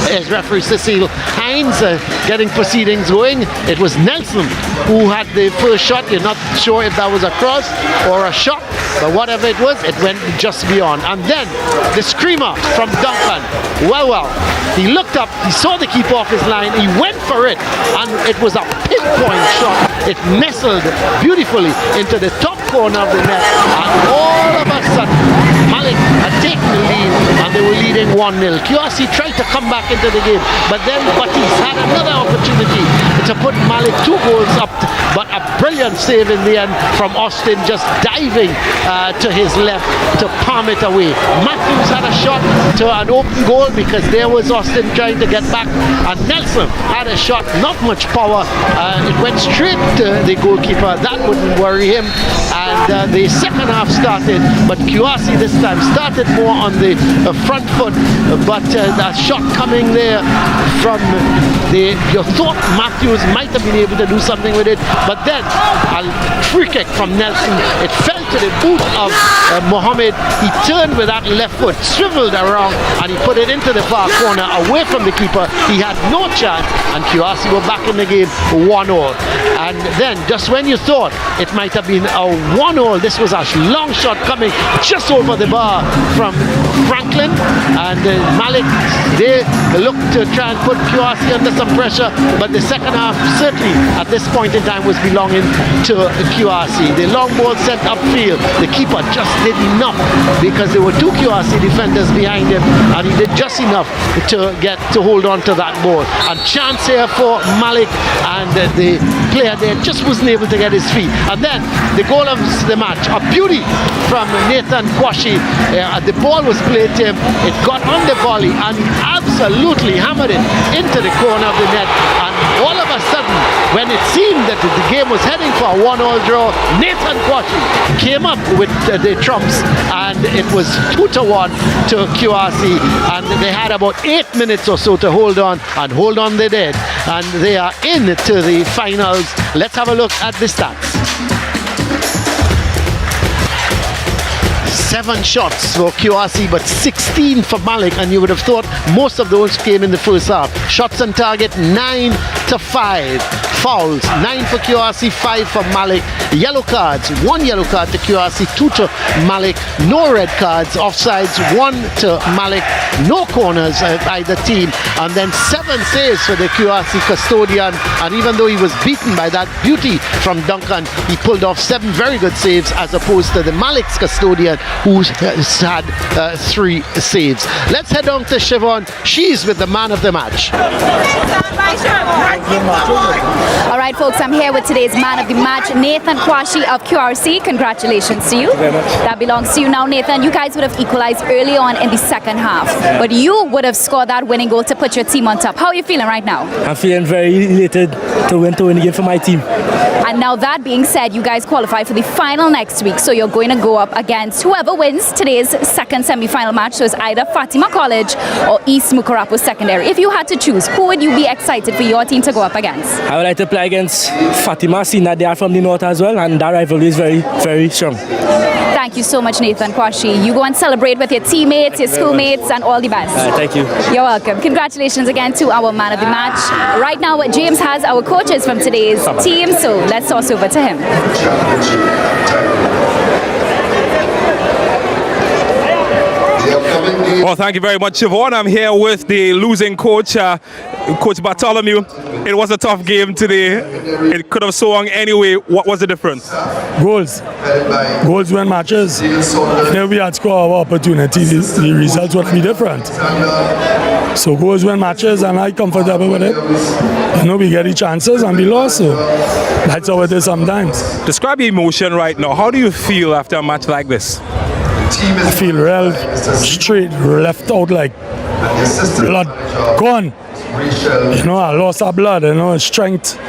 As referee Cecile Hines getting proceedings going. It was Nelson who had the first shot. You're not sure if that was a cross or a shot, but whatever it was, it went just beyond. And then the screamer from Duncan. Well, he looked up, he saw the keeper off his line, he went for it, and it was a pinpoint shot. It nestled beautifully into the top corner of the net, and all of a sudden Malick had taken the lead and they were leading 1-0. QRC tried to come back into the game, but then Batiste had another opportunity to put Malick 2 goals up, but a brilliant save in the end from Austin, just diving to his left to palm it away. Matthews had a shot to an open goal because there was Austin trying to get back, and Nelson had a shot, not much power, it went straight to the goalkeeper. That wouldn't worry him, and the second half started, but QRC this time started more on the front foot, but that shot coming there from you thought Matthews might have been able to do something with it. But then a free kick from Nelson. It fell to the boot of Mohammed. He turned with that left foot, swiveled around, and he put it into the far corner away from the keeper. He had no chance, and QRC were back in the game 1-all. And then just when you thought it might have been a 1-all, this was a long shot coming just over the bar from Franklin, and Malick, they looked to try and put QRC under some pressure, but the second half certainly at this point in time was belonging to QRC. The long ball sent upfield, the keeper just did enough because there were two QRC defenders behind him, and he did just enough to hold on to that ball. And chance here for Malick, and the player there just wasn't able to get his feet. And then the goal of the match, a beauty from Nathan Kwashi. The ball was played to him, it got on the volley, and he absolutely hammered it into the corner of the net. And all of a sudden, when it seemed that the game was heading for a 1-all draw, Nathan Kwashi came up with the trumps, and it was 2-1 to QRC, and they had about 8 minutes or so to hold on, and hold on they did, and they are into the finals. Let's have a look at the stats. 7 shots for QRC, but 16 for Malick, and you would have thought most of those came in the first half. Shots on target 9-5. Fouls 9 for QRC, 5 for Malick. Yellow cards, 1 yellow card to QRC, 2 to Malick. No red cards, offsides 1 to Malick. No corners either team, and then 7 saves for the QRC custodian. And even though he was beaten by that beauty from Duncan, he pulled off 7 very good saves as opposed to the Malick's custodian, who had 3 saves. Let's head on to Siobhan. She's with the man of the match. All right, folks, I'm here with today's man of the match, Nathan Kwashi of QRC. Congratulations to you. Thank you very much. That belongs to you now, Nathan. You guys would have equalized early on in the second half, but you would have scored that winning goal to put your team on top. How are you feeling right now? I'm feeling very elated to win the game for my team. And now that being said, you guys qualify for the final next week, so you're going to go up against whoever wins today's second semi-final match. So it's either Fatima College or East Mukarapo Secondary. If you had to choose, who would you be excited for your team to go up against? I would like to play against Fatima, seeing that they are from the north as well, and that rivalry is very, very strong. Thank you so much, Nathan Kwashi. You go and celebrate with your teammates, your schoolmates, and all the best. Thank you. You're welcome. Congratulations again to our man of the match. Right now, James has our coaches from today's team, so let's toss over to him. Well, thank you very much, Siobhan. I'm here with the losing coach, Coach Bartholomew. It was a tough game today. It could have swung anyway. What was the difference? Goals. Goals win matches. If we had scored our opportunity, the results would be different. So goals win matches, and I'm comfortable with it. You know, we get the chances and we lost, so that's how it is sometimes. Describe your emotion right now. How do you feel after a match like this? I feel real straight, left out like blood gone. You know, I lost our blood, you know, strength.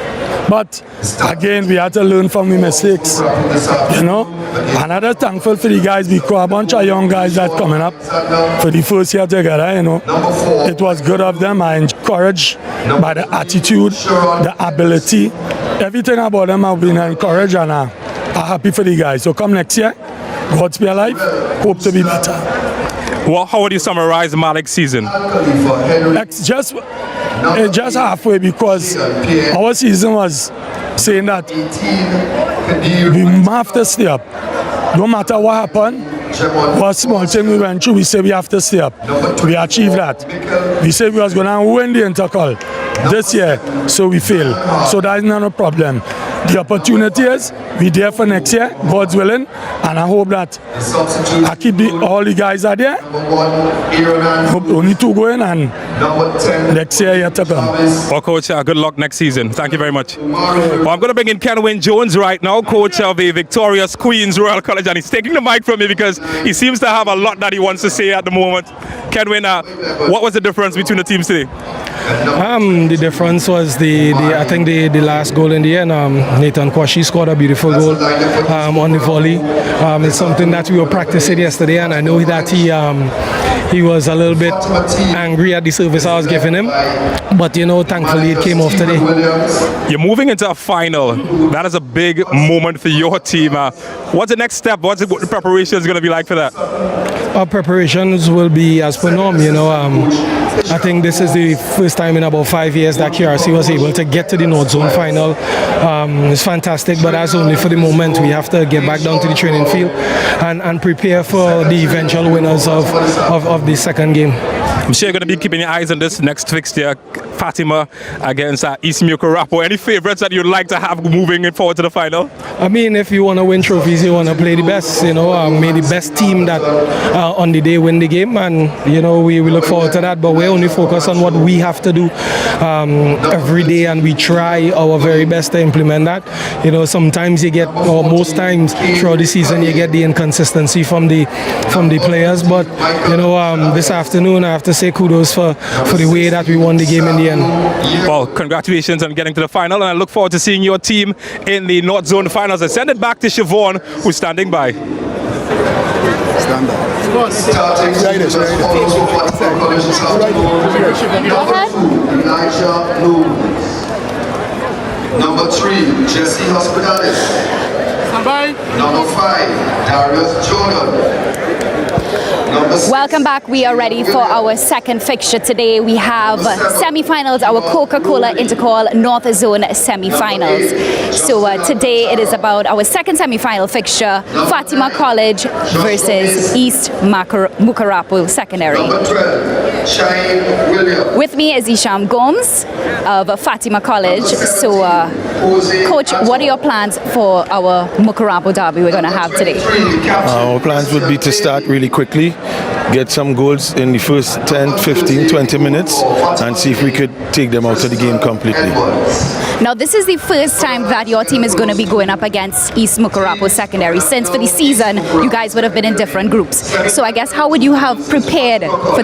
But again, we had to learn from the mistakes. You know, another thankful for the guys, because a bunch of young guys that coming up for the first year together, you know. It was good of them. I encouraged by the attitude, the ability, everything about them. I've been encouraged, and I'm happy for the guys. So come next year, God's be alive, hope to be better. Well, how would you summarize Malick's season? It's just halfway, because our season was saying that we have to stay up. No matter what happened, what small thing we went through, we said we have to stay up. We achieved that. We said we was going to win the INTERCOL this year, so we failed. So that is not a problem. The opportunity is we there for next year, God's willing, and I hope that I keep all the guys are there. Only 2 going, and next year yet to come. Well, Coach, good luck next season. Thank you very much. Well, I'm going to bring in Kenwin Jones right now, coach of the victorious Queens Royal College, and he's taking the mic from me because he seems to have a lot that he wants to say at the moment. Kenwin, what was the difference between the teams today? The difference was I think the last goal in the end. Nathan Kwashi scored a beautiful goal on the volley. It's something that we were practicing yesterday, and I know that he was a little bit angry at the service I was giving him. But, thankfully it came off today. You're moving into a final. That is a big moment for your team. What's the next step? What the preparation is going to be like for that? Our preparations will be as per norm. I think this is the first time in about 5 years that QRC was able to get to the North Zone final. It's fantastic, but that's only for the moment. We have to get back down to the training field and prepare for the eventual winners of the second game. I'm sure you're going to be keeping your eyes on this next fixture, Fatima against East Mucurapo. Any favorites that you'd like to have moving forward to the final? I mean, if you want to win trophies, you want to play the best. May the best team that on the day win the game, and we look forward to that. But we're only focused on what we have to do every day, and we try our very best to implement that. Sometimes you get, or most times throughout the season, you get the inconsistency from the players. But this afternoon, I have to say kudos for the way that we won the game in the end. Well, congratulations on getting to the final, and I look forward to seeing your team in the North Zone finals. I send it back to Siobhan, who's standing by. Stand up. Number 3, Jesse Hospitales. Number 5, Darius Jordan. Welcome back. We are ready for our second fixture today. We have semi-finals, our COCA-COLA INTERCOL North Zone semi-finals. So today it is about our second semi-final fixture, Fatima College versus East Mucurapo Secondary. With me is Isham Gomes of Fatima College. So Coach, what are your plans for our Mucurapo derby we're going to have today? Our plans would be to start really quickly, get some goals in the first 10, 15, 20 minutes, and see if we could take them out of the game completely. Now, this is the first time that your team is going to be going up against East Mucurapo Secondary. Since for the season, you guys would have been in different groups. So I guess how would you have prepared for